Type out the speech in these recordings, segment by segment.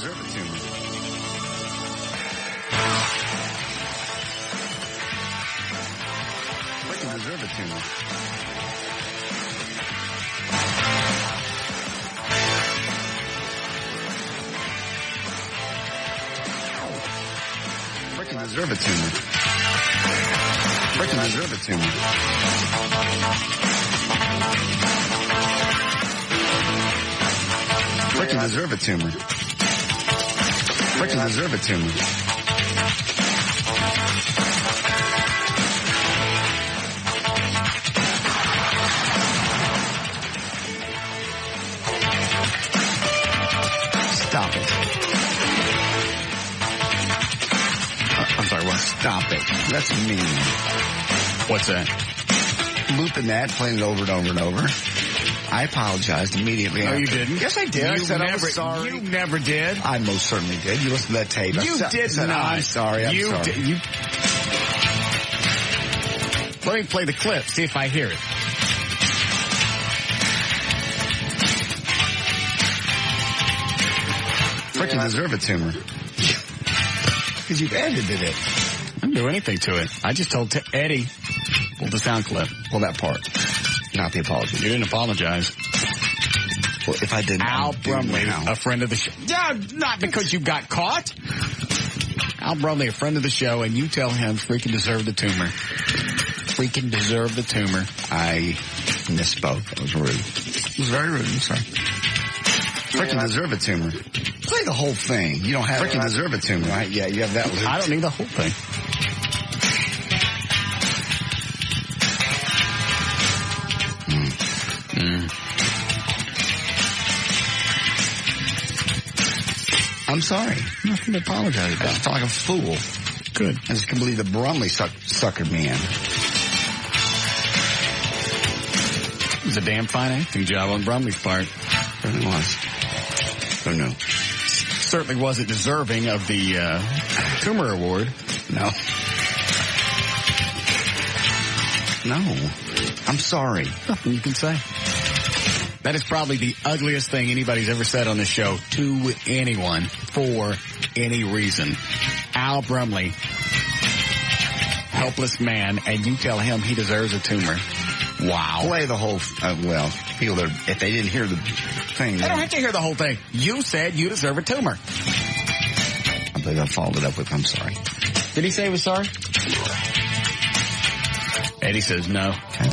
deserve a tumor. Freaking deserve a tumor. Freaking deserve a tumor. Freaking deserve a tumor. Freaking deserve a tumor. Freaking deserve a tumor. Stop it. I'm sorry, what? Stop it. That's mean. What's that? Looping that, playing it over and over and over. I apologized immediately. No, after. you didn't. Yes, I did. I said I was sorry. You never did. I most certainly did. You listened to that tape. You did not. I'm sorry. I'm sorry. Let me play the clip. See if I hear it. Freaking deserve a tumor. Because you've edited it. I didn't do anything to it. I just told Eddie, pull the sound clip. Pull that part. Not the apology. You didn't apologize. Well, if I didn't, Al Brumley, a friend of the show. Yeah, not because you got caught. Al Brumley, a friend of the show, and you tell him freaking deserve the tumor. Freaking deserve the tumor. I misspoke. That was rude. It was very rude. I'm sorry. Freaking deserve a tumor. Play the whole thing. You don't have freaking deserve a tumor, right? Yeah, you have that loop. I don't need the whole thing. I'm sorry. Nothing to apologize about. I just felt like a fool. Good. I just can't believe that Brumley suckered me in. It was a damn fine acting job on Brumley's part. It was. Oh, no. Certainly wasn't deserving of the tumor award. No. No. I'm sorry. Nothing you can say. That is probably the ugliest thing anybody's ever said on this show to anyone for any reason. Al Brumley, helpless man, and you tell him he deserves a tumor. Wow. Play the whole, people that, if they didn't hear the thing. They don't have to hear the whole thing. You said you deserve a tumor. I believe I followed it up with, I'm sorry. Did he say he was sorry? Eddie says no. Okay.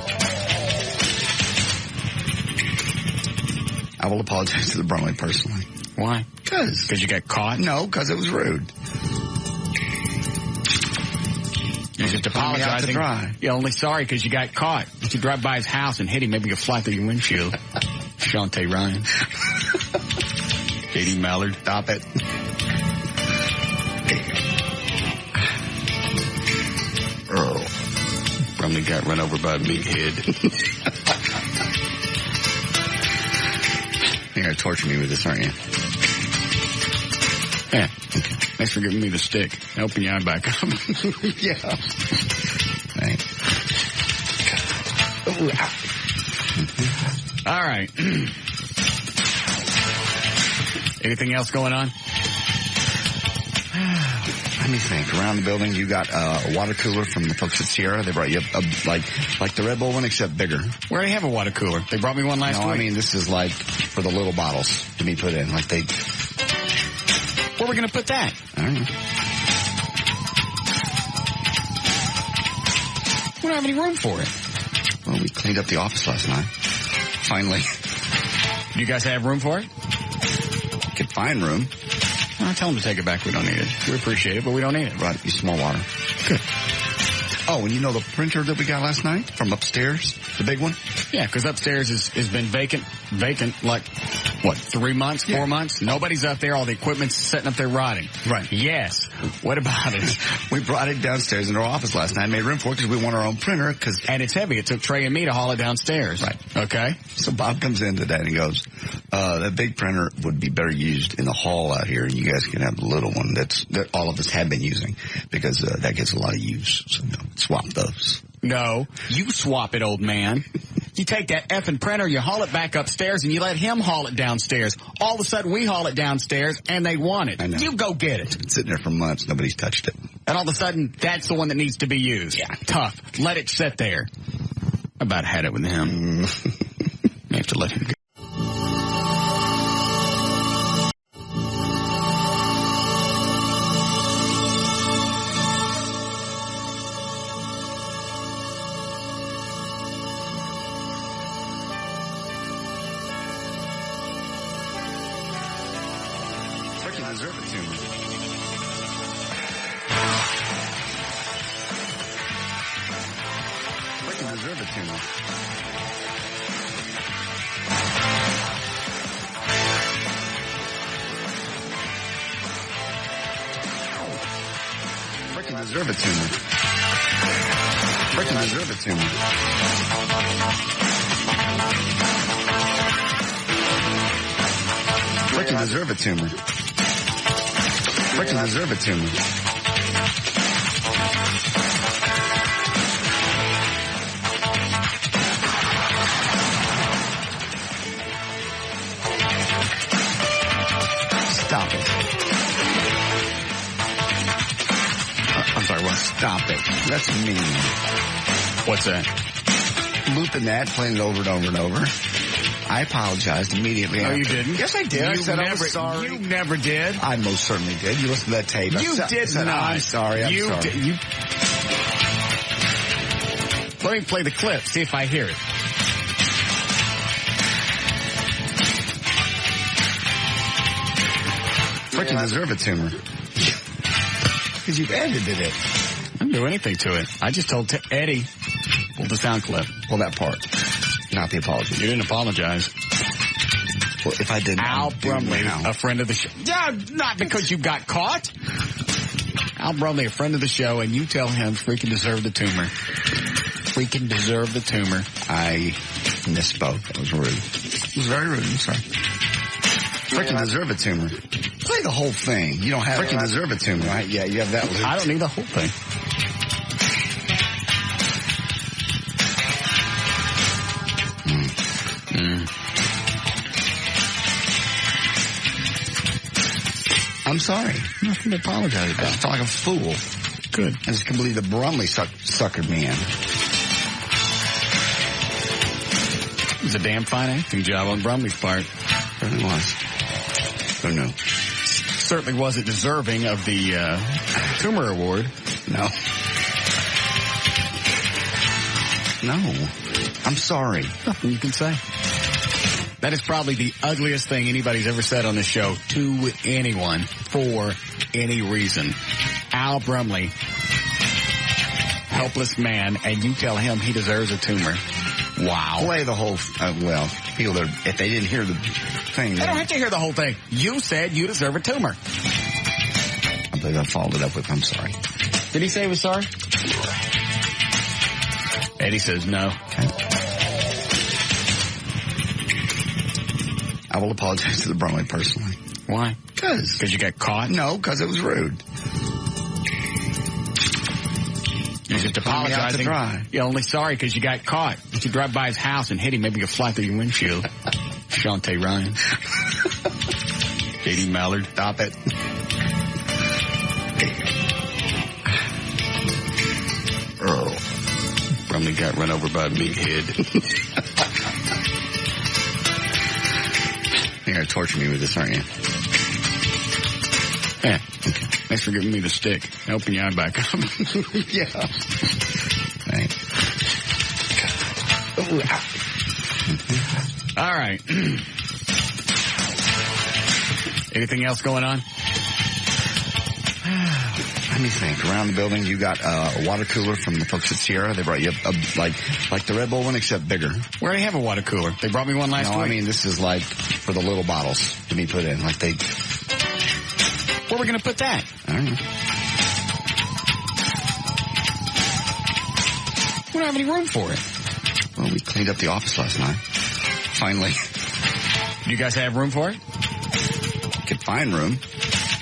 I will apologize to the Brumley personally. Why? Because you got caught? No, because it was rude. You're just apologizing. You're only sorry because you got caught. If you drive by his house and hit him, maybe you'll fly through your windshield. Shantae Ryan. Katie Mallard. Stop it. Earl. Brumley got run over by a big head. You're going to torture me with this, aren't you? Yeah. Okay. Thanks for giving me the stick. Open your eye back up. Yeah. Thanks. All right. Anything else going on? Let me think. Around the building, you got a water cooler from the folks at Sierra. They brought you like the Red Bull one, except bigger. We already have a water cooler. They brought me one last week. I mean, this is like for the little bottles to be put in. Like they... Where are we going to put that? I don't know. We don't have any room for it. Well, we cleaned up the office last night. Finally. You guys have room for it? Could find room. Well, tell them to take it back. We don't need it. We appreciate it, but we don't need it. Right. Use some more water. Good. Oh, and you know the printer that we got last night from upstairs? The big one? Yeah, because upstairs has been vacant like, what, 3 months, 4 months? Nobody's up there. All the equipment's sitting up there rotting. Right. Yes. What about it? We brought it downstairs in our office last night. Made room for it because we want our own printer. And it's heavy. It took Trey and me to haul it downstairs. Right. Okay. So Bob comes in today and he goes, that big printer would be better used in the hall out here. And you guys can have the little one that all of us have been using because that gets a lot of use. So swap those. No, you swap it, old man. You take that effing printer, you haul it back upstairs, and you let him haul it downstairs. All of a sudden, we haul it downstairs, and they want it. I know. You go get it. It's sitting there for months. Nobody's touched it. And all of a sudden, that's the one that needs to be used. Yeah. Tough. Let it sit there. I about had it with him. I have to let him go. Freaking deserve it too much. Freaking deserve it too much. Freaking deserve it too much. Freaking deserve it too much. Freaking deserve it too much. Freaking deserve it too much. Stop it. I'm sorry, what? Stop it. That's mean. What's that? Looping that, playing it over and over and over. I apologized immediately. No, after. you didn't. Yes, I did. I said I was sorry. You never did. I most certainly did. You listened to that tape. You did not. I'm sorry. I'm sorry. Let me play the clip. See if I hear it. Freaking deserve it, Tumor. Because you've edited it. I didn't do anything to it. I just told Eddie, pull the sound clip. Pull that part. Not the apology. You didn't apologize. Well, if I didn't, Al Brumley, a friend of the show. Yeah, not because you got caught. Al Brumley, a friend of the show, and you tell him freaking deserve the tumor. Freaking deserve the tumor. I misspoke. That was rude. It was very rude. I'm sorry. Freaking deserve it, Tumor. Play the whole thing. You don't have freaking deserve it, Tumor, right? Yeah, you have that loop. I don't need the whole thing. I'm sorry. Nothing to apologize about. I just felt like a fool. Good. I just can't believe that Brumley suckered me in. It was a damn fine acting job on Brumley's part. It was. Oh, no. Certainly wasn't deserving of the Tumor Award. No. No. I'm sorry. Nothing you can say. That is probably the ugliest thing anybody's ever said on this show to anyone for any reason. Al Brumley, helpless man, and you tell him he deserves a tumor. Wow. Play the whole, well, people that, if they didn't hear the thing. They don't have to hear the whole thing. You said you deserve a tumor. I believe I followed it up with, I'm sorry. Did he say he was sorry? Eddie says no. Okay. I will apologize to the Brumley personally. Why? Because you got caught? No, because it was rude. You're just apologizing. You're only sorry because you got caught. If you drive by his house and hit him, maybe you fly through your windshield. Shantae Ryan. Katie Mallard. Stop it. Earl. Brumley got run over by a big head. You're going to torture me with this, aren't you? Yeah. Okay. Thanks for giving me the stick. Open your eye back up. Yeah. Right. All right. Anything else going on? Let me think. Around the building, you got a water cooler from the folks at Sierra. They brought you like the Red Bull one, except bigger. We already have a water cooler. They brought me one last week. No, I mean, this is like for the little bottles to be put in. Like they... Where are we going to put that? I don't know. We don't have any room for it. Well, we cleaned up the office last night. Finally. You guys have room for it? Could find room.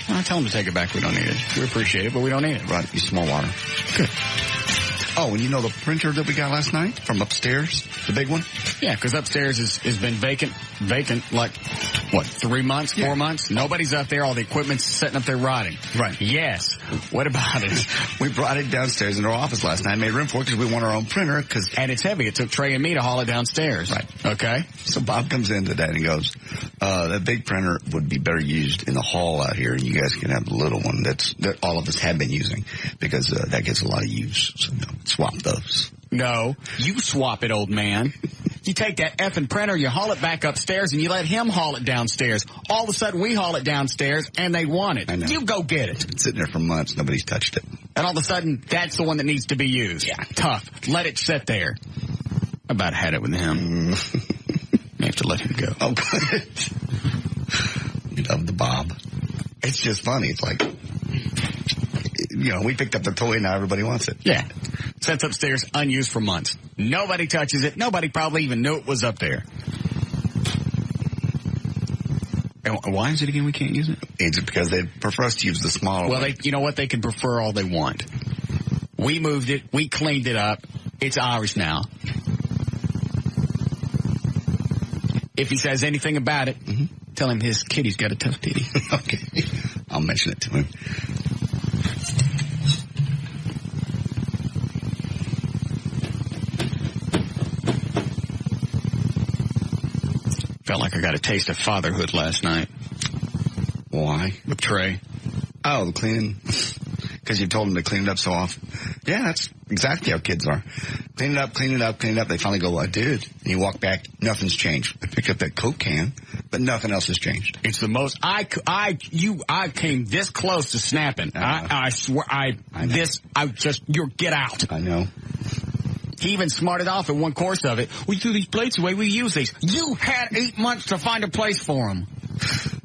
Well, tell them to take it back. We don't need it. We appreciate it, but we don't need it. Right, you small water. Good. Oh, and you know the printer that we got last night from upstairs? The big one? Yeah, because upstairs has been vacant, like, 3 months, 4 months? Nobody's up there. All the equipment's sitting up there rotting. Right. Yes. What about it? We brought it downstairs in our office last night. Made room for it because we want our own printer. And it's heavy. It took Trey and me to haul it downstairs. Right. Okay. So Bob comes in today and goes, that big printer would be better used in the hall out here, and you guys can have the little one that all of us have been using because that gets a lot of use. So swap those. No, you swap it, old man. You take that effing printer, you haul it back upstairs, and you let him haul it downstairs. All of a sudden, we haul it downstairs, and they want it. I know. You go get it. It's sitting there for months. Nobody's touched it. And all of a sudden, that's the one that needs to be used. Yeah. Tough. Let it sit there. I about had it with him. I have to let him go. Oh, good. You love the Bob. It's just funny. It's like, we picked up the toy, now everybody wants it. Yeah. Sits upstairs, unused for months. Nobody touches it. Nobody probably even knew it was up there. And why is it again we can't use it? It's because they prefer us to use the smaller one. Well, you know what? They can prefer all they want. We moved it. We cleaned it up. It's ours now. If he says anything about it, tell him his kitty's got a tough titty. Okay. I'll mention it to him. Felt like I got a taste of fatherhood last night. Why? With Trey. Oh, the cleaning. Because you told him to clean it up so often. Yeah, that's exactly how kids are. Clean it up, clean it up, clean it up. They finally go, I did. And you walk back, nothing's changed. I picked up that Coke can, but nothing else has changed. It's the most, I came this close to snapping. I swear, get out. I know. He even smarted off in one course of it. We threw these plates away, we use these. You had 8 months to find a place for them.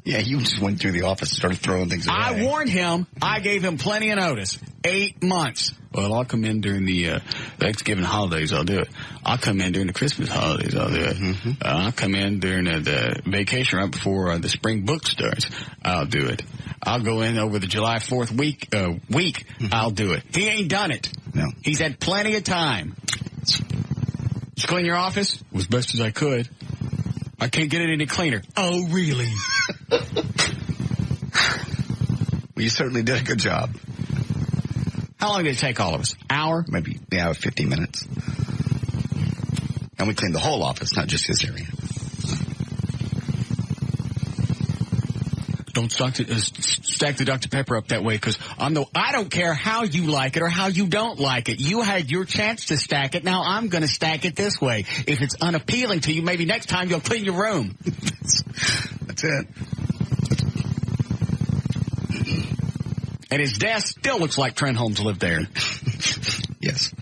Yeah, you just went through the office and started throwing things away. I warned him. I gave him plenty of notice. 8 months. Well, I'll come in during the Thanksgiving holidays. I'll do it. I'll come in during the Christmas holidays. I'll do it. Mm-hmm. I'll come in during the vacation right before the spring book starts. I'll do it. I'll go in over the July 4th week. Mm-hmm. I'll do it. He ain't done it. No. He's had plenty of time. Did you clean your office? It was best as I could. I can't get it any cleaner. Oh, really? Well, you certainly did a good job. How long did it take all of us? Hour? Maybe 15 minutes. And we cleaned the whole office, not just his area. Don't stack the Dr. Pepper up that way, because I don't care how you like it or how you don't like it. You had your chance to stack it. Now I'm going to stack it this way. If it's unappealing to you, maybe next time you'll clean your room. That's it. And his desk still looks like Trent Holmes lived there. Yes.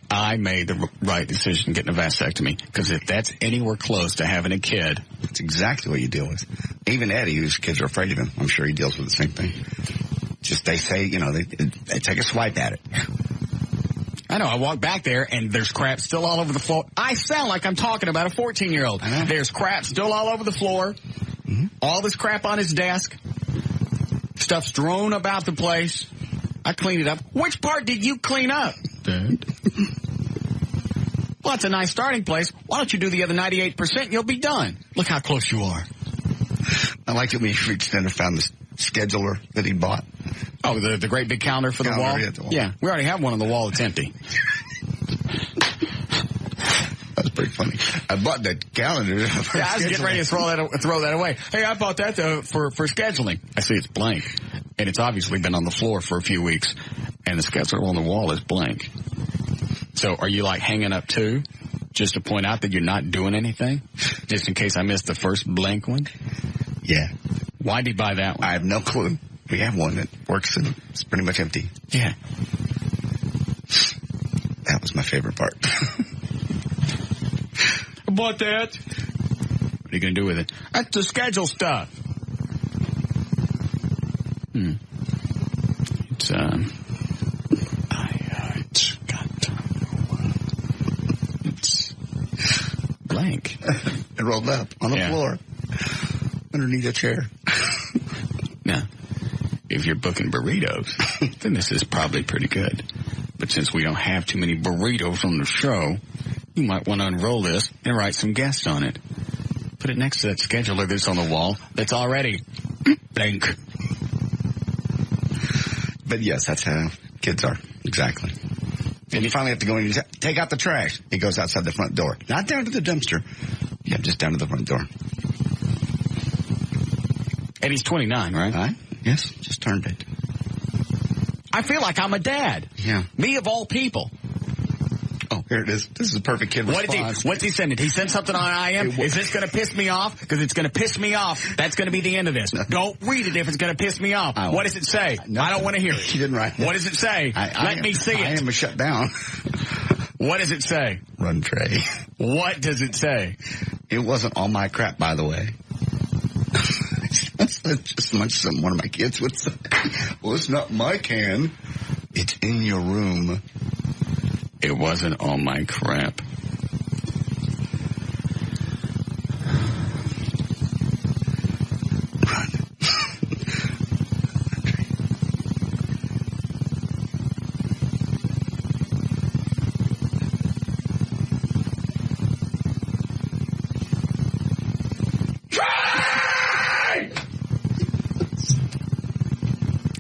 I made the right decision getting a vasectomy, because if that's anywhere close to having a kid. That's exactly what you deal with. Even Eddie, whose kids are afraid of him, I'm sure he deals with the same thing. Just they say, they take a swipe at it. I know. I walk back there, and there's crap still all over the floor. I sound like I'm talking about a 14-year-old. There's crap still all over the floor. Mm-hmm. All this crap on his desk. Stuff strewn about the place. I cleaned it up. Which part did you clean up, Dad? Well, that's a nice starting place. Why don't you do the other 98% and you'll be done? Look how close you are. I liked it when he reached in and found the scheduler that he bought. Oh, the great big calendar for the wall? Yeah, we already have one on the wall that's empty. That's pretty funny. I bought that calendar. Yeah, I was getting ready to throw that away. Hey, I bought that for scheduling. I see it's blank. And it's obviously been on the floor for a few weeks. And the scheduler on the wall is blank. So are you like hanging up too? Just to point out that you're not doing anything? Just in case I missed the first blank one? Yeah. Why did he buy that one? I have no clue. We have one that works and it's pretty much empty. Yeah. That was my favorite part. I bought that. What are you going to do with it? That's the schedule stuff. It's, it's blank. It rolled up on the floor. underneath a chair. Now, if you're booking burritos, then this is probably pretty good. But since we don't have too many burritos on the show, you might want to unroll this and write some guests on it. Put it next to that scheduler that's on the wall that's already blank. But yes, that's how kids are. Exactly. And you finally have to go in and take out the trash. It goes outside the front door. Not down to the dumpster. Yeah, just down to the front door. And he's 29, right? Yes, just turned it. I feel like I'm a dad. Yeah. Me of all people. Oh, here it is. This is a perfect kid response. What's he sending? He sent something on IM? Is this going to piss me off? Because it's going to piss me off. That's going to be the end of this. Don't read it if it's going to piss me off. What does it say? Nothing. I don't want to hear it. He didn't write it. What does it say? Let me see it. I am a shut down. What does it say? Run, Trey. What does it say? It wasn't all my crap, by the way. That's just much as one of my kids would say. Well, it's not my can. It's in your room. It wasn't all my crap. Run.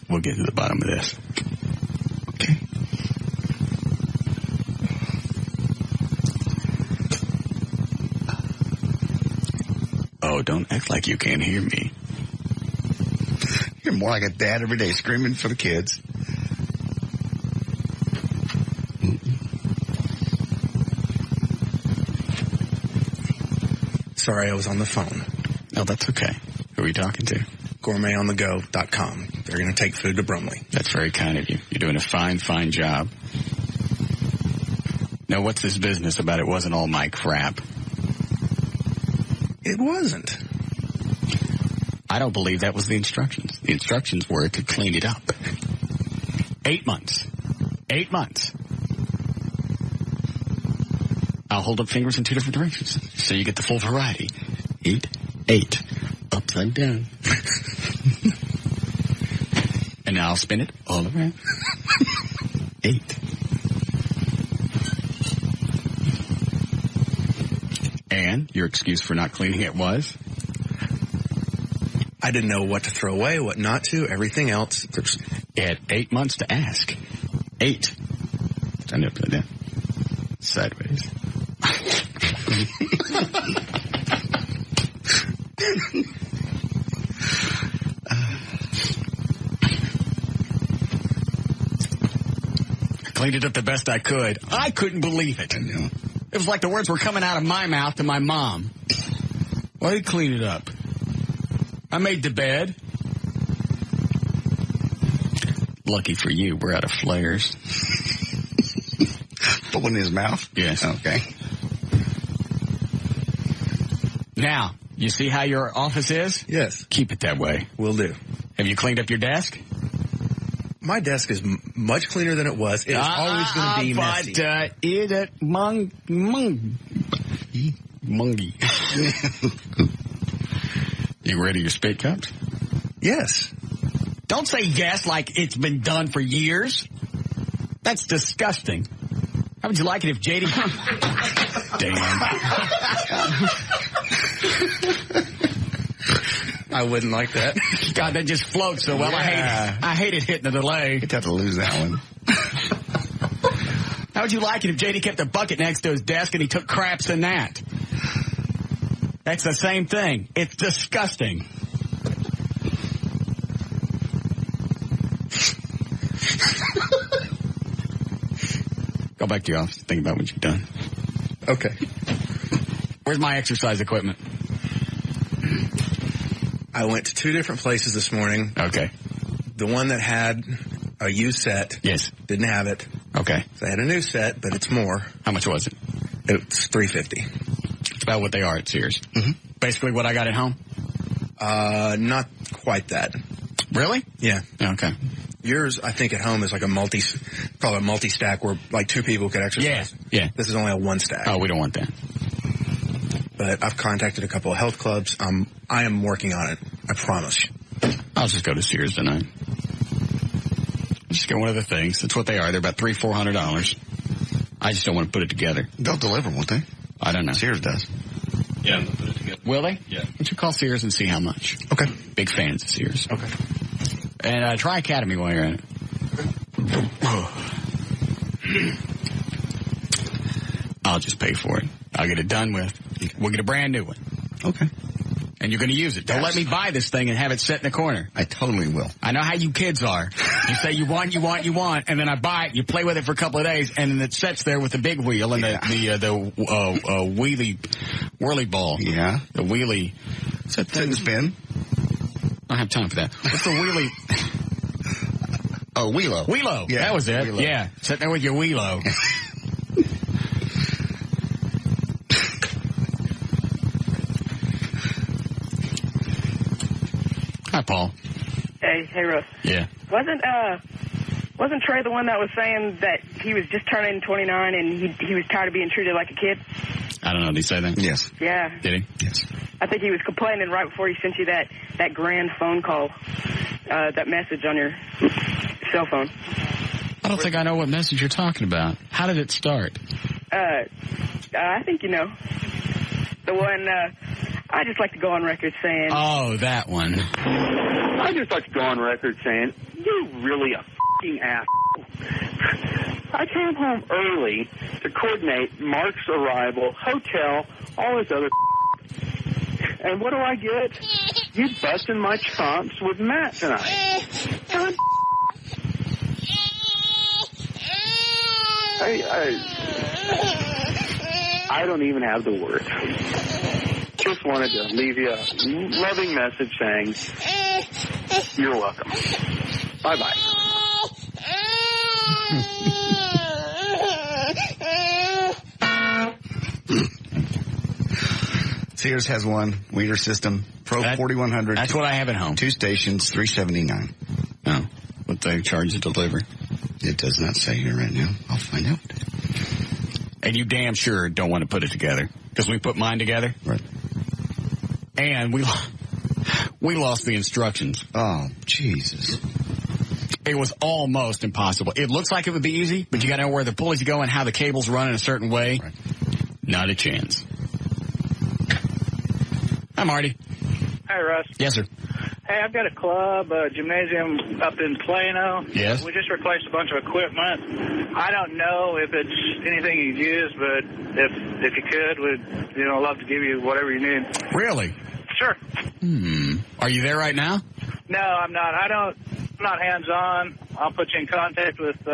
We'll get to the bottom of this. Okay. Oh, don't act like you can't hear me. You're more like a dad every day screaming for the kids. Sorry, I was on the phone. No, that's okay. Who are you talking to? GourmetOnTheGo.com. They're going to take food to Brumley. That's very kind of you. You're doing a fine, fine job. Now, what's this business about it wasn't all my crap? It wasn't. I don't believe that was the instructions. The instructions were to clean it up. 8 months. 8 months. I'll hold up fingers in two different directions so you get the full variety. 8, 8. Upside down. And now I'll spin it all around. 8. And your excuse for not cleaning it was? I didn't know what to throw away, what not to, everything else. You had 8 months to ask. 8. Turn it upside down. Sideways. I cleaned it up the best I could. I couldn't believe it. I know. It was like the words were coming out of my mouth to my mom. Why did you clean it up? I made the bed. Lucky for you, we're out of flares. Put one in his mouth? Yes. Okay. Now, you see how your office is? Yes. Keep it that way. Will do. Have you cleaned up your desk? My desk is much cleaner than it was. It is always going to be messy. But mungy. You ready your spade cups? Yes. Don't say yes like it's been done for years. That's disgusting. How would you like it if JD... Damn. I wouldn't like that. God, that just floats so well. Yeah. I hate it hitting the delay. You'd have to lose that one. How would you like it if JD kept a bucket next to his desk and he took craps in that? That's the same thing. It's disgusting. Go back to your office and think about what you've done. Okay. Where's my exercise equipment? I went to 2 different places this morning. Okay. The one that had a used set. Yes. Didn't have it. Okay. So I had a new set, but it's more. How much was it? It's $350. It's about what they are at Sears. Mm-hmm. Basically what I got at home? Not quite that. Really? Yeah. Okay. Yours, I think, at home is like probably a multi-stack where like 2 people could exercise. Yeah. This is only a 1 stack. Oh, we don't want that. but I've contacted a couple of health clubs. I am working on it. I promise. I'll just go to Sears tonight. Just get one of the things. That's what they are. They're about $300-400. I just don't want to put it together. They'll deliver, won't they? I don't know. Sears does. Yeah, they'll put it together. Will they? Yeah. Why don't you call Sears and see how much? Okay. Big fans of Sears. Okay. And try Academy while you're at it. I'll just pay for it. I'll get it done with. We'll get a brand new one. Okay. And you're going to use it. Don't let me buy this thing and have it sit in the corner. I totally will. I know how you kids are. You say you want, and then I buy it, you play with it for a couple of days, and then it sits there with the big wheel and the whirly ball. Yeah. The wheelie. What's that thing? Spin? I don't have time for that. What's the wheelie? Oh, Wheelo. Wheelo. Yeah, that was it. Wheelo. Yeah. Sitting there with your Wheelo. Hi, Paul. Hey, Russ. Yeah. Wasn't Trey the one that was saying that he was just turning 29 and he was tired of being treated like a kid? I don't know. Did he say that? Yes. Yeah. Did he? Yes. I think he was complaining right before he sent you that grand phone call, that message on your cell phone. I don't think I know what message you're talking about. How did it start? I think you know. The one, I just like to go on record saying... Oh, that one. I just like to go on record saying, you're really a f***ing asshole. I came home early to coordinate Mark's arrival, hotel, all this other and what do I get? You busting my chops with Matt tonight. I don't even have the words. Just wanted to leave you a loving message saying, you're welcome. Bye-bye. Sears has one. Weeder system. Pro 4100. That's what I have at home. 2 stations, $379. Oh. What they charge to deliver? It does not say here right now. I'll find out. And you damn sure don't want to put it together. Because we put mine together. Right. And we lost the instructions. Oh, Jesus. It was almost impossible. It looks like it would be easy, but you got to know where the pulleys go and how the cables run in a certain way. Right. Not a chance. Hi, Marty. Hi, Russ. Yes, sir. Hey, I've got a club, gymnasium up in Plano. Yes. We just replaced a bunch of equipment. I don't know if it's anything you use, but if you could, would love to give you whatever you need. Really? Sure. Are you there right now? No, I'm not. I'm not hands-on. I'll put you in contact with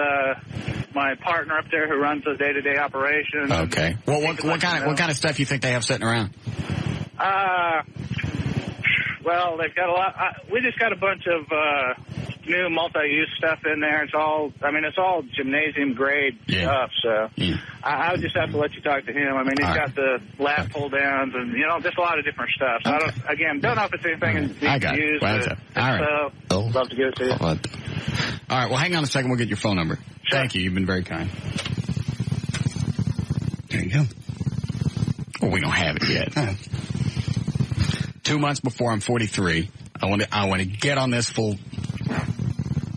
my partner up there who runs the day-to-day operation. Okay. Well, what kind of stuff you think they have sitting around? Well, they've got a lot. We just got a bunch of new multi-use stuff in there. It's all gymnasium grade stuff. So I would just have to let you talk to him. I mean, he's got the lap pull downs and just a lot of different stuff. So Okay. I don't know if it's anything I got it. use. Well, all right. Love to give it to you. All right. Well, hang on a second. We'll get your phone number. Sure. Thank you. You've been very kind. There you go. Well, we don't have it yet. 2 months before I'm 43, I want to get on this full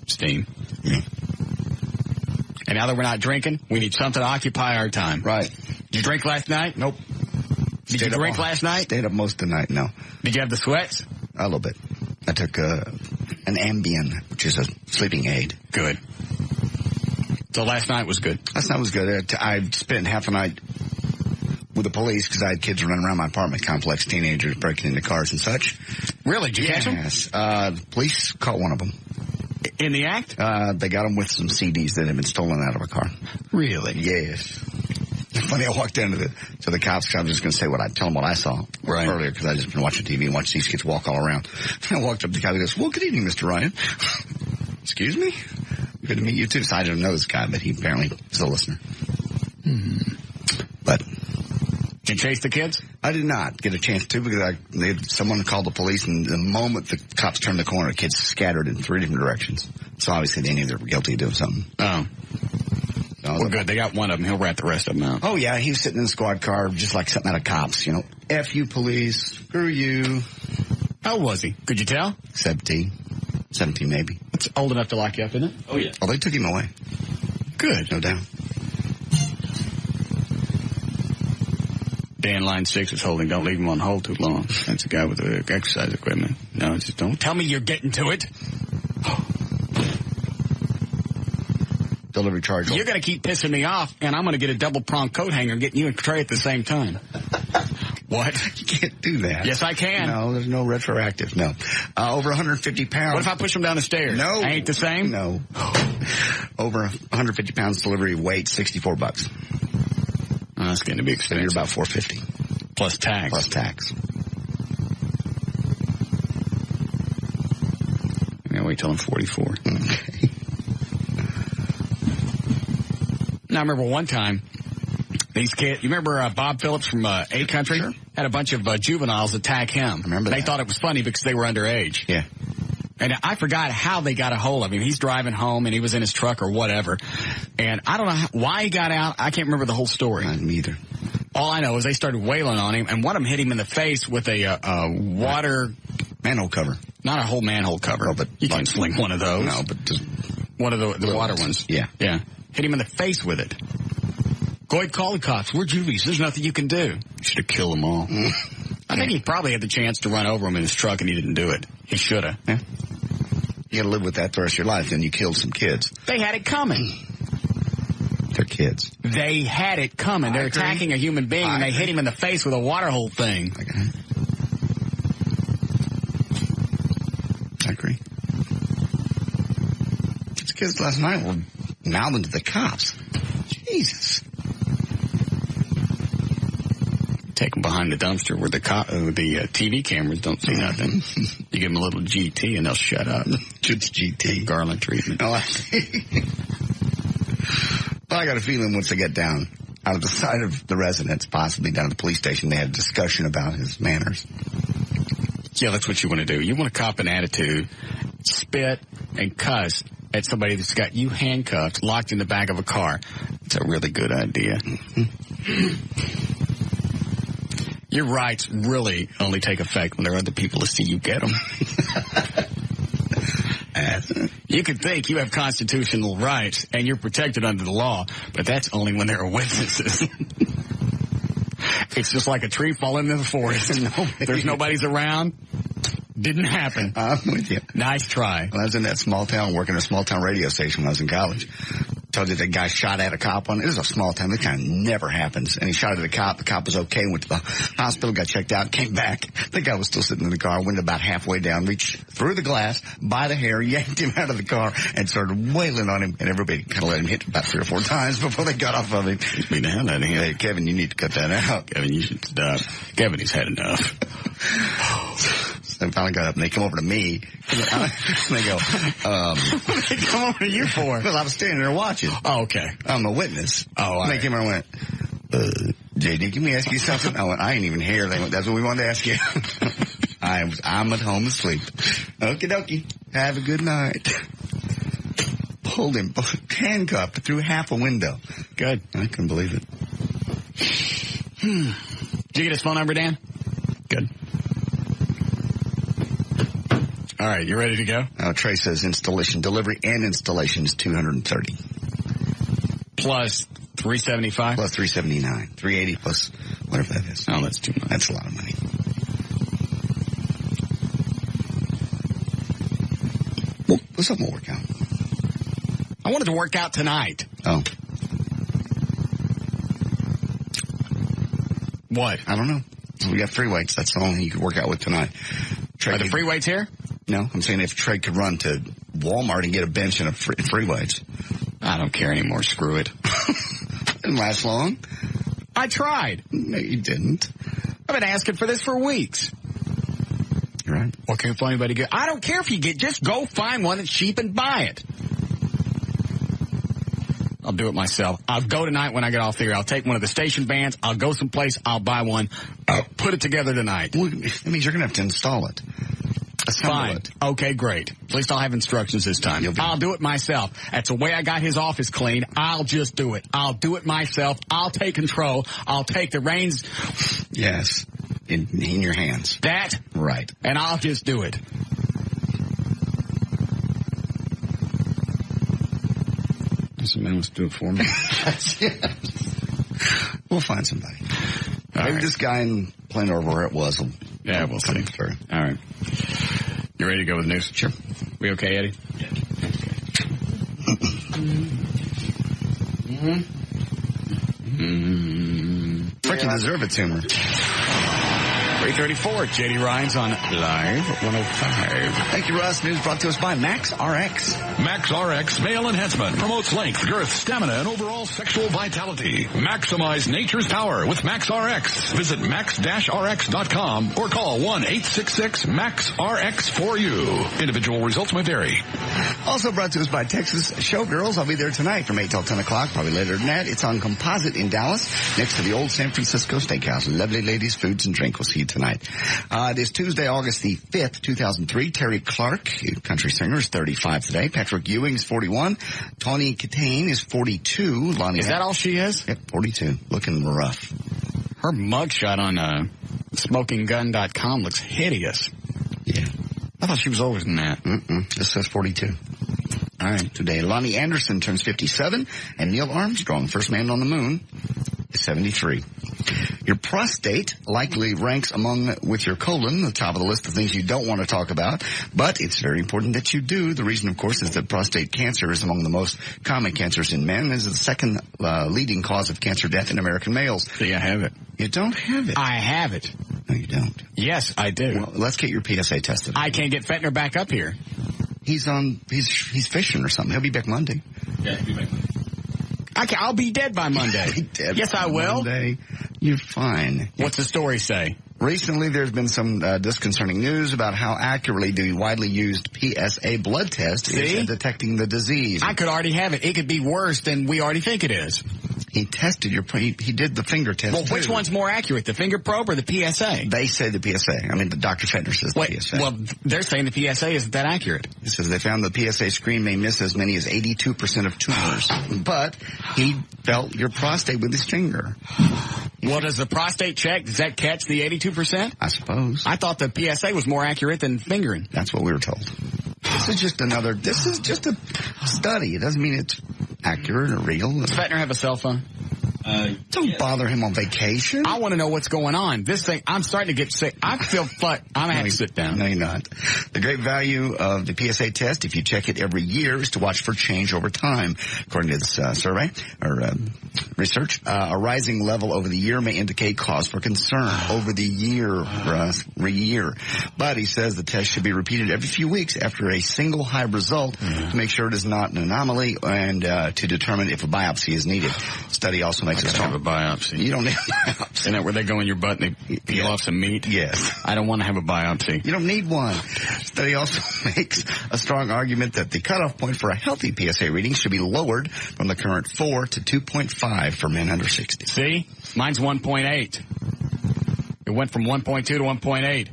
steam. Yeah. And now that we're not drinking, we need something to occupy our time. Right. Did you drink last night? Nope. Did you drink last night? Stayed up most of the night, no. Did you have the sweats? A little bit. I took an Ambien, which is a sleeping aid. Good. So last night was good. Last night was good. I spent half a night with the police because I had kids running around my apartment complex, teenagers breaking into cars and such. Really? Did you catch them? Yes. Police caught one of them. In the act? They got him with some CDs that had been stolen out of a car. Really? Yes. Funny, I walked into to the cops because I was just going to say tell them what I saw earlier because I just been watching TV and watched these kids walk all around. And I walked up to the cop and he goes, "Well, good evening, Mr. Ryan." Excuse me? Good to meet you too. So I don't know this guy, but he apparently is a listener. But did you chase the kids? I did not get a chance to because someone called the police, and the moment the cops turned the corner, kids scattered in 3 different directions. So obviously they knew they were guilty of doing something. Oh. Well, good. They got one of them. He'll rat the rest of them out. Oh, yeah. He was sitting in the squad car just like something out of Cops. You know, F you, police. Screw you. How old was he? Could you tell? 17 maybe. It's old enough to lock you up, isn't it? Oh, yeah. Oh, they took him away. Good. No doubt. Dan, line 6 is holding. Don't leave him on hold too long. That's the guy with the exercise equipment. No, just don't tell me you're getting to it. Delivery charge. You're going to keep pissing me off, and I'm going to get a double-pronged coat hanger getting you a tray at the same time. What? You can't do that. Yes, I can. No, there's no retroactive. No. Over 150 pounds. What if I push him down the stairs? No. Ain't the same? No. Over 150 pounds delivery weight, $64. Oh, that's going to be expensive. You're about $450. Plus tax. Plus tax. Yeah, wait till I'm 44. Okay. Now, I remember one time, these kids, you remember Bob Phillips from A Country? Sure. Had a bunch of juveniles attack him. I remember They that. thought it was funny because they were underage. Yeah. And I forgot how they got a hold of him. He's driving home, and he was in his truck or whatever. And I don't know why he got out. I can't remember the whole story. Me either. All I know is they started wailing on him, and one of them hit him in the face with a water... Manhole cover. Not a whole manhole cover. Oh, but you can't sling one of those. No, but just one of the water ones. Yeah. Yeah. Hit him in the face with it. Go ahead, call the cops. We're juvies. There's nothing you can do. Should have killed them all. I think he probably had the chance to run over him in his truck, and he didn't do it. He should have. Yeah. You gotta live with that the rest of your life, then you killed some kids. They had it coming. They're kids. They had it coming. They're attacking a human being, and they hit him in the face with a water hole thing. I agree. These kids last night were mouthing to the cops. Jesus. Take them behind the dumpster where the TV cameras don't see nothing. You give them a little GT and they'll shut up. Just GT. Garland treatment. Oh, I see. Well, I got a feeling once they get down out of the side of the residence, possibly down at the police station, they had a discussion about his manners. Yeah, that's what you want to do. You want to cop an attitude, spit, and cuss at somebody that's got you handcuffed, locked in the back of a car. It's a really good idea. Your rights really only take effect when there are other people to see you get them. You can think you have constitutional rights and you're protected under the law, but that's only when there are witnesses. It's just like a tree falling in the forest. There's nobody's around. Didn't happen. I'm with you. Nice try. When I was in that small town, working at a small town radio station when I was in college, told you that guy shot at a cop on it. It was a small town. That kind of never happens. And he shot at a cop. The cop was okay. Went to the hospital, got checked out, came back. The guy was still sitting in the car. Went about halfway down, reached through the glass, by the hair, yanked him out of the car, and started wailing on him. And everybody kind of let him hit about 3 or 4 times before they got off of him. He's being the hell out of him. Hey, Kevin, you need to cut that out. Kevin, you should stop. Kevin, he's had enough. So I finally got up, and they come over to me. And they go, What did they come over to you for? Well, I was standing there watching. Oh, okay. I'm a witness. Oh, and they came over and went, JD, can we ask you something? I went, I ain't even here. They went, that's what we wanted to ask you. I'm at home asleep. Okie dokie. Have a good night. Pulled him, handcuffed through half a window. Good. I couldn't believe it. Did you get his phone number, Dan? Good. All right, you ready to go? Trey says installation, delivery, and installation is $230. Plus $375? Plus $379. $380 plus whatever that is. Oh, that's too much. That's a lot of money. Well, something will work out. I wanted to work out tonight. Oh. What? I don't know. We got free weights. That's the only thing you could work out with tonight. Are the free weights here? No, I'm saying if Trey could run to Walmart and get a bench and a free weights. I don't care anymore. Screw it. Didn't last long. I tried. No, you didn't. I've been asking for this for weeks. You're right. Well, can't find anybody good. I don't care if you get, just go find one that's cheap and buy it. I'll do it myself. I'll go tonight when I get off here. I'll take one of the station vans. I'll go someplace. I'll buy one. I'll put it together tonight. Well, that means you're going to have to install it. Fine. Okay, great. At least I'll have instructions this time. I'll do it myself. That's the way I got his office cleaned. I'll just do it. I'll do it myself. I'll take control. I'll take the reins. Yes. In your hands. That. Right. And I'll just do it. Somebody wants to do it for me. We'll find somebody. Maybe this guy in Plano, where it was. We'll see. Through. All right. You ready to go with news? Sure. We okay, Eddie? Yeah. Freaking deserve it, Zoomer. 3:34. JD Ryan's on Live 105. Thank you, Russ. News brought to us by Max RX. Max RX Male Enhancement promotes length, girth, stamina, and overall sexual vitality. Maximize nature's power with Max RX. Visit max-rx.com or call 1-866-MAX-RX-4U. Individual results may vary. Also brought to us by Texas Showgirls. I'll be there tonight from 8 till 10 o'clock, probably later than that. It's on Composite in Dallas, next to the old San Francisco Steakhouse. Lovely ladies, foods, and drink. We'll see you tonight. It is Tuesday, August the 5th, 2003. Terry Clark, country singer, is 35 today. Patrick Ewing is 41. Tawny Katane is 42. Lonnie Is that all she is? Yep, 42. Looking rough. Her mugshot on smokinggun.com looks hideous. Yeah. I thought she was older than that. This says 42. All right. Today, Lonnie Anderson turns 57, and Neil Armstrong, first man on the moon, is 73. Your prostate likely ranks with your colon, the top of the list of things you don't want to talk about, but it's very important that you do. The reason, of course, is that prostate cancer is among the most common cancers in men. It is the second leading cause of cancer death in American males. See, I have it. You don't have it. I have it. No, you don't. Yes, I do. Well, let's get your PSA tested. I can't get Fentner back up here. He's fishing or something. He'll be back Monday. Yeah, he'll be back Monday. I'll be dead by Monday. Yes, I will. Monday. You're fine. What's the story say? Recently, there's been some disconcerting news about how accurately the widely used PSA blood test is at detecting the disease. I could already have it. It could be worse than we already think it is. He tested he did the finger test. Well, which one's more accurate, the finger probe or the PSA? They say the PSA. I mean, the Dr. Fentner says the PSA. Well, they're saying the PSA isn't that accurate. He says they found the PSA screen may miss as many as 82% of tumors, but he felt your prostate with his finger. Well, does the prostate check, does that catch the 82%? I suppose. I thought the PSA was more accurate than fingering. That's what we were told. This is just a study. It doesn't mean it's accurate or real. Does Fentner have a cell phone? Don't bother him on vacation. I want to know what's going on. This thing, I'm starting to get sick. I feel I'm going to have to sit down. No, you're not. The great value of the PSA test, if you check it every year, is to watch for change over time. According to this survey or research, a rising level over the year may indicate cause for concern over the year, Russ, year. But he says the test should be repeated every few weeks after a single high result to make sure it is not an anomaly and to determine if a biopsy is needed. Study also makes it strong. Have a biopsy. You don't need a biopsy. Isn't that where they go in your butt and they peel off some meat? Yes. I don't want to have a biopsy. You don't need one. Study also makes a strong argument that the cutoff point for a healthy PSA reading should be lowered from the current 4 to 2.5 for men under 60. See? Mine's 1.8. It went from 1.2 to 1.8.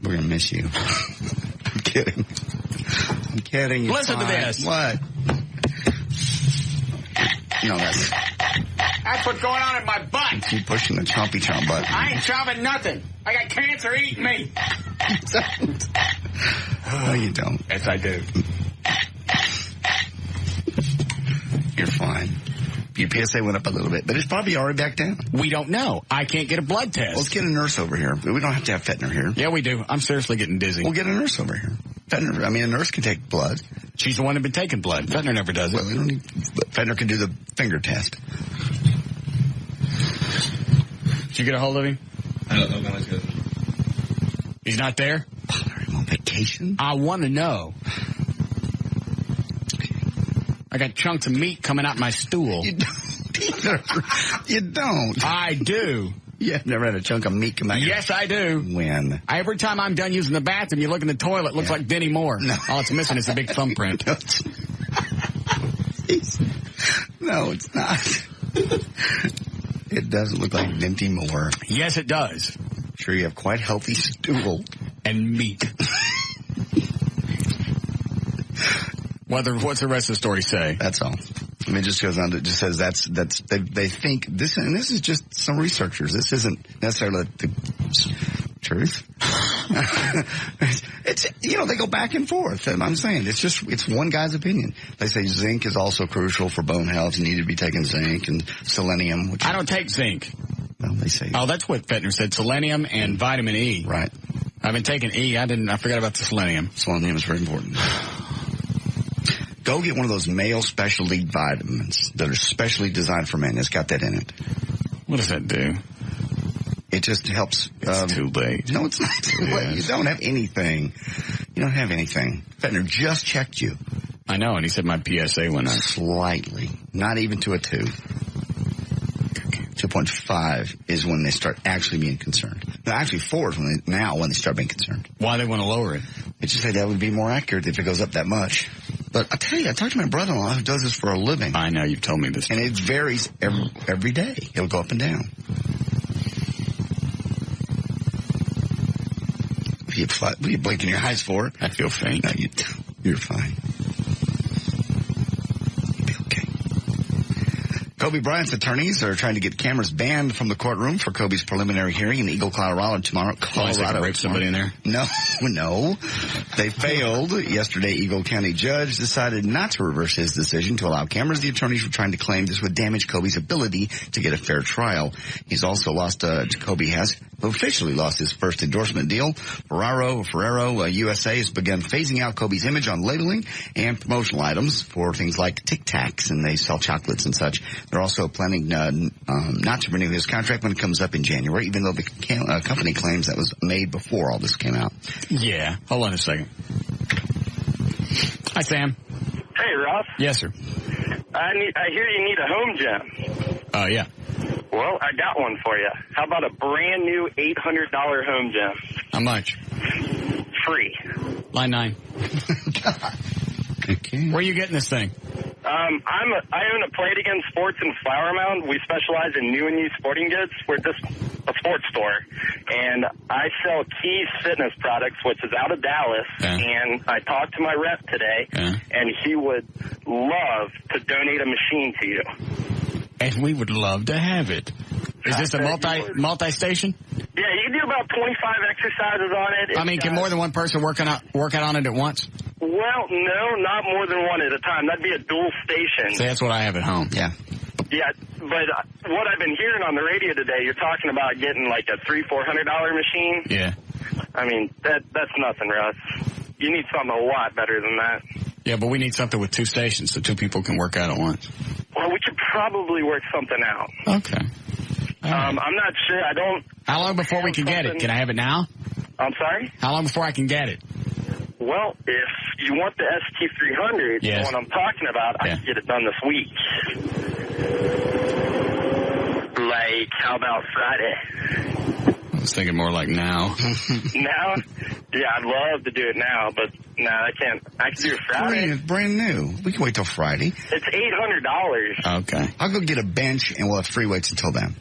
We're going to miss you. I'm kidding. I'm kidding. You're Listen fine. to this. What? No, that's what's going on in my butt. You keep pushing the chompy chomp button. I ain't chomping nothing. I got cancer eating me. You don't. No, you don't. Yes, I do. You're fine. Your PSA went up a little bit, but it's probably already back down. We don't know. I can't get a blood test. Well, let's get a nurse over here. We don't have to have Fentner here. Yeah, we do. I'm seriously getting dizzy. We'll get a nurse over here. Fentner, a nurse can take blood. She's the one who's been taking blood. Fentner never does it. Well, we don't need. Fentner can do the finger test. Did you get a hold of him? I don't know. No, let's go. He's not there? Bother him on vacation? I want to know. I got chunks of meat coming out my stool. You don't either. You don't. I do. Yeah, I've never had a chunk of meat come out. Yes, I do. When? Every time I'm done using the bathroom, you look in the toilet, it looks like Denny Moore. No. All it's missing is a big thumbprint. No, it's not. It doesn't look like Denny Moore. Yes, it does. Sure, you have quite healthy stool. and meat. What's the rest of the story say? That's all. I mean, it just goes on. It just says they think this, and this is just some researchers. This isn't necessarily the truth. It's they go back and forth. And I'm saying it's one guy's opinion. They say zinc is also crucial for bone health. You need to be taking zinc and selenium. Which I don't take zinc. Well, they say. Oh, that's what Fettner said. Selenium and vitamin E. Right. I've been taking E. I forgot about the selenium. Selenium is very important. Go get one of those male specialty vitamins that are specially designed for men. It's got that in it. What does that do? It just helps. It's too late. No, it's not too late. You don't have anything. You don't have anything. Fettner just checked you. I know, and he said my PSA went up. Slightly. Not even to a 2. 2.5 is when they start actually being concerned. No, actually 4 is when they start being concerned. Why they want to lower it? They just say that would be more accurate if it goes up that much. But I tell you, I talked to my brother-in-law who does this for a living. I know, you've told me this. And it varies every day. It'll go up and down. What are you blinking your eyes for? I feel faint. No, you're fine. You'll be okay. Kobe Bryant's attorneys are trying to get cameras banned from the courtroom for Kobe's preliminary hearing in Eagle, Colorado tomorrow. Rape somebody in there? No. They failed. Yesterday, Eagle County judge decided not to reverse his decision to allow cameras. The attorneys were trying to claim this would damage Kobe's ability to get a fair trial. He's also Kobe has officially lost his first endorsement deal. Ferrero USA has begun phasing out Kobe's image on labeling and promotional items for things like Tic Tacs, and they sell chocolates and such. They're also planning not to renew his contract when it comes up in January, even though the company claims that was made before all this came out. Yeah. Hold on a second. Hi, Sam. Hey, Ross. Yes, sir. I hear you need a home gym. Yeah. Well, I got one for you. How about a brand new $800 home gym? How much? Free. Line 9. Okay. Where are you getting this thing? I own a Play It Again Sports in Flower Mound. We specialize in new and used sporting goods. We're just a sports store. And I sell Keys Fitness products, which is out of Dallas. Yeah. And I talked to my rep today, and he would love to donate a machine to you. And we would love to have it. Is this a multi-station? Yeah, you can do about 25 exercises on it. Can more than one person work on it at once? Well, no, not more than one at a time. That'd be a dual station. See, that's what I have at home. Yeah. Yeah, but what I've been hearing on the radio today, you're talking about getting like a $300-400 machine. Yeah. I mean, that's nothing, Russ. You need something a lot better than that. Yeah, but we need something with 2 stations so 2 people can work out at once. Well, we could probably work something out. Okay. Right. I'm not sure. I don't... How long before we can get it? Can I have it now? I'm sorry? How long before I can get it? Well, if you want the ST300, the one I'm talking about, I can get it done this week. Like, how about Friday? I was thinking more like now. Now? Yeah, I'd love to do it now, but no, I can't. I can do it Friday. It's brand new. We can wait till Friday. It's $800. Okay. I'll go get a bench, and we'll have free weights until then.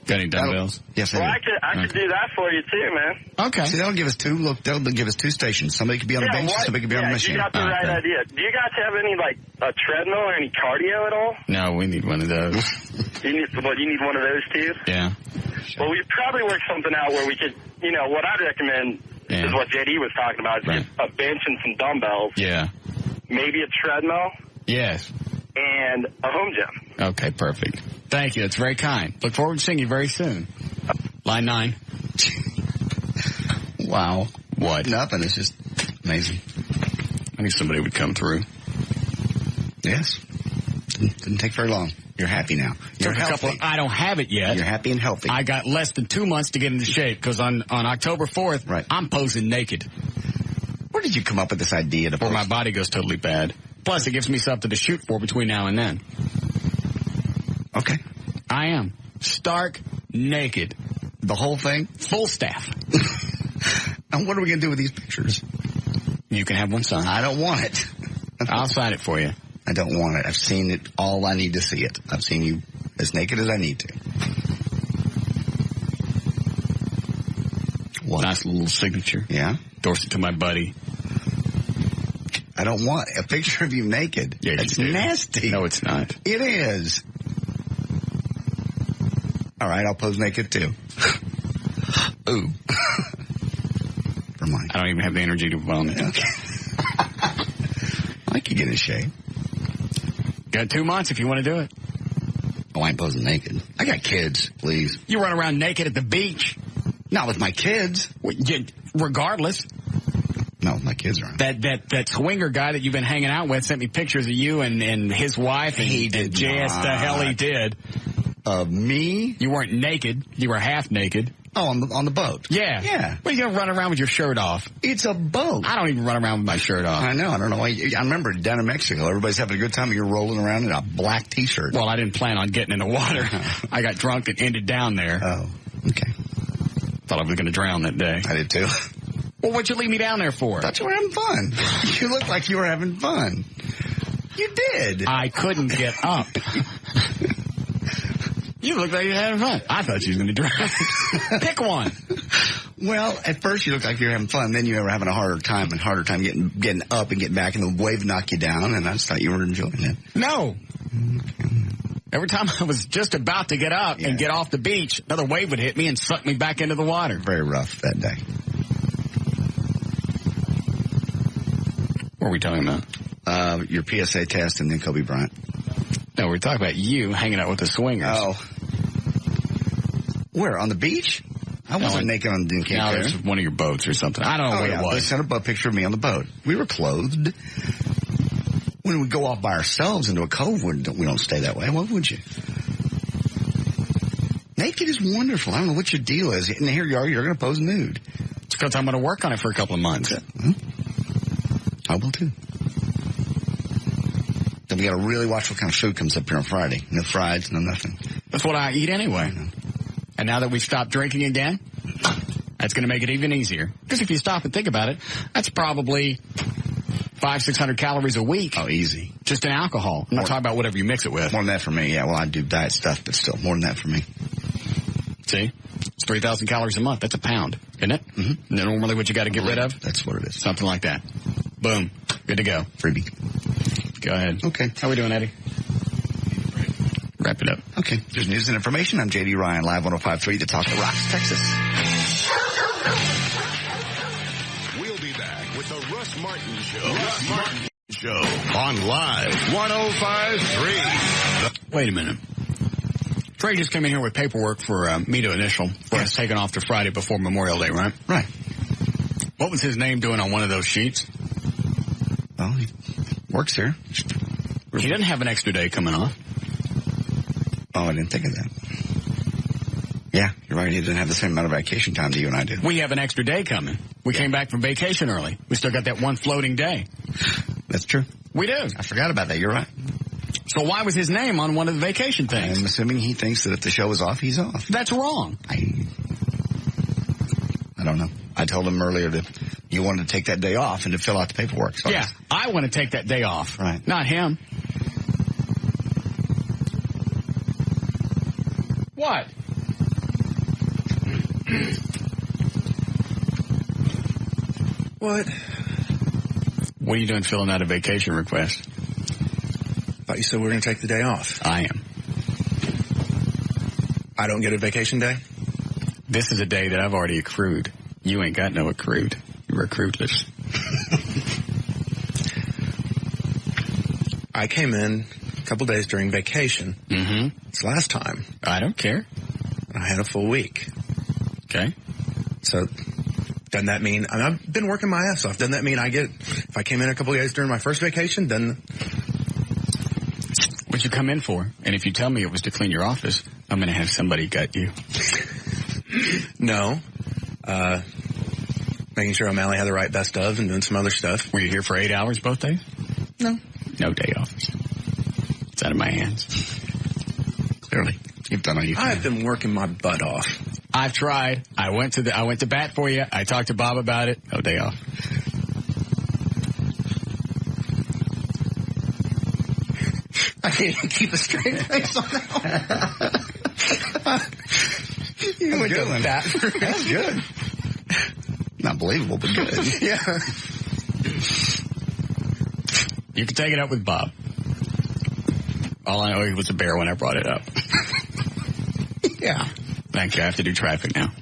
Got any dumbbells? Yes, I could do that for you too, man. Okay. See, that'll give us 2. Look, that'll give us 2 stations. Somebody could be on the bench, somebody could be on the machine. You got the right idea. Do you guys have any, like, a treadmill or any cardio at all? No, we need one of those. You need one of those too? Yeah. Well, we'd probably work something out where we could, what I'd recommend is what JD was talking about, is get a bench and some dumbbells. Yeah. Maybe a treadmill. Yes. And a home gym. Okay, perfect. Thank you. It's very kind. Look forward to seeing you very soon. Line 9. Wow. What? Nothing. It's just amazing. I knew somebody would come through. Yes. Didn't take very long. You're happy now. You're healthy. I don't have it yet. You're happy and healthy. I got less than 2 months to get into shape because on October 4th, I'm posing naked. Where did you come up with this idea? Before my body goes totally bad. Plus, it gives me something to shoot for between now and then. Okay. I am stark naked. The whole thing? Full staff. And what are we going to do with these pictures? You can have one signed. I don't want it. I'll sign it for you. I don't want it. I've seen it all I need to see it. I've seen you as naked as I need to. What? Nice little signature. Yeah? Endorsed it to my buddy. I don't want a picture of you naked. Yeah, it's nasty. No, it's not. It is. All right, I'll pose naked too. Ooh. Never mind. I don't even have the energy to vomit. Okay. I could get in shape. Got 2 months if you want to do it. Oh, I ain't posing naked. I got kids, please. You run around naked at the beach. Not with my kids. Regardless. No, my kids are on. That swinger guy that you've been hanging out with sent me pictures of you and his wife. And he did yes, the hell he did. Of me? You weren't naked. You were half naked. Oh, on the boat. Yeah. Yeah. Well, you gonna run around with your shirt off. It's a boat. I don't even run around with my shirt off. I know. I don't know why. I remember down in Mexico, everybody's having a good time and you're rolling around in a black T-shirt. Well, I didn't plan on getting in the water. I got drunk and ended down there. Oh, okay. Thought I was gonna drown that day. I did too. Well, what'd you leave me down there for? Thought you were having fun. You looked like you were having fun. You did. I couldn't get up. You looked like you were having fun. I thought you was going to drown. Pick one. Well, at first you looked like you were having fun. Then you were having a harder time getting up and getting back, and the wave knocked you down, and I just thought you were enjoying it. No. Every time I was just about to get up and get off the beach, another wave would hit me and suck me back into the water. Very rough that day. What are we talking about? Your PSA test and then Kobe Bryant. No, we're talking about you hanging out with the swingers. Oh. Where? On the beach? I wasn't naked on the Cape No, it was one of your boats or something. I don't know what it was. They sent a picture of me on the boat. We were clothed. When we go off by ourselves into a cove, we don't stay that way. Why would you? Naked is wonderful. I don't know what your deal is. And here you are, you're going to pose nude. It's because I'm going to work on it for a couple of months. I will too. Then we got to really watch what kind of food comes up here on Friday. No fries, no nothing. That's what I eat anyway. And now that we've stopped drinking again, that's going to make it even easier. Because if you stop and think about it, that's probably 500-600 calories a week. Oh, easy. Just in alcohol. I'm not talking about whatever you mix it with. More than that for me. Yeah, well, I do diet stuff, but still, more than that for me. See? It's 3,000 calories a month. That's a pound, isn't it? Mm-hmm. Normally what you got to get rid of? That's what it is. Something like that. Boom. Good to go. Freebie. Go ahead. Okay. How we doing, Eddie? Wrap it up. Okay. There's news and information. I'm J.D. Ryan, live 105.3, The Talk of Rocks, Texas. We'll be back with the Russ Martin Show. Russ Martin Show on Live 105.3. Wait a minute. Trey just came in here with paperwork for me to initial for us taking off to Friday before Memorial Day, right? Right. What was his name doing on one of those sheets? Well, he works here. He doesn't have an extra day coming off. Oh, I didn't think of that. Yeah, you're right. He didn't have the same amount of vacation time that you and I did. We have an extra day coming. We came back from vacation early. We still got that one floating day. That's true. We do. I forgot about that. You're right. So why was his name on one of the vacation things? I'm assuming he thinks that if the show is off, he's off. That's wrong. I don't know. I told him earlier that you wanted to take that day off and to fill out the paperwork. So yeah, I want to take that day off. Right. Not him. What? What? What are you doing filling out a vacation request? Thought you said we were going to take the day off. I am. I don't get a vacation day? This is a day that I've already accrued. You ain't got no accrued. You're accruedless. I came in a couple days during vacation. Mm-hmm. It's last time. I don't care. I had a full week. Okay. So doesn't that mean, I've been working my ass off. Doesn't that mean if I came in a couple days during my first vacation, then... What'd you come in for? And if you tell me it was to clean your office, I'm going to have somebody gut you. No. Making sure O'Malley had the right best of and doing some other stuff. Were you here for 8 hours both days? No. No day off. It's out of my hands. Clearly. You've done all you can. I've been working my butt off. I've tried. I went to bat for you. I talked to Bob about it. No day off. I can't even keep a straight face on that one. You went to bat for That's good. unbelievable, but good. Yeah. You can take it up with Bob. All I know, he was a bear when I brought it up. Yeah. Thank you. I have to do traffic now.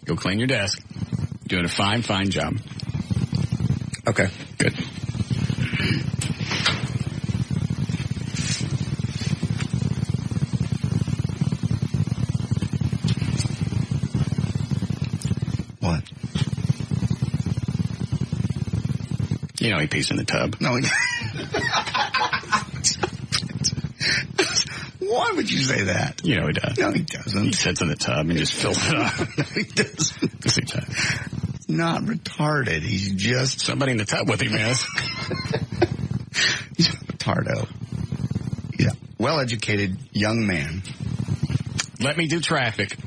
Go clean your desk. Doing a fine, fine job. Okay. Good. What? You know he pees in the tub. No, he Why would you say that? You know he does. No, he doesn't. He sits in the tub and just fills it up. No, he doesn't. Yes, he does. Not retarded. He's just Somebody in the tub with him is. He's a retardo. Yeah. Well-educated young man. Let me do traffic.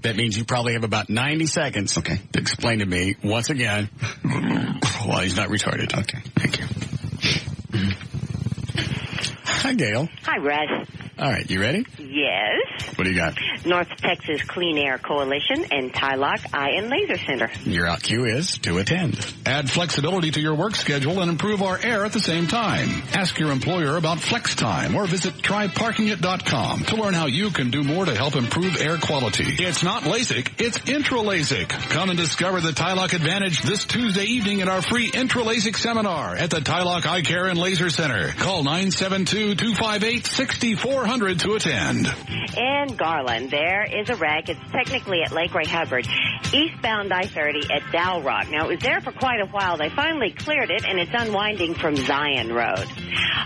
That means you probably have about 90 seconds to explain to me, once again, why he's not retarded. Okay. Thank you. Hi, Gail. Hi, Russ. All right, you ready? Yes. What do you got? North Texas Clean Air Coalition and Tylock Eye and Laser Center. Your out cue is to attend. Add flexibility to your work schedule and improve our air at the same time. Ask your employer about flex time or visit tryparkingit.com to learn how you can do more to help improve air quality. It's not LASIK, it's intra-LASIK. Come and discover the Tylock Advantage this Tuesday evening at our free intra-LASIK seminar at the Tylock Eye Care and Laser Center. Call 972-258-6400 to attend. In Garland, there is a wreck. It's technically at Lake Ray Hubbard, eastbound I-30 at Dow Rock. Now, it was there for quite a while. They finally cleared it, and it's unwinding from Zion Road.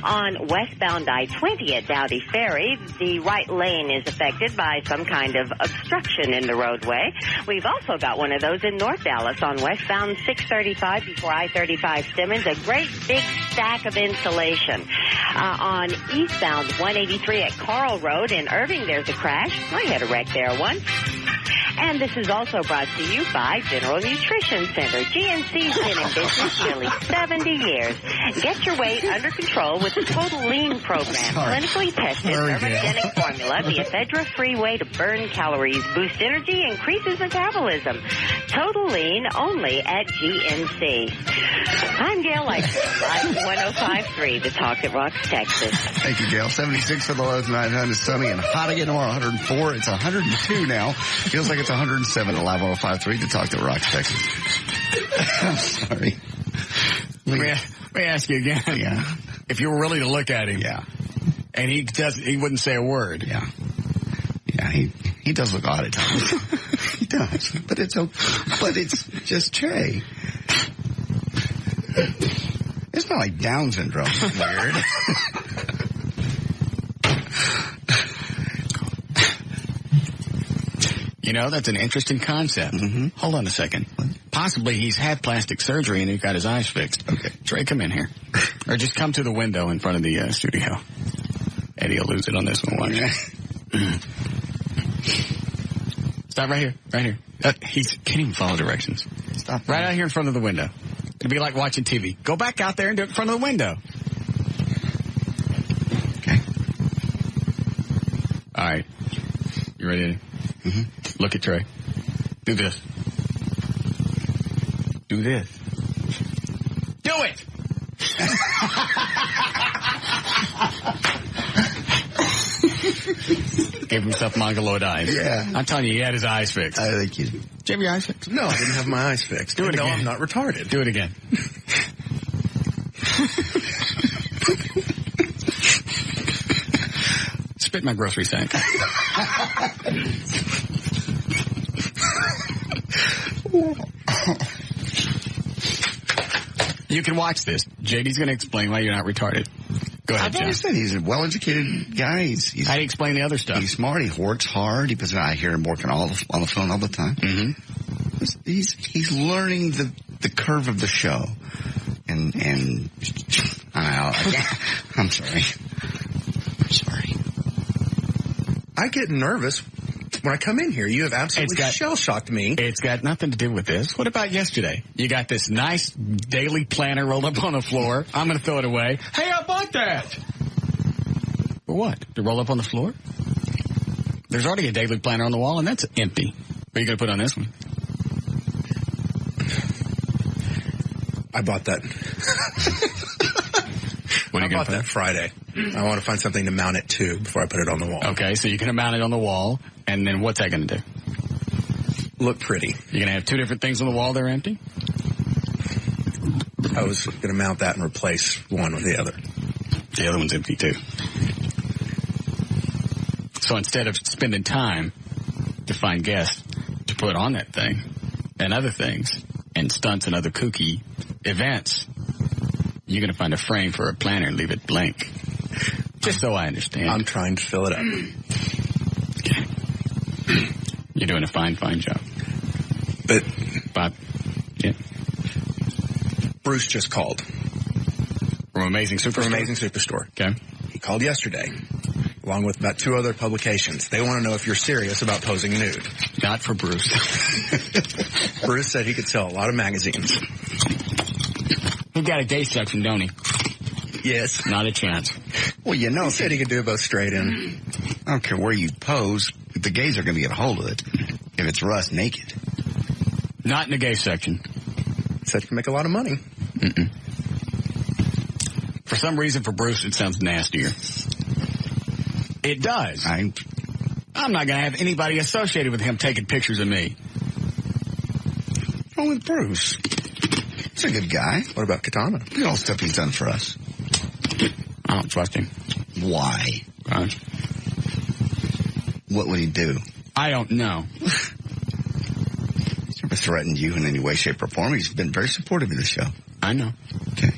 On westbound I-20 at Dowdy Ferry, the right lane is affected by some kind of obstruction in the roadway. We've also got one of those in North Dallas on westbound 635 before I-35 Simmons, a great big stack of insulation. On eastbound 183 at Carl Road in Irving, there's a crash. I had a wreck there once. And this is also brought to you by General Nutrition Center. GNC's been in business nearly 70 years. Get your weight under control with the Total Lean program. Clinically tested, thermogenic formula, the ephedra-free way to burn calories, boost energy, increases metabolism. Total Lean only at GNC. I'm Gail Lightfoot, live 105.3, the talk that rocks Texas. Thank you, Gail. 76 for the low tonight. It's sunny and hot again tomorrow. 104. It's 102 now. Feels like it's 107 at Live 105.3, the talk that rocks Texas. I'm sorry. Let me ask you again. Yeah. If you were really to look at him. Yeah. And he wouldn't say a word. Yeah. Yeah, he does look odd at times. He does. But it's just Trey. It's not like Down syndrome. It's weird. You know, that's an interesting concept. Mm-hmm. Hold on a second. Possibly he's had plastic surgery and he got his eyes fixed. Okay. Trey, come in here. Or just come to the window in front of the studio. Eddie will lose it on this one. Watch. Stop right here. Right here. He can't even follow directions. Stop. Right out here in front of the window. It'll be like watching TV. Go back out there and do it in front of the window. Okay. All right. You ready? Mm-hmm. Look at Trey. Do this. Do this. Do it! Gave himself mongoloid eyes. Yeah. I'm telling you, he had his eyes fixed. I think you. Did you have your eyes fixed? No, I didn't have my eyes fixed. Do it again. No, I'm not retarded. Do it again. Spit in my grocery sack. You can watch this. JD's going to explain why you're not retarded. Go ahead, I've always said he's a well-educated guy. He's how do you explain the other stuff? He's smart. He works hard. I hear him working on the phone all the time. Mm-hmm. He's learning the curve of the show. And I'm sorry. I get nervous when I come in here. You have absolutely shell-shocked me. It's got nothing to do with this. What about yesterday? You got this nice daily planner rolled up on the floor. I'm going to throw it away. Hey, I bought that. For what? To roll up on the floor? There's already a daily planner on the wall, and that's empty. What are you going to put on this one? I bought that. When I bought that Friday. I want to find something to mount it to before I put it on the wall. Okay, so you're going to mount it on the wall, and then what's that going to do? Look pretty. You're going to have two different things on the wall that are empty? I was going to mount that and replace one with the other. The other one's empty, too. So instead of spending time to find guests to put on that thing and other things and stunts and other kooky events, you're going to find a frame for a planner and leave it blank. Just so I understand. I'm trying to fill it up. Okay. You're doing a fine job. But Bob, yeah. Bruce just called. From Amazing Superstore? Okay. He called yesterday, along with about 2 other publications. They want to know if you're serious about posing nude. Not for Bruce. Bruce said he could sell a lot of magazines. He got a gay section, don't he? Yes. Not a chance. Well, you know. He said he could do it both straight in. I don't care where you pose. The gays are going to get a hold of it if it's Russ naked. Not in the gay section. He said he can make a lot of money. Mm-mm. For some reason, for Bruce, it sounds nastier. It does. I'm not going to have anybody associated with him taking pictures of me. What's wrong with Bruce? He's a good guy. What about Katana? Look at all the stuff he's done for us. I don't trust him. Why? What would he do? I don't know. He's never threatened you in any way, shape, or form. He's been very supportive of the show. I know. Okay.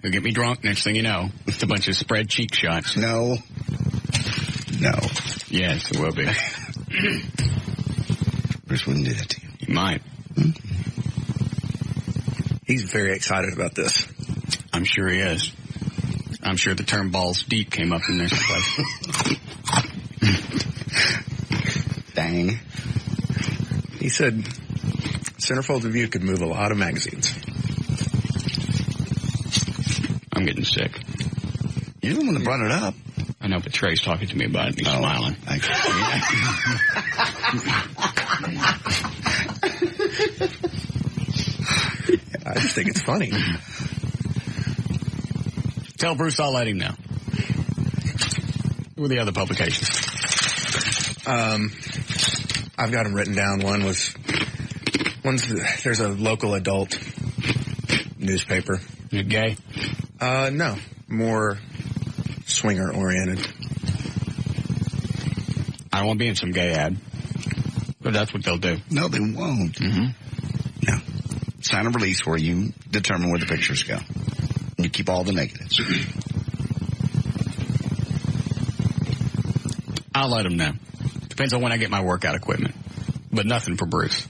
He'll get me drunk. Next thing you know, it's a bunch of spread cheek shots. No. Yes, it will be. Bruce wouldn't do that to you. He might. He's very excited about this. I'm sure he is. I'm sure the term balls deep came up in this place. Dang. He said Centerfold Review could move a lot of magazines. I'm getting sick. You're the one that brought it up. I know, but Trey's talking to me about it and he's smiling. I just think it's funny. Tell Bruce I'll let him know. Who are the other publications? I've got them written down. There's a local adult newspaper. You gay? No. More swinger oriented. I won't be in some gay ad. But that's what they'll do. No, they won't. Mm-hmm. No. Sign a release where you determine where the pictures go. And you keep all the negatives. I'll let him know. Depends on when I get my workout equipment. But nothing for Bruce.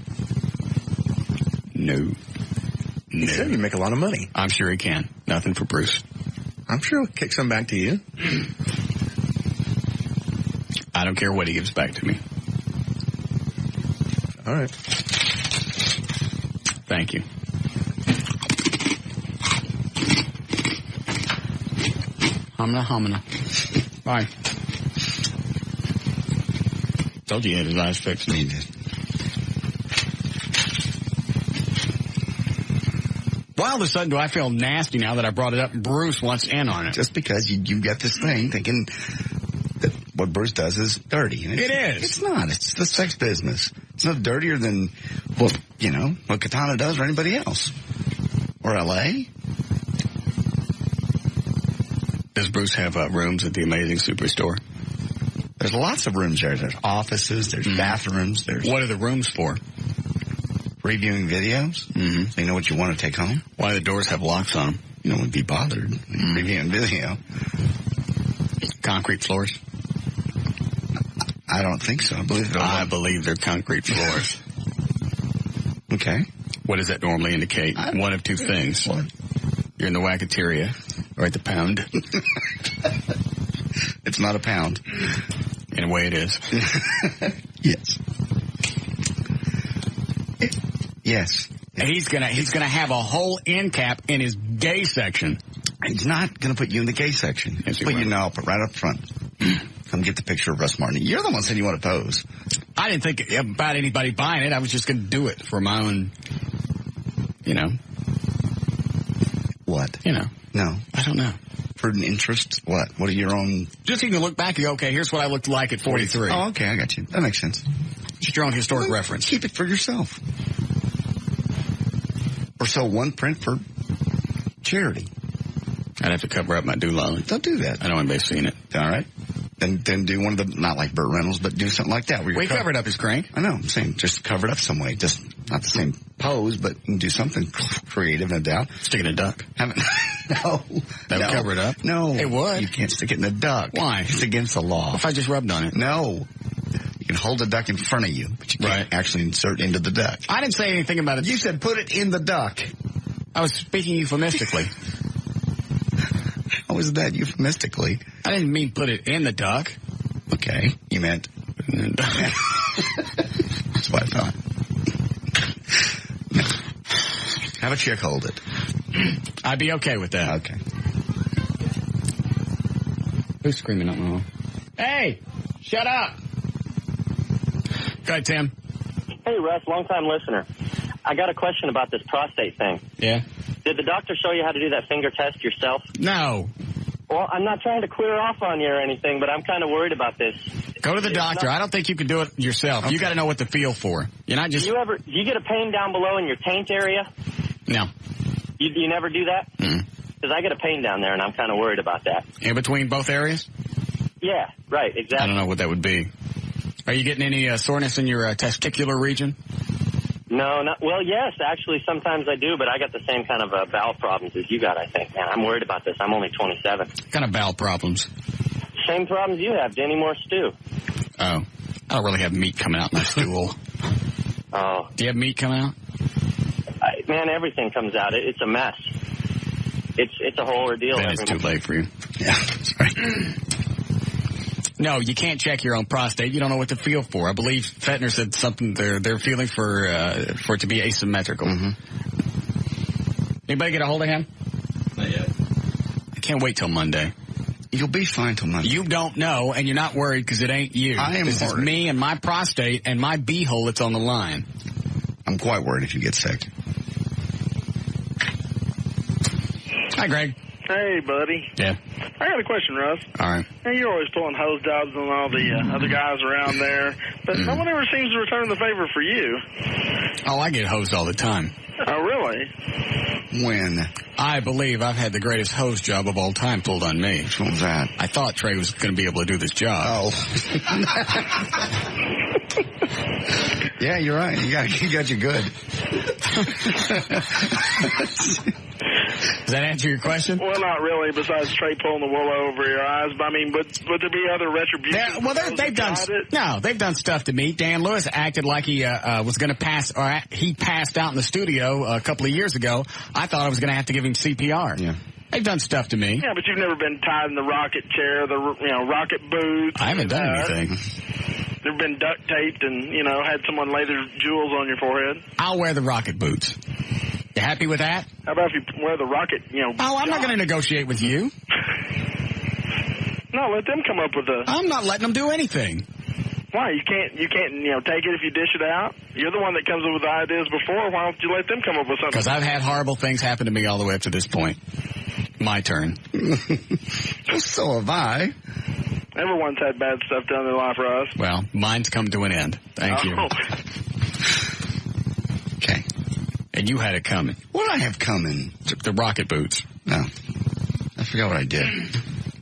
No. He said you make a lot of money. I'm sure he can. Nothing for Bruce. I'm sure he'll kick some back to you. I don't care what he gives back to me. All right. Thank you. Humana. Bye. Told you he had his eyes fixed. He did. Why all of a sudden do I feel nasty now that I brought it up and Bruce wants in on it? Just because you got this thing thinking that what Bruce does is dirty. And it is. It's not. It's the sex business. It's no dirtier than, what Katana does or anybody else. Or L.A. Does Bruce have rooms at the Amazing Superstore? There's lots of rooms there. There's offices. There's bathrooms. What are the rooms for? Reviewing videos. Mm-hmm. So you know what you want to take home. Why do the doors have locks on them? You don't want to be bothered reviewing video. Concrete floors? I don't think so. I believe they're concrete floors. Okay. What does that normally indicate? One of two things. What? You're in the wackateria or at the pound. It's not a pound. In a way it is. Yes. Yes. And he's gonna have a whole end cap in his gay section. He's not gonna put you in the gay section. Yes, but I'll put right up front. Come get the picture of Russ Martin. You're the one saying you want to pose. I didn't think about anybody buying it. I was just gonna do it for my own, What? You know. No. I don't know. For an interest? What? What are your own? Just you can look back and go, okay, here's what I looked like at 43. Oh, okay, I got you. That makes sense. Just your own historic reference. Keep it for yourself. Or sell one print for charity. I'd have to cover up my doolally. Don't do that. I don't want anybody seeing it. All right. Then do one of the, not like Burt Reynolds, but do something like that. We covered up his crank. I know. I'm saying just cover it up some way. Just not the same pose, but you can do something creative, no doubt. Stick it in a duck. No. That would cover it up? No. It would. You can't stick it in a duck. Why? It's against the law. If I just rubbed on it? No. You can hold the duck in front of you, but you can't actually insert into the duck. I didn't say anything about it. You said put it in the duck. I was speaking euphemistically. How was that euphemistically? I didn't mean put it in the duck. Okay. You meant... That's what I thought. No. Have a chick hold it. I'd be okay with that. Okay. Who's screaming up my home? Hey! Shut up! Go ahead, Tim. Hey, Russ, long-time listener. I got a question about this prostate thing. Yeah? Did the doctor show you how to do that finger test yourself? No. Well, I'm not trying to clear off on you or anything, but I'm kind of worried about this. Go to the doctor. I don't think you can do it yourself. Okay. You got to know what to feel for. You're not just... Do you get a pain down below in your taint area? No. You never do that? Because I get a pain down there, and I'm kind of worried about that. In between both areas? Yeah, right, exactly. I don't know what that would be. Are you getting any soreness in your testicular region? No, not well. Yes, actually, sometimes I do, but I got the same kind of bowel problems as you got. I think, man, I'm worried about this. I'm only 27. What kind of bowel problems? Same problems you have. Any more stew? Oh, I don't really have meat coming out my stool. Oh, do you have meat coming out? Man, everything comes out. It's a mess. It's a whole ordeal. Then it's too late for you. Yeah, that's right. No, you can't check your own prostate. You don't know what to feel for. I believe Fettner said something they're feeling for it to be asymmetrical. Mm-hmm. Anybody get a hold of him? Not yet. I can't wait till Monday. You'll be fine till Monday. You don't know, and you're not worried because it ain't you. I am This worried. is me and my prostate and my beehole that's on the line. I'm quite worried if you get sick. Hi, Greg. Hey, buddy. Yeah. I got a question, Russ. All right. Hey, you're always pulling hose jobs on all the other guys around there, but no one ever seems to return the favor for you. Oh, I get hosed all the time. Oh, really? When? I believe I've had the greatest hose job of all time pulled on me. Which one was that? I thought Trey was going to be able to do this job. Oh. Yeah, you're right. You got you good. Does that answer your question? Well, not really, besides Trey pulling the wool over your eyes. But I mean, would there be other retribution? They've done stuff to me. Dan Lewis acted like he was going to pass, or he passed out in the studio a couple of years ago. I thought I was going to have to give him CPR. Yeah. They've done stuff to me. Yeah, but you've never been tied in the rocket chair, the rocket boots. I haven't done anything. Never been duct taped and had someone lay their jewels on your forehead. I'll wear the rocket boots. You happy with that? How about if you wear the rocket, Oh, I'm not going to negotiate with you. No, let them come up with I'm not letting them do anything. Why? You can't take it if you dish it out? You're the one that comes up with the ideas before. Why don't you let them come up with something? Because I've had horrible things happen to me all the way up to this point. My turn. So have I. Everyone's had bad stuff done in their life, Russ. Well, mine's come to an end. Thank you. Okay. And you had it coming. What did I have coming? The rocket boots. No. I forgot what I did.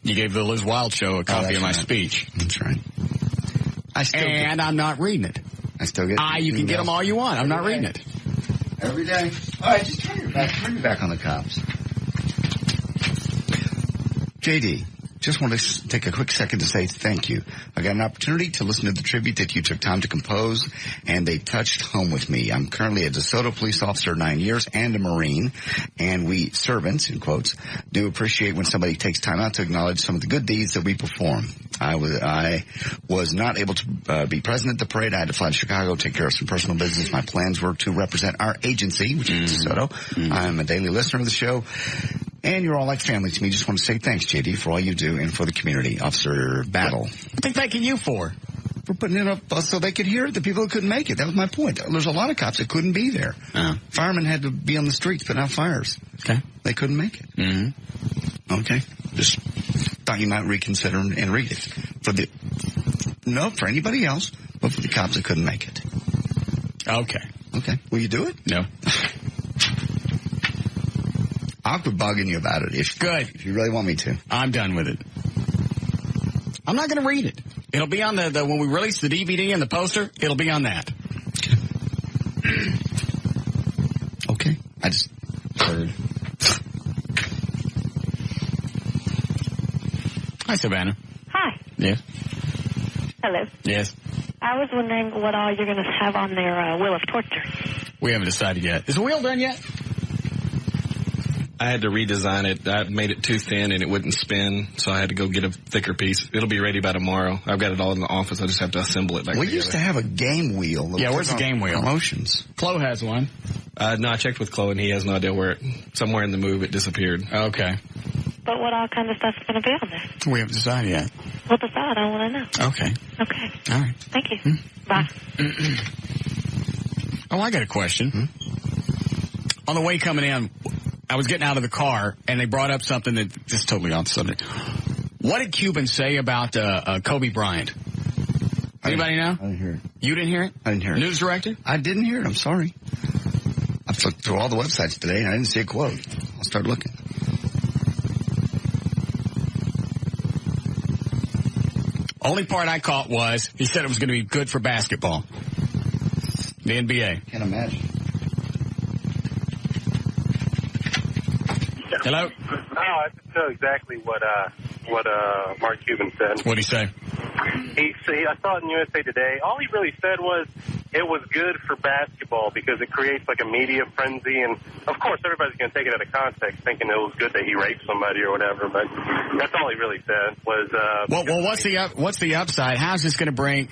You gave the Liz Wild Show a copy of my speech. That's right. I'm not reading it. I still get you can get them all you want. I'm not reading it. Every day. All right, just turn your back on the cops. JD, just want to take a quick second to say thank you. I got an opportunity to listen to the tribute that you took time to compose, and they touched home with me. I'm currently a DeSoto police officer, 9 years, and a Marine, and we servants, in quotes, do appreciate when somebody takes time out to acknowledge some of the good deeds that we perform. I was not able to be present at the parade. I had to fly to Chicago, take care of some personal business. My plans were to represent our agency, which is DeSoto. I'm a daily listener of the show. And you're all like family to me. Just want to say thanks, JD, for all you do and for the community. Officer Battle. What are they thanking you for? We're putting it up so they could hear it. The people who couldn't make it. That was my point. There's a lot of cops that couldn't be there. Firemen had to be on the streets putting out fires. Okay. They couldn't make it. Mm-hmm. Okay. Just thought you might reconsider and read it. For anybody else, but for the cops that couldn't make it. Okay. Okay. Will you do it? No. I'll quit bugging you about it if you really want me to. I'm done with it. I'm not going to read it. It'll be on the when we release the DVD and the poster, it'll be on that. Okay. I just heard. Hi, Savannah. Hi. Yes. Hello. Yes. I was wondering what all you're going to have on their Wheel of Torture. We haven't decided yet. Is the wheel done yet? I had to redesign it. I made it too thin and it wouldn't spin, so I had to go get a thicker piece. It'll be ready by tomorrow. I've got it all in the office. I just have to assemble it back together. We used to have a game wheel. Yeah, where's the game wheel? Promotions. Chloe has one. No, I checked with Chloe and he has no idea where somewhere in the move it disappeared. Okay. But what all kind of stuff's going to be on there? We haven't decided yet. Well, decide. I want to know. Okay. Okay. All right. Thank you. Bye. Oh, I got a question. On the way coming in, I was getting out of the car, and they brought up something that just totally off the subject. What did Cuban say about Kobe Bryant? Anybody know? I didn't hear it. You didn't hear it? I didn't hear it. News director? I didn't hear it. I'm sorry. I've looked through all the websites today, and I didn't see a quote. I'll start looking. Only part I caught was he said it was going to be good for basketball. The NBA. Can't imagine. Hello? Oh, I just know exactly what Mark Cuban said. What'd he say? I saw it in USA Today. All he really said was it was good for basketball because it creates like a media frenzy, and of course everybody's going to take it out of context, thinking it was good that he raped somebody or whatever. But that's all he really said was. Well, what's the upside? How's this going to bring?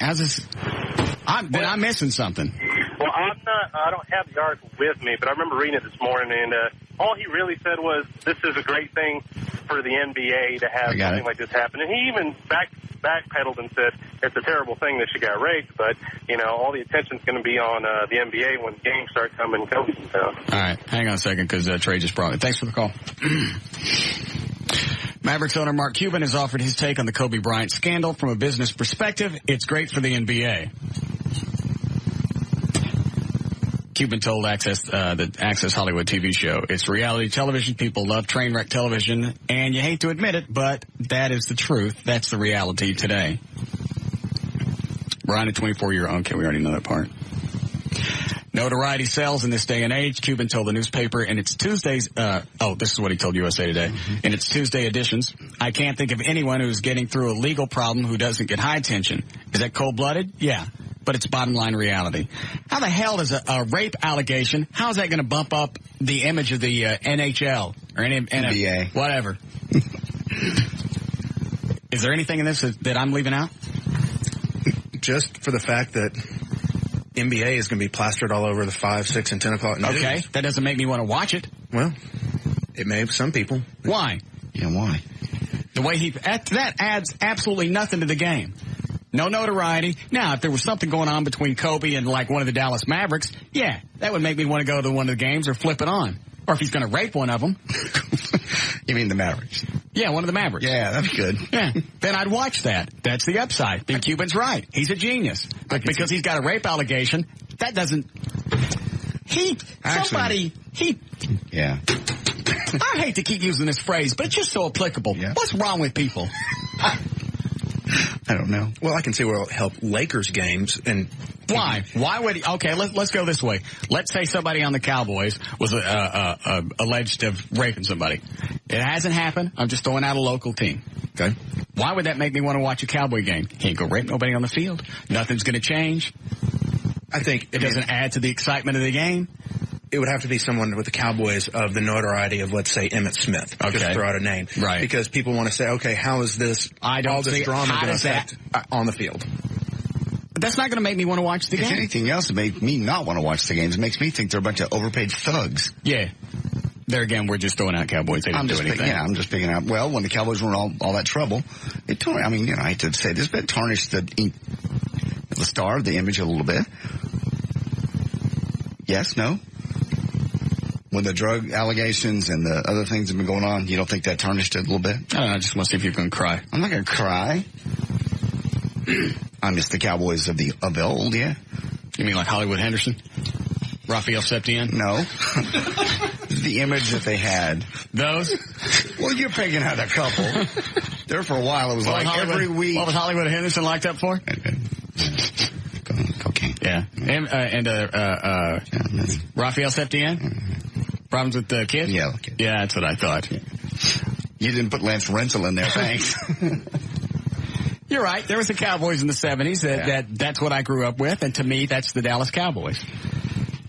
I'm missing something. Well, I don't have the article with me, but I remember reading it this morning, and all he really said was this is a great thing for the NBA to have something like this happen. And he even backpedaled and said it's a terrible thing that she got raped, but, all the attention's going to be on the NBA when games start coming. All right, hang on a second, because Trey just brought it. Thanks for the call. Mavericks owner Mark Cuban has offered his take on the Kobe Bryant scandal from a business perspective. It's great for the NBA. Cuban told the Access Hollywood TV show, it's reality television. People love train wreck television, and you hate to admit it, but that is the truth. That's the reality today. Brian, a 24-year-old. Okay, we already know that part. Notoriety sells in this day and age. Cuban told the newspaper in its Tuesday's, this is what he told USA Today. In its Tuesday editions, I can't think of anyone who's getting through a legal problem who doesn't get high attention. Is that cold-blooded? Yeah. But it's bottom line reality. How the hell is a rape allegation, how is that going to bump up the image of the NHL or NBA? Whatever. Is there anything in this that I'm leaving out? Just for the fact that NBA is going to be plastered all over the 5, 6, and 10 o'clock news. Okay, that doesn't make me want to watch it. Well, it may have some people. Why? Yeah, why? The way that adds absolutely nothing to the game. No notoriety. Now, if there was something going on between Kobe and like one of the Dallas Mavericks, yeah, that would make me want to go to one of the games or flip it on. Or if he's going to rape one of them. You mean the Mavericks? Yeah, one of the Mavericks. Yeah, that'd be good. Yeah, then I'd watch that. That's the upside. Then Cuban's right. He's a genius. But because he's got a rape allegation, that doesn't... Yeah. I hate to keep using this phrase, but it's just so applicable. Yeah. What's wrong with people? I don't know. Well, I can see where it'll help Lakers games. And why? Why would he? Okay, let's go this way. Let's say somebody on the Cowboys was alleged of raping somebody. It hasn't happened. I'm just throwing out a local team. Okay. Why would that make me want to watch a Cowboy game? He ain't go rape nobody on the field. Nothing's going to change. I think it doesn't add to the excitement of the game. It would have to be someone with the Cowboys of the notoriety of, let's say, Emmitt Smith. Okay. Just throw out a name. Right. Because people want to say, okay, how is this, all this drama going to affect on the field? But that's not going to make me want to watch the game. If anything else, it made me not want to watch the games. It makes me think they're a bunch of overpaid thugs. Yeah. There again, we're just throwing out Cowboys. They didn't do anything. I'm just picking out, well, when the Cowboys were in all that trouble, I hate to say this, but it tarnished the star, the image a little bit. Yes, no? When the drug allegations and the other things have been going on, you don't think that tarnished it a little bit? I don't know, I just want to see if you're going to cry. I'm not going to cry. I miss the Cowboys of the old, yeah. You mean like Hollywood Henderson? Raphael Septien? No. The image that they had. Those? Well, you're picking out a couple. There for a while, it was like every week. What was Hollywood Henderson locked up for? Cocaine. Yeah. And Raphael Septien? Problems with the kid? Yeah, the kid. Yeah, that's what I thought. Yeah. You didn't put Lance Rensel in there, thanks. You're right. There was the Cowboys in the 70s. That's what I grew up with, and to me, that's the Dallas Cowboys.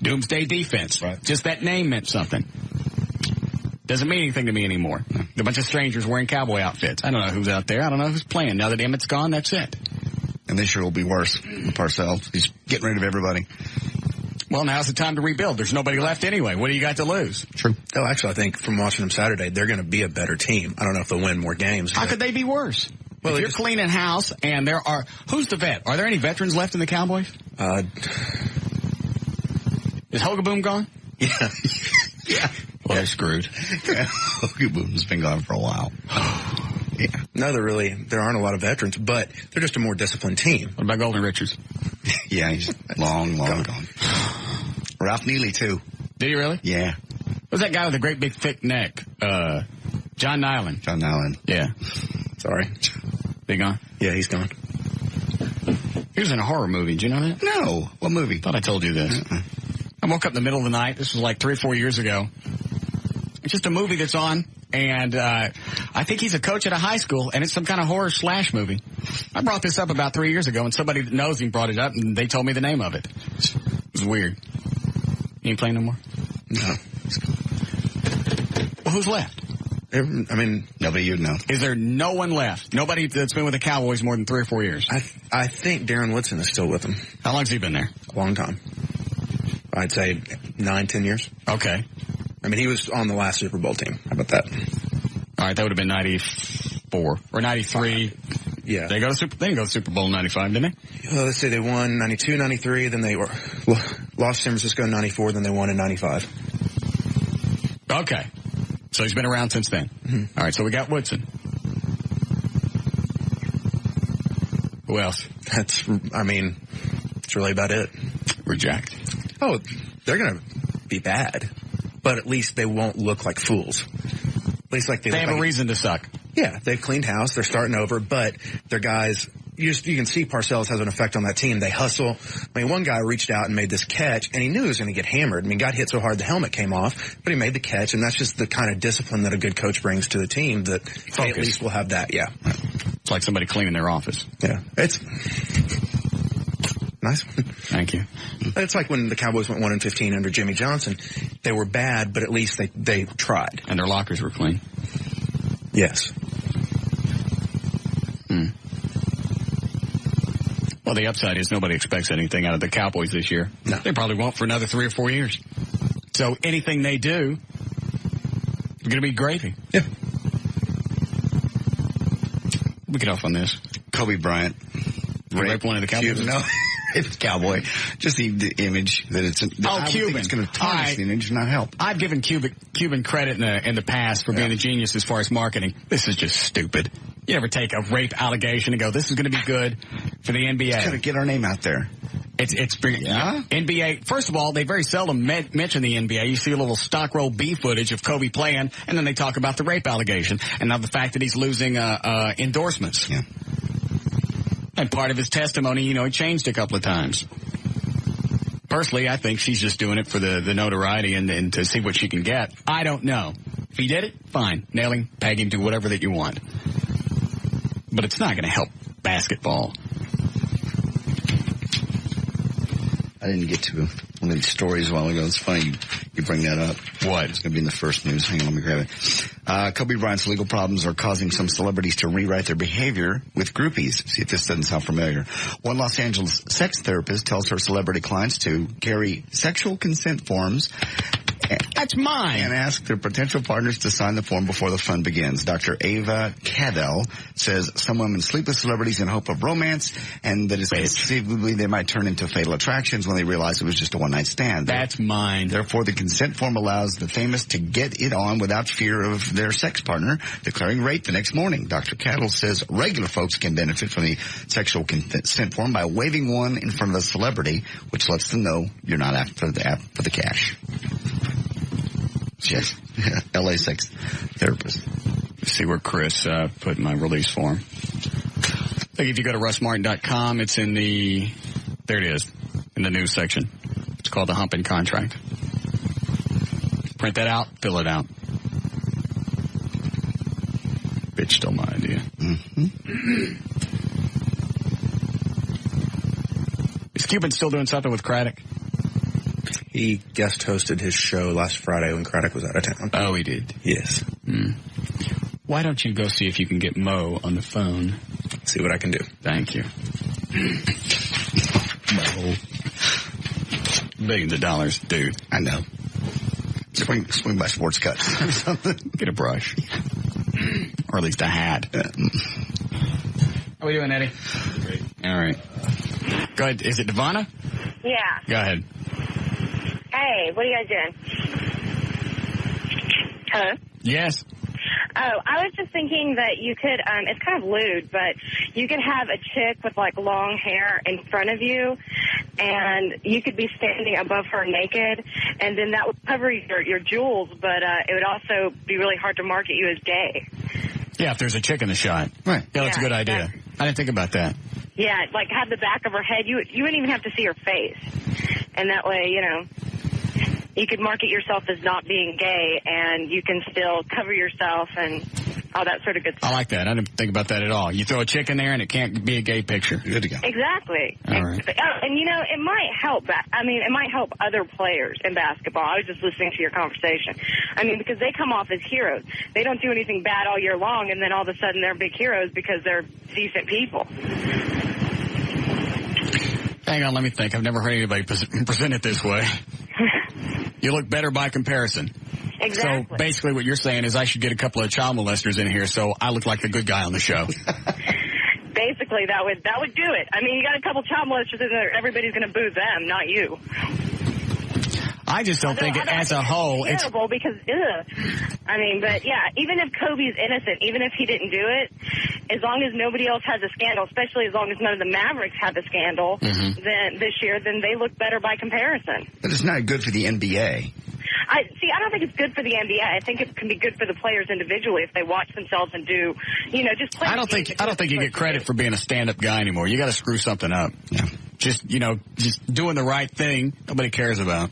Doomsday defense. Right. Just that name meant something. Doesn't mean anything to me anymore. A bunch of strangers wearing cowboy outfits. I don't know who's out there. I don't know who's playing. Now that Emmett's gone, that's it. And this year will be worse. Parcells, he's getting rid of everybody. Well, now's the time to rebuild. There's nobody left anyway. What do you got to lose? True. Oh, actually, I think from watching them Saturday, they're going to be a better team. I don't know if they'll win more games. How could they be worse? Well, if you're cleaning house and there are... Who's the vet? Are there any veterans left in the Cowboys? Is Hogaboom gone? Yeah. Yeah. Well, they're screwed. Yeah. Hogaboom's been gone for a while. Yeah. No, there aren't a lot of veterans, but they're just a more disciplined team. What about Golden Richards? Yeah, he's long gone. Ralph Neely, too. Did he really? Yeah. Who's that guy with the great big thick neck? John Nyland. John Nyland. Yeah. Sorry. They gone? Yeah, he's gone. He was in a horror movie. Did you know that? No. What movie? Thought I told you this. I woke up in the middle of the night. This was like 3 or 4 years ago. It's just a movie that's on, and I think he's a coach at a high school, and it's some kind of horror slash movie. I brought this up about 3 years ago, and somebody that knows him brought it up, and they told me the name of it. It was weird. You ain't playing no more? No. Well, who's left? Nobody you'd know. Is there no one left? Nobody that's been with the Cowboys more than 3 or 4 years? I think Darren Woodson is still with them. How long's he been there? A long time. I'd say 9, 10 years. Okay. I mean, he was on the last Super Bowl team. How about that? All right, that would have been 94 or 93. Yeah. They didn't go to Super Bowl in 95, didn't they? Well, let's say they won 92, 93, then they lost San Francisco in 94, then they won in 95. Okay. So he's been around since then. Mm-hmm. All right, so we got Woodson. Who else? It's really about it. Reject. Oh, they're going to be bad, but at least they won't look like fools. At least like they have a reason to suck. Yeah, they've cleaned house. They're starting over, but their guys, you can see Parcells has an effect on that team. They hustle. I mean, one guy reached out and made this catch, and he knew he was going to get hammered. I mean, got hit so hard the helmet came off, but he made the catch, and that's just the kind of discipline that a good coach brings to the team that they at least will have that, yeah. It's like somebody cleaning their office. Yeah. It's nice. Thank you. It's like when the Cowboys went 1-15 under Jimmy Johnson. They were bad, but at least they tried. And their lockers were clean. Yes. Well, the upside is nobody expects anything out of the Cowboys this year. No. They probably won't for another 3 or 4 years. So anything they do is going to be gravy. Yeah. We get off on this. Kobe Bryant. Rape one of the Cowboys? No. It's Cowboy. Just the image that it's... Cuban. It's going to tarnish the image, not help. I've given Cuban credit in the past for being a genius as far as marketing. This is just stupid. You ever take a rape allegation and go, this is going to be good for the NBA? It's going to get our name out there. It's NBA. First of all, they very seldom mention the NBA. You see a little stock roll B footage of Kobe playing, and then they talk about the rape allegation and now the fact that he's losing endorsements. Yeah. And part of his testimony, he changed a couple of times. Personally, I think she's just doing it for the notoriety and to see what she can get. I don't know. If he did it, fine. Nail him, peg him, do whatever that you want. But it's not going to help basketball. I didn't get to one of these stories a while ago. It's funny you bring that up. What? It's going to be in the first news. Hang on, let me grab it. Kobe Bryant's legal problems are causing some celebrities to rewrite their behavior with groupies. See if this doesn't sound familiar. One Los Angeles sex therapist tells her celebrity clients to carry sexual consent forms That's mine. And ask their potential partners to sign the form before the fun begins. Dr. Ava Cadell says some women sleep with celebrities in hope of romance, and that is conceivably they might turn into fatal attractions when they realize it was just a one-night stand. That's mine. Therefore, the consent form allows the famous to get it on without fear of their sex partner declaring rape the next morning. Dr. Cadell says regular folks can benefit from the sexual consent form by waving one in front of a celebrity, which lets them know you're not after the cash. Yes, LA sex therapist. Let's see where Chris put my release form. I think if you go to russmartin.com, it's in the, there it is, in the news section. It's called the Humping Contract. Print that out, fill it out. Bitch stole my idea. Mm-hmm. Is Cuban still doing something with Craddock? He guest hosted his show last Friday when Craddock was out of town. Oh, he did? Yes. Mm. Why don't you go see if you can get Mo on the phone? See what I can do. Thank you. Mo. Billions of dollars, dude. I know. Swing by Sports Cuts or something. Get a brush. Or at least a hat. How are we doing, Eddie? Great. All right. Go ahead. Is it Devonna? Yeah. Go ahead. Hey, what are you guys doing? Hello? Yes. Oh, I was just thinking that you could, it's kind of lewd, but you could have a chick with, like, long hair in front of you, and you could be standing above her naked, and then that would cover your jewels, but it would also be really hard to market you as gay. Yeah, if there's a chick in the shot. Right. Yeah, that's a good idea. I didn't think about that. Yeah, like have the back of her head. You wouldn't even have to see her face. And that way, you know, you could market yourself as not being gay, and you can still cover yourself and all that sort of good stuff. I like that. I didn't think about that at all. You throw a chick in there, and it can't be a gay picture. Good to go. Exactly. All right. And, you know, it might help. I mean, it might help other players in basketball. I was just listening to your conversation. I mean, because they come off as heroes. They don't do anything bad all year long, and then all of a sudden they're big heroes because they're decent people. Hang on, let me think. I've never heard anybody present it this way. You look better by comparison. Exactly. So basically what you're saying is I should get a couple of child molesters in here so I look like the good guy on the show. Basically, that would do it. I mean, you got a couple child molesters in there, everybody's going to boo them, not you. I just don't think it as a whole. It's terrible because, I mean, but yeah, even if Kobe's innocent, even if he didn't do it, as long as nobody else has a scandal, especially as long as none of the Mavericks have a scandal then this year, then they look better by comparison. But it's not good for the NBA. I don't think it's good for the NBA. I think it can be good for the players individually if they watch themselves and do, you know, just play. I don't think you get credit for being a stand-up guy anymore. You got to screw something up. Yeah. Just doing the right thing. Nobody cares about.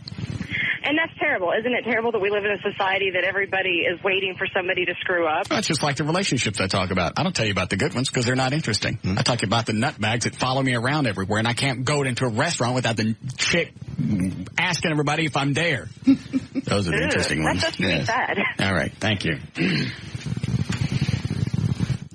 And that's terrible. Isn't it terrible that we live in a society that everybody is waiting for somebody to screw up? That's just like the relationships I talk about. I don't tell you about the good ones because they're not interesting. I talk about the nutbags that follow me around everywhere, and I can't go into a restaurant without the chick asking everybody if I'm there. Those are the interesting ones. That's pretty sad. All right. Thank you.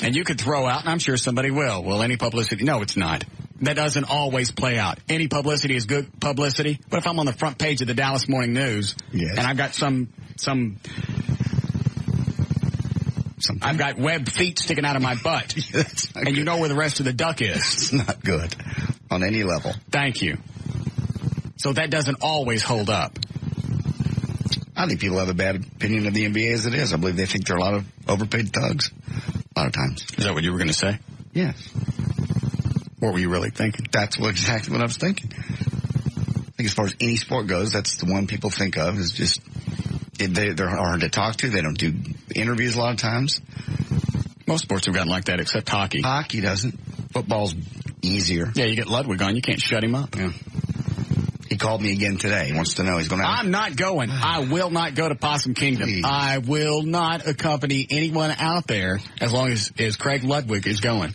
And you could throw out, and I'm sure somebody will. Well, any publicity? No, it's not. That doesn't always play out. Any publicity is good publicity. But if I'm on the front page of the Dallas Morning News and I've got I've got webbed feet sticking out of my butt, and you know where the rest of the duck is. It's not good on any level. Thank you. So that doesn't always hold up. I think people have a bad opinion of the NBA as it is. I believe they think they're a lot of overpaid thugs a lot of times. Is that what you were going to say? Yes. What were you really thinking? That's exactly what I was thinking. I think as far as any sport goes, that's the one people think of is just they're hard to talk to. They don't do interviews a lot of times. Most sports have gotten like that except hockey. Hockey doesn't. Football's easier. Yeah, you get Ludwig on. You can't shut him up. Yeah. He called me again today. He wants to know. He's going to. I'm not going. I will not go to Possum Kingdom. Please. I will not accompany anyone out there as long as Craig Ludwig is going.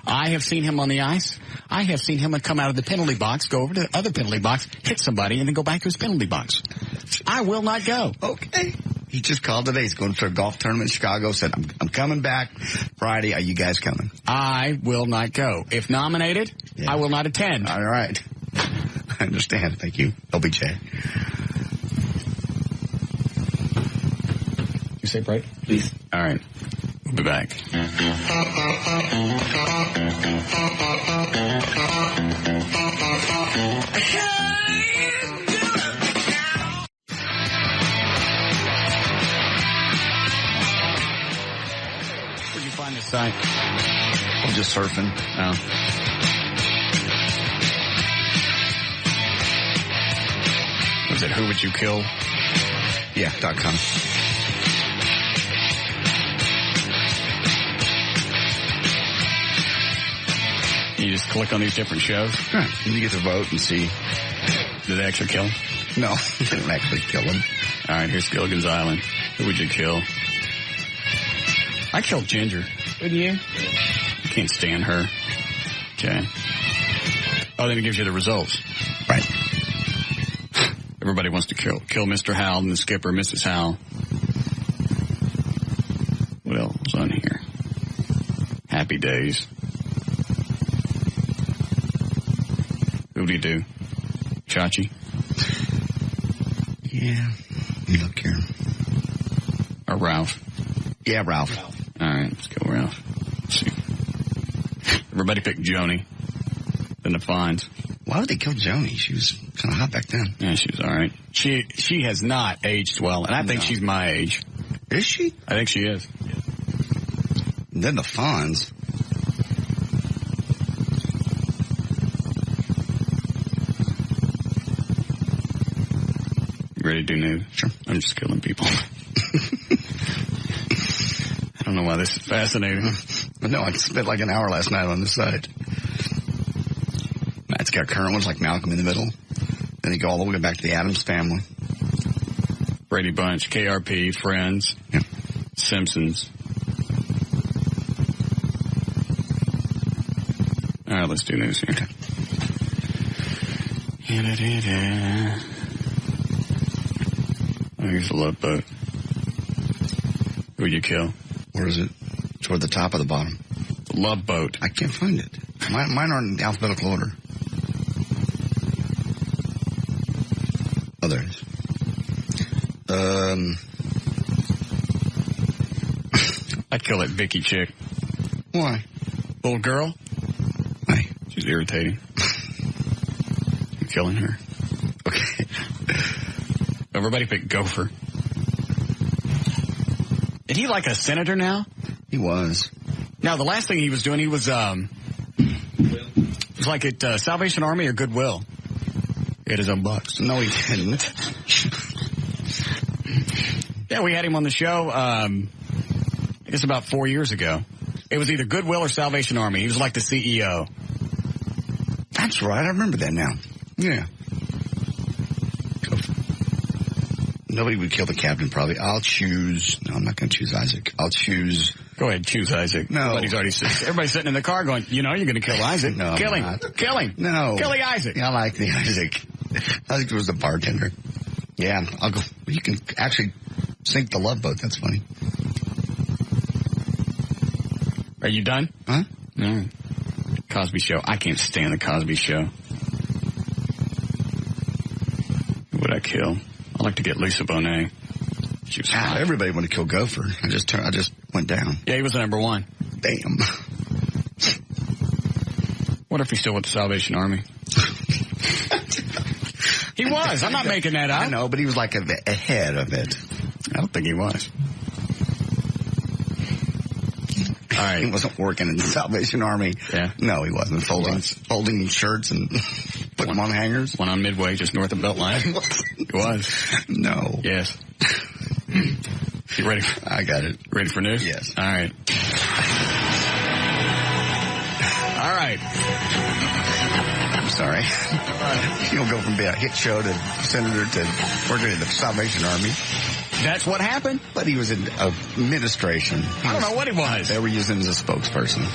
I have seen him on the ice. I have seen him come out of the penalty box, go over to the other penalty box, hit somebody, and then go back to his penalty box. I will not go. Okay. He just called today. He's going to a golf tournament in Chicago. Said, I'm coming back Friday. Are you guys coming? I will not go. If nominated, I will not attend. All right. I understand. Thank you, LBJ. say break? Please. All right. We'll be back. Where'd you find this site? I'm just surfing. Oh. Was it Who Would You Kill? Yeah, .com. You just click on these different shows? Right. And you get to vote and see. Did they actually kill? No, they don't actually kill him. All right, here's Gilligan's Island. Who would you kill? I killed Ginger. Wouldn't you? I can't stand her. Okay. Oh, then it gives you the results. Right. Everybody wants to kill Mr. Howell and the skipper, Mrs. Howell. What else is on here? Happy Days. Who do you do? Chachi? Yeah. You look here. Or Ralph? Yeah, Ralph. All right, let's go Ralph. Let's see. Everybody picked Joni. Then the Fonz. Why would they kill Joni? She was kind of hot back then. Yeah, she was all right. She has not aged well, and I think she's my age. Is she? I think she is. And then the Fonz. You ready to do news? Sure. I'm just killing people. I don't know why this is fascinating. But no, I spent like an hour last night on this site. It's got current ones like Malcolm in the Middle. Then you go all the way back to the Addams Family. Brady Bunch, KRP, Friends, yeah. Simpsons. All right, let's do news here. Okay. Oh, here's the Love Boat. Who'd you kill? Where is it? Toward the top or the bottom? The Love Boat. I can't find it. Mine are in alphabetical order. Oh, there it is. I'd kill that Vicky chick. Why? Little girl? Why? She's irritating. I'm killing her. Okay. Everybody picked Gopher. Is he like a senator now? He was. Now, the last thing he was doing, he was, it was like at Salvation Army or Goodwill. He had his own bucks. No, he didn't. Yeah, we had him on the show, I guess about 4 years ago. It was either Goodwill or Salvation Army. He was like the CEO. That's right. I remember that now. Yeah. Nobody would kill the captain, probably. I'll choose... No, I'm not going to choose Isaac. I'll choose... Go ahead, choose Isaac. No. Everybody's sitting in the car going, you know you're going to kill Isaac. No, kill him. Not. Kill him. No. Kill the Isaac. Yeah, I like the Isaac. Isaac was the bartender. Yeah, I'll go... You can actually sink the Love Boat. That's funny. Are you done? Huh? No. Cosby Show. I can't stand the Cosby Show. Who would I kill? I'd like to get Lisa Bonet. She was hot. Everybody wanted to kill Gopher. I just went down. Yeah, he was the number one. Damn. What if he's still with the Salvation Army? He was. I'm not making that up. I know, but he was like ahead of it. I don't think he was. All right. He wasn't working in the Salvation Army. Yeah. No, he wasn't. Folding shirts and putting them on hangers. One on Midway, just north of Beltline. It was. No. Yes. You ready? I got it. Ready for news? Yes. All right. All right. I'm sorry. You'll go from being a hit show to senator to working in the Salvation Army. That's what happened? But he was in administration. I don't know what he was. They were using him as a spokesperson.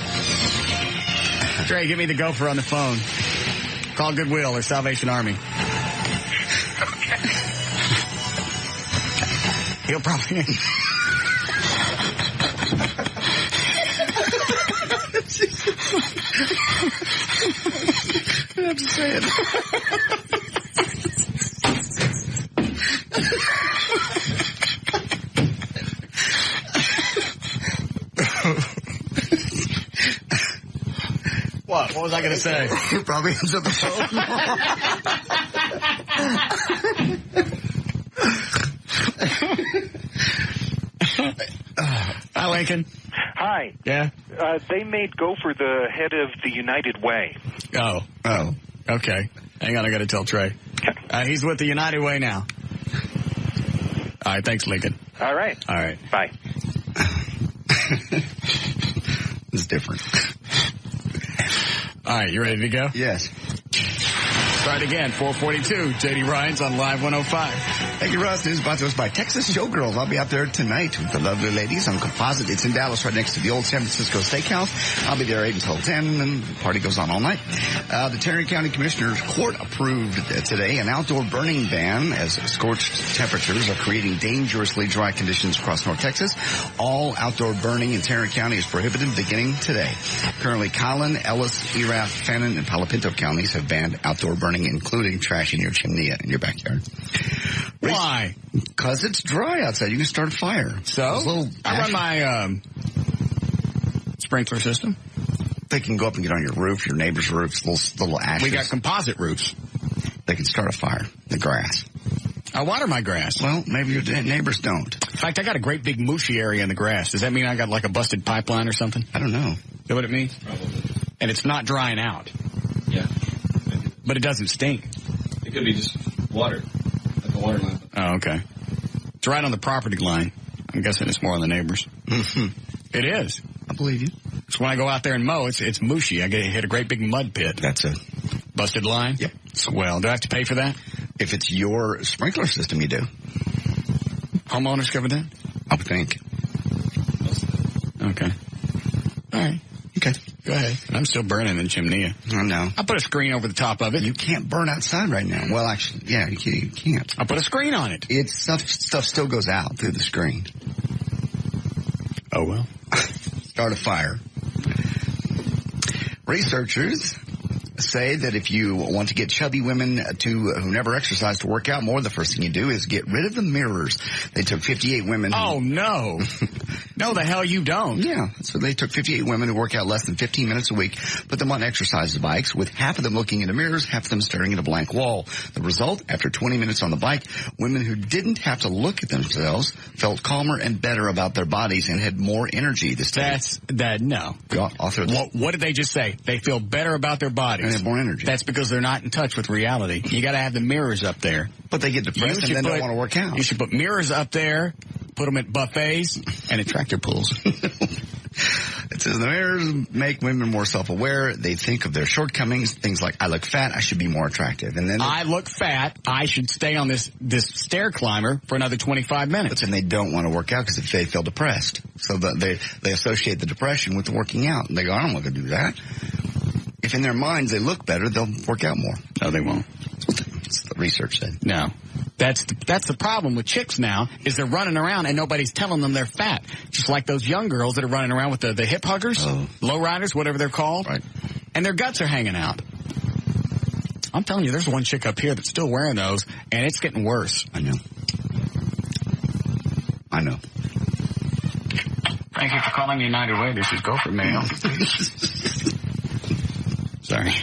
Trey, give me the gopher on the phone. Call Goodwill or Salvation Army. Okay. He'll probably... I have to say it. What was I going to say? He probably ends up the phone. Hi, Lincoln. Hi. Yeah? They made Gopher the head of the United Way. Oh. Okay. Hang on, I got to tell Trey. He's with the United Way now. All right, thanks, Lincoln. All right. Bye. It's different. All right, you ready to go? Yes. Start again, 442. J.D. Ryan's on Live 105. Thank you, Russ. News brought to us by Texas Showgirls. I'll be out there tonight with the lovely ladies on Composite. It's in Dallas, right next to the old San Francisco Steakhouse. I'll be there 8 until 10, and the party goes on all night. The Tarrant County Commissioner's Court approved today an outdoor burning ban as scorched temperatures are creating dangerously dry conditions across North Texas. All outdoor burning in Tarrant County is prohibited beginning today. Currently, Collin, Ellis, Erath, Fannin, and Palo Pinto counties have banned outdoor burning, including trashing your chimney in your backyard. Why? Because it's dry outside. You can start a fire. So? I run my sprinkler system. They can go up and get on your roof, your neighbor's roof, little ashes. We got composite roofs. They can start a fire. The grass. I water my grass. Well, maybe your neighbors don't. In fact, I got a great big mushy area in the grass. Does that mean I got like a busted pipeline or something? I don't know. Is that what it means? Probably. And it's not drying out. Yeah. But it doesn't stink. It could be just water. Like a water line. Oh, okay. It's right on the property line. I'm guessing it's more on the neighbors. Mm-hmm. It is. I believe you. So when I go out there and mow, it's mushy. I hit a great big mud pit. That's a busted line? Yep. Swell. Do I have to pay for that? If it's your sprinkler system, you do. Homeowners cover that? I would think. Okay. All right. Okay. Go ahead. And I'm still burning in chimney. I know. I put a screen over the top of it. You can't burn outside right now. Well, actually, yeah, you can't. I put a screen on it. It's stuff still goes out through the screen. Oh, well. Start a fire. Researchers say that if you want to get chubby women who never exercise to work out more, the first thing you do is get rid of the mirrors. They took 58 women. Oh, no. No, the hell you don't. Yeah. So they took 58 women who work out less than 15 minutes a week, put them on exercise bikes, with half of them looking into mirrors, half of them staring at a blank wall. The result, after 20 minutes on the bike, women who didn't have to look at themselves felt calmer and better about their bodies and had more energy. No. What did they just say? They feel better about their bodies. And they have more energy. That's because they're not in touch with reality. You got to have the mirrors up there. But they get depressed and then don't want to work out. You should put mirrors up there, put them at buffets, and at tractor pools. It says the mirrors make women more self-aware. They think of their shortcomings, things like, I look fat, I should be more attractive. And then I look fat, I should stay on this stair climber for another 25 minutes. And they don't want to work out because they feel depressed. So they associate the depression with the working out. And they go, I don't want to do that. If in their minds they look better, they'll work out more. No, they won't. That's what the research said. No. That's the problem with chicks now, is they're running around and nobody's telling them they're fat. Just like those young girls that are running around with the hip huggers, lowriders, whatever they're called. Right. And their guts are hanging out. I'm telling you, there's one chick up here that's still wearing those, and it's getting worse. I know. Thank you for calling the United Way. This is Gopher Mail. Sorry.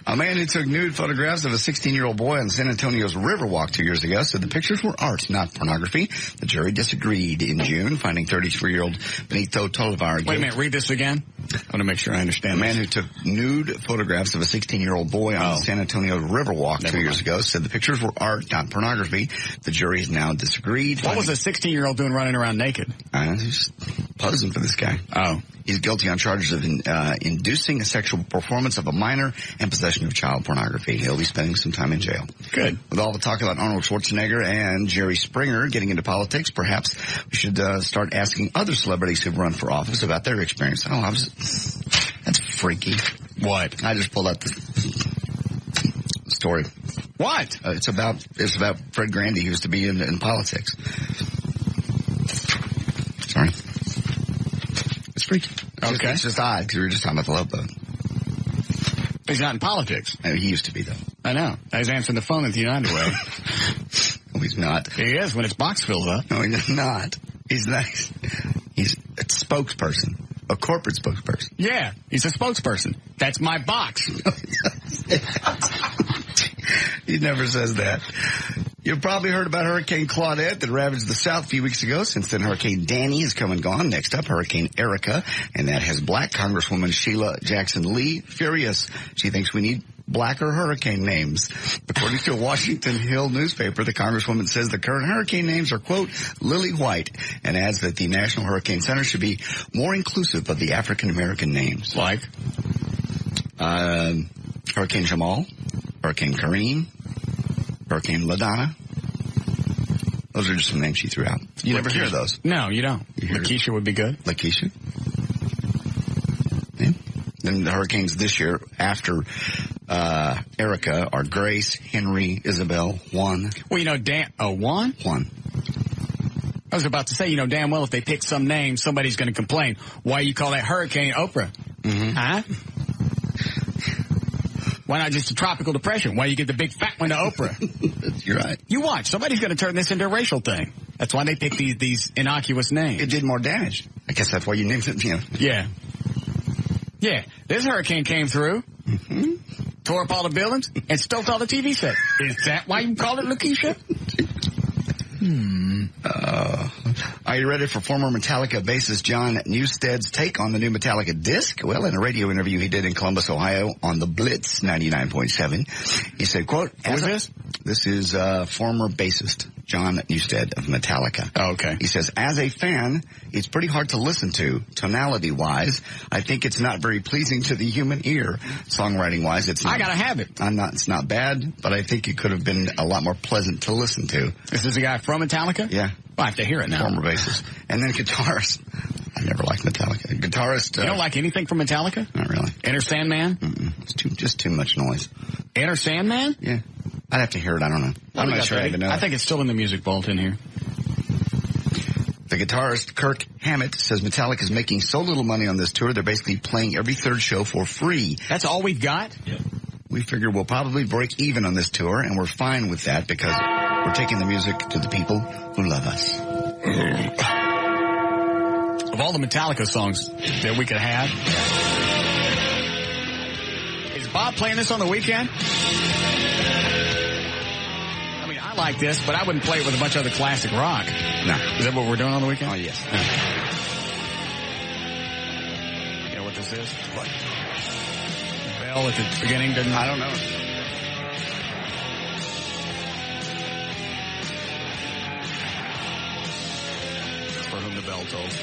A man who took nude photographs of a 16-year-old boy on San Antonio's Riverwalk 2 years ago said the pictures were art, not pornography. The jury disagreed in June, finding 33-year-old Benito Tolivar guilty. Wait a minute, read this again. I want to make sure I understand. A man who took nude photographs of a 16-year-old boy on San Antonio Riverwalk 2 years ago said the pictures were art, not pornography. The jury has now disagreed. What was a 16-year-old doing running around naked? He's posing for this guy. Oh. He's guilty on charges of inducing a sexual performance of a minor and possession of child pornography. He'll be spending some time in jail. Good. With all the talk about Arnold Schwarzenegger and Jerry Springer getting into politics, perhaps we should start asking other celebrities who've run for office about their experience. That's freaky. What? I just pulled out the story. What? It's about Fred Grandy, who used to be in politics. Sorry. It's freaky. Okay. It's just odd because we were just talking about the Love Boat. He's not in politics. He used to be, though. I know. He's answering the phone at the United Way. No, he's not. He is when his box fills up. No, he's not. He's nice. He's a spokesperson. A corporate spokesperson. Yeah, he's a spokesperson. That's my box. He never says that. You've probably heard about Hurricane Claudette that ravaged the South a few weeks ago. Since then, Hurricane Danny has come and gone. Next up, Hurricane Erica, and that has Black Congresswoman Sheila Jackson Lee furious. She thinks we need blacker hurricane names. According to a Washington Hill newspaper, the Congresswoman says the current hurricane names are, quote, lily white, and adds that the National Hurricane Center should be more inclusive of the African-American names. Like? Hurricane Jamal, Hurricane Kareem, Hurricane LaDonna. Those are just some names she threw out. You never hear those. No, you don't. Lakeisha would be good. Lakeisha. Yeah. Then the hurricanes this year after Erica are Grace, Henry, Isabel, Juan. Well, Juan? Juan. I was about to say, damn well if they pick some name, somebody's going to complain. Why you call that hurricane Oprah? Mm-hmm. Huh? Why not just a tropical depression? Why you get the big fat one to Oprah? You're right. You watch. Somebody's going to turn this into a racial thing. That's why they pick these innocuous names. It did more damage. I guess that's why you named it, Yeah. Yeah. This hurricane came through, tore up all the buildings, and stoked all the TV sets. Is that why you call it Lakeisha? Are you ready for former Metallica bassist John Newsted's take on the new Metallica disc? Well, in a radio interview he did in Columbus, Ohio on the Blitz 99.7, he said, quote, who is this? This is former bassist John Newsted of Metallica. Oh, okay. He says, as a fan, it's pretty hard to listen to, tonality-wise. I think it's not very pleasing to the human ear. Songwriting-wise, it's not. I gotta have it. It's not bad, but I think it could have been a lot more pleasant to listen to. This is a guy from Metallica? Yeah. Well, I have to hear it now. Former bassist. And then guitarist. I never liked Metallica. Guitarist. You don't like anything from Metallica? Not really. Enter Sandman? It's just too much noise. Enter Sandman? Yeah. I'd have to hear it. I don't know. I'm not sure I even know. I think it's still in the music vault in here. The guitarist Kirk Hammett says Metallica is making so little money on this tour, they're basically playing every third show for free. That's all we've got? Yep. We figure we'll probably break even on this tour, and we're fine with that because we're taking the music to the people who love us. Of all the Metallica songs that we could have, is Bob playing this on the weekend? I mean, I like this, but I wouldn't play it with a bunch of other classic rock. No. Is that what we're doing on the weekend? Oh, yes. You know what this is? What? Bell at the beginning, I don't know. For whom the bell tolls.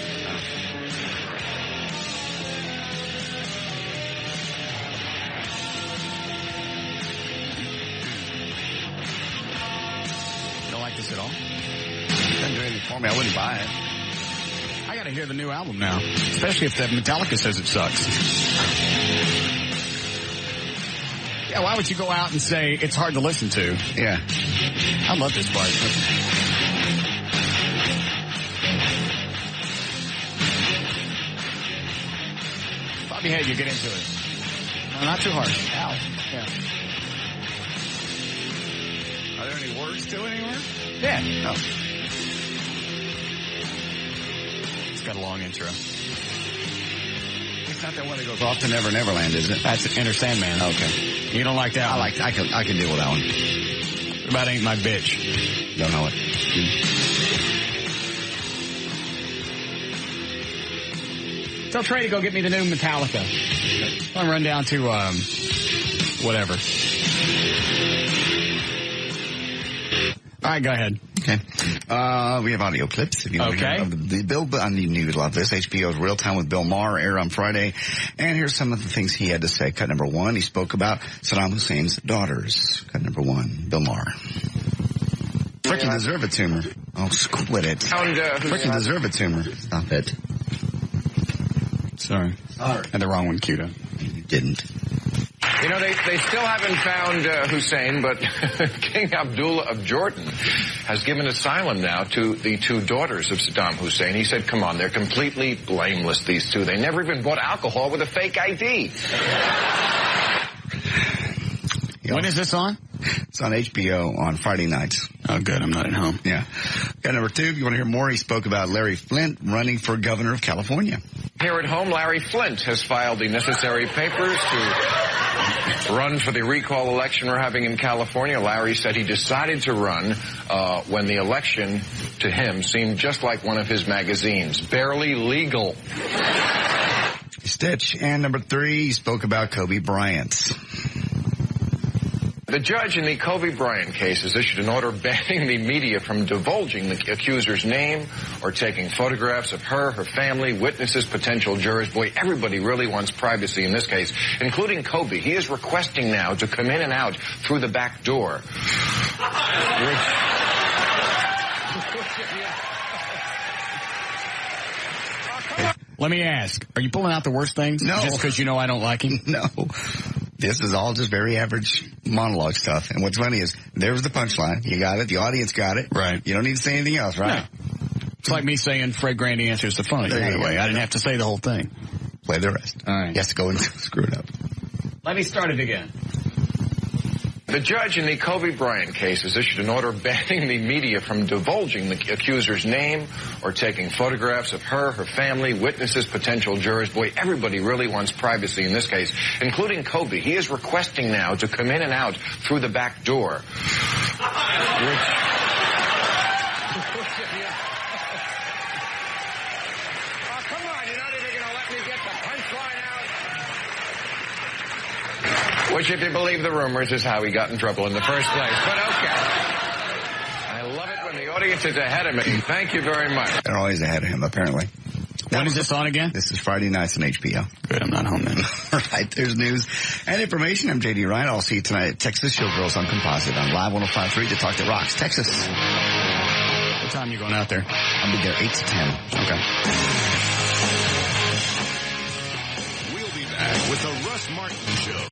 You don't like this at all? Doesn't do anything for me. I wouldn't buy it. I gotta hear the new album now. Especially if the Metallica says it sucks. Yeah, why would you go out and say it's hard to listen to? Yeah. I love this part. Bob your head, you get into it. No, not too hard. Ow. Yeah. Are there any words to it anywhere? Yeah. No. It's got a long intro. It's not that one that goes off to Never Neverland, is it? That's Enter Sandman. Okay. You don't like that one? I can deal with that one. What about Ain't My Bitch? Don't know it. Tell Trey to go get me the new Metallica. I'm gonna run down to, whatever. All right, go ahead. Okay. We have audio clips. If you want to hear the Bill, I mean, you would love this. HBO's Real Time with Bill Maher aired on Friday. And here's some of the things he had to say. Cut number one, he spoke about Saddam Hussein's daughters. Cut number one, Bill Maher. Freaking deserve a tumor. Oh, quit it. Freaking deserve a tumor. Stop it. Sorry. Had the wrong one queued up. You didn't. You know, they still haven't found Hussein, but King Abdullah of Jordan has given asylum now to the two daughters of Saddam Hussein. He said, come on, they're completely blameless, these two. They never even bought alcohol with a fake ID. When is this on? It's on HBO on Friday nights. Oh, good. I'm not at home. Yeah. Got number two. If you want to hear more, he spoke about Larry Flynt running for governor of California. Here at home, Larry Flint has filed the necessary papers to run for the recall election we're having in California. Larry said he decided to run when the election, to him, seemed just like one of his magazines, barely legal. Stitch. And number 3, he spoke about Kobe Bryant. The judge in the Kobe Bryant case has issued an order banning the media from divulging the accuser's name or taking photographs of her family, witnesses, potential jurors. Boy, everybody really wants privacy in this case, including Kobe. He is requesting now to come in and out through the back door. Let me ask, are you pulling out the worst things? No. Just because you know I don't like him? No. This is all just very average monologue stuff. And what's funny is, there's the punchline. You got it. The audience got it. Right. You don't need to say anything else, right? No. It's like me saying Fred Grandy answers the phone. By the way, I didn't have to say the whole thing. Play the rest. All right. He has to go and screw it up. Let me start it again. The judge in the Kobe Bryant case has issued an order banning the media from divulging the accuser's name or taking photographs of her family, witnesses, potential jurors. Boy, everybody really wants privacy in this case, including Kobe. He is requesting now to come in and out through the back door. Which, if you believe the rumors, is how he got in trouble in the first place. But okay. I love it when the audience is ahead of me. Thank you very much. They're always ahead of him, apparently. When is this on again? This is Friday nights on HBO. Good, I'm not home then. All right, there's news and information. I'm J.D. Ryan. I'll see you tonight at Texas Showgirls on Composite on Live 105.3 to Talk That Rocks, Texas. What time are you going out there? I'll be there 8 to 10. Okay. We'll be back with the Russ Martin Show.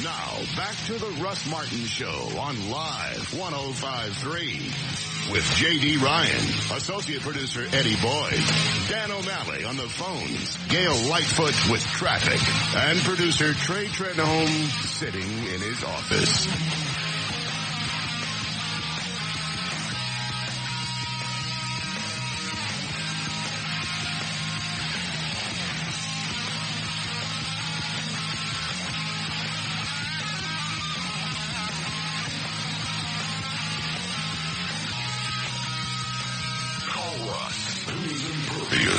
Now, back to the Russ Martin Show on Live 105.3 with J.D. Ryan, associate producer Eddie Boyd, Dan O'Malley on the phones, Gail Lightfoot with traffic, and producer Trey Trenholm sitting in his office.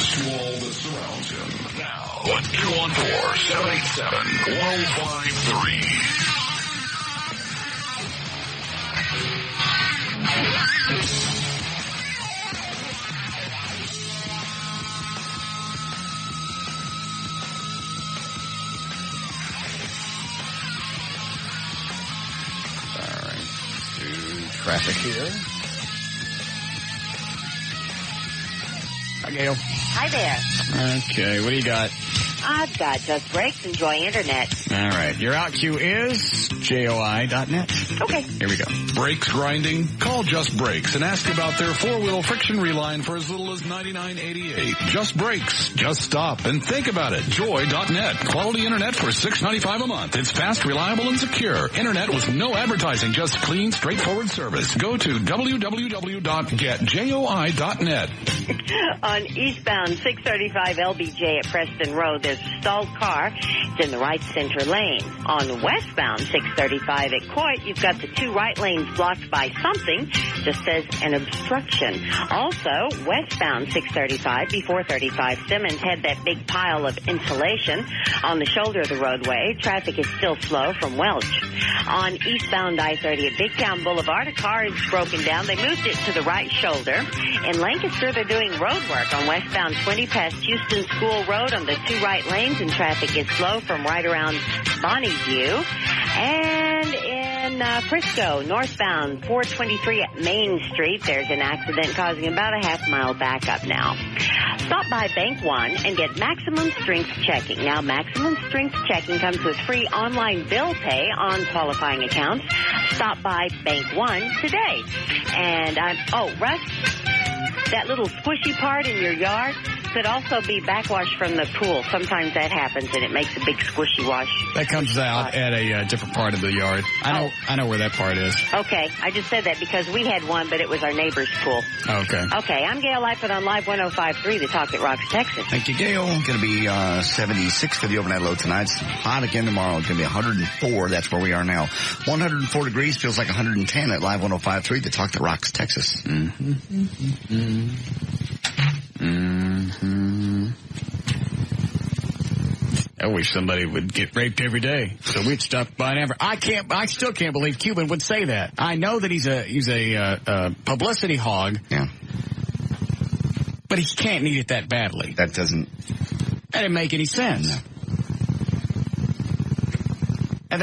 To all that surrounds him. Now, 214-787-1053. All right. Let's do traffic here. Hi, Gail. Hi there. Okay, what do you got? I've got Just Breaks. Enjoy Internet. All right. Your out cue is JOI.net. Okay. Here we go. Brakes grinding? Call Just Brakes and ask about their 4-wheel friction reline for as little as $99.88. Just Brakes. Just stop and think about it. Joy.net. Quality internet for $6.95 a month. It's fast, reliable, and secure. Internet with no advertising, just clean, straightforward service. Go to www.getjoi.net. On eastbound 635 LBJ at Preston Road, there's a stalled car. It's in the right center lane. On westbound 635 at Coit, you've got the 2 right lanes blocked by something. Just says an obstruction. Also, westbound 635 before 35 Simmons had that big pile of insulation on the shoulder of the roadway. Traffic is still slow from Welch. On eastbound I-30 at Big Town Boulevard, a car is broken down. They moved it to the right shoulder. In Lancaster, they're doing road work on westbound 20 past Houston School Road on the 2 right lanes, and traffic is slow from right around Bonneview. And in Frisco, northbound 423 at Main Street, there's an accident causing about a half-mile backup now. Stop by Bank One and get maximum strength checking. Now, maximum strength checking comes with free online bill pay on qualifying accounts. Stop by Bank One today. And Russ, that little squishy part in your yard, Could also be backwash from the pool. Sometimes that happens, and it makes a big squishy wash. That comes out at a different part of the yard. I know where that part is. Okay, I just said that because we had one, but it was our neighbor's pool. Okay. Okay, I'm Gail Lightfoot on Live 105.3, the Talk That Rocks Texas. Thank you, Gail. Going to be 76 for the overnight low tonight. It's hot again tomorrow. It's going to be 104. That's where we are now. 104 degrees feels like 110 at Live 105.3, the Talk That Rocks Texas. I wish somebody would get raped every day, so we'd stop buying ever. I still can't believe Cuban would say that. I know that he's a publicity hog. Yeah. But he can't need it that badly. That didn't make any sense. No. And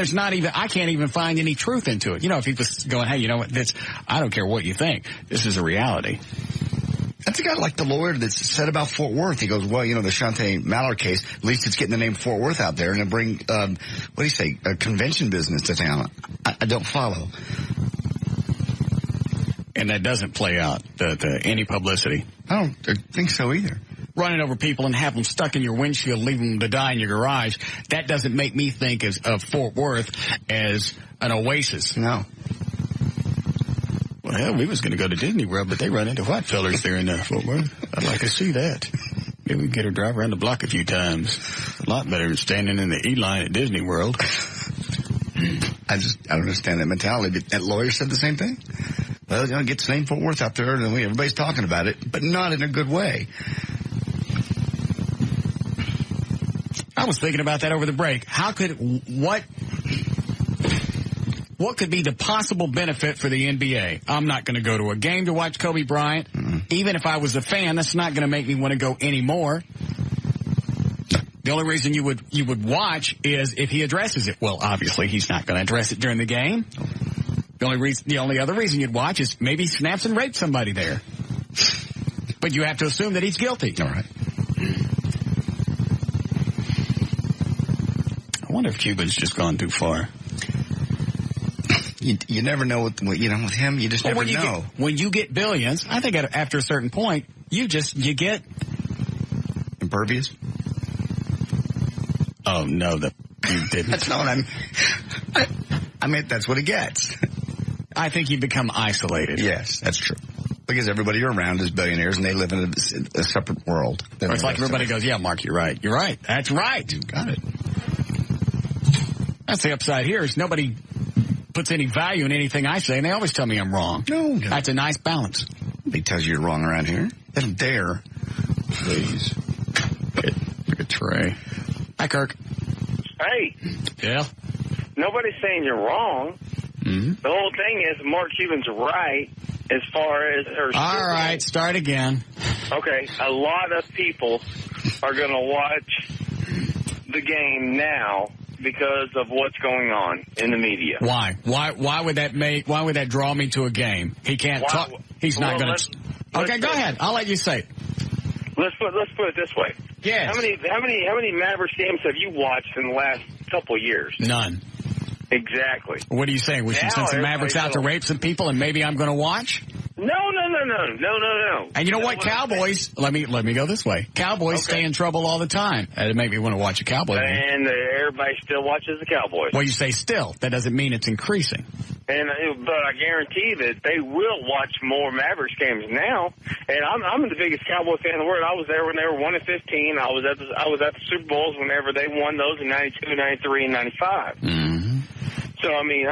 I can't even find any truth into it. If he was going, hey, you know what, I don't care what you think. This is a reality. That's a guy like the lawyer that said about Fort Worth. He goes, well, the Shante Mallard case, at least it's getting the name Fort Worth out there and it'll bring, a convention business to town. I don't follow. And that doesn't play out, any publicity. I don't think so either. Running over people and have them stuck in your windshield, leaving them to die in your garage, that doesn't make me think of Fort Worth as an oasis. No. Well, hell, we was going to go to Disney World, but they run into white fellers there in Fort Worth. I'd like to see that. Maybe we can get her drive around the block a few times. A lot better than standing in the E-line at Disney World. I don't understand that mentality. That lawyer said the same thing. Well, get the name Fort Worth out there, and everybody's talking about it, but not in a good way. I was thinking about that over the break. What could be the possible benefit for the NBA? I'm not going to go to a game to watch Kobe Bryant. Mm-hmm. Even if I was a fan, that's not going to make me want to go anymore. The only reason you would watch is if he addresses it. Well, obviously he's not going to address it during the game. The only other reason you'd watch is maybe he snaps and rapes somebody there. But you have to assume that he's guilty. All right. I wonder if Cuban's just gone too far. You never know with him. You just never know. When you get billions, I think after a certain point, you get impervious. Oh no, you didn't. That's not what I meant that's what it gets. I think you become isolated. Yes, that's true. Because everybody around is billionaires and they live in a separate world. Or it's like everybody goes, yeah, Mark, you're right. You're right. That's right. You got it. That's the upside here is nobody puts any value in anything I say, and they always tell me I'm wrong. No. That's a nice balance. Nobody tells you you're wrong around here. They don't dare. Please. Look at Trey. Hi, Kirk. Hey. Yeah? Nobody's saying you're wrong. Mm-hmm. The whole thing is Mark Cuban's right as far as her. All right, start again. Okay, a lot of people are going to watch the game now because of what's going on in the media. Why? Why would that draw me to a game? He can't talk. He's not going to. Okay, go ahead. I'll let you say it. Let's put it this way. Yes. How many Mavericks games have you watched in the last couple of years? None. Exactly. What are you saying? We should send some Mavericks out to rape some people and maybe I'm going to watch? No. And you know what? Cowboys, let me go this way. Cowboys stay in trouble all the time. That'd make me want to watch a Cowboy game. And everybody still watches the Cowboys. Well, you say still. That doesn't mean it's increasing. But I guarantee that they will watch more Mavericks games now. And I'm the biggest Cowboy fan in the world. I was there when they were 1-15. I was at the Super Bowls whenever they won those in 92, 93, and 95. Mm-hmm. So I mean,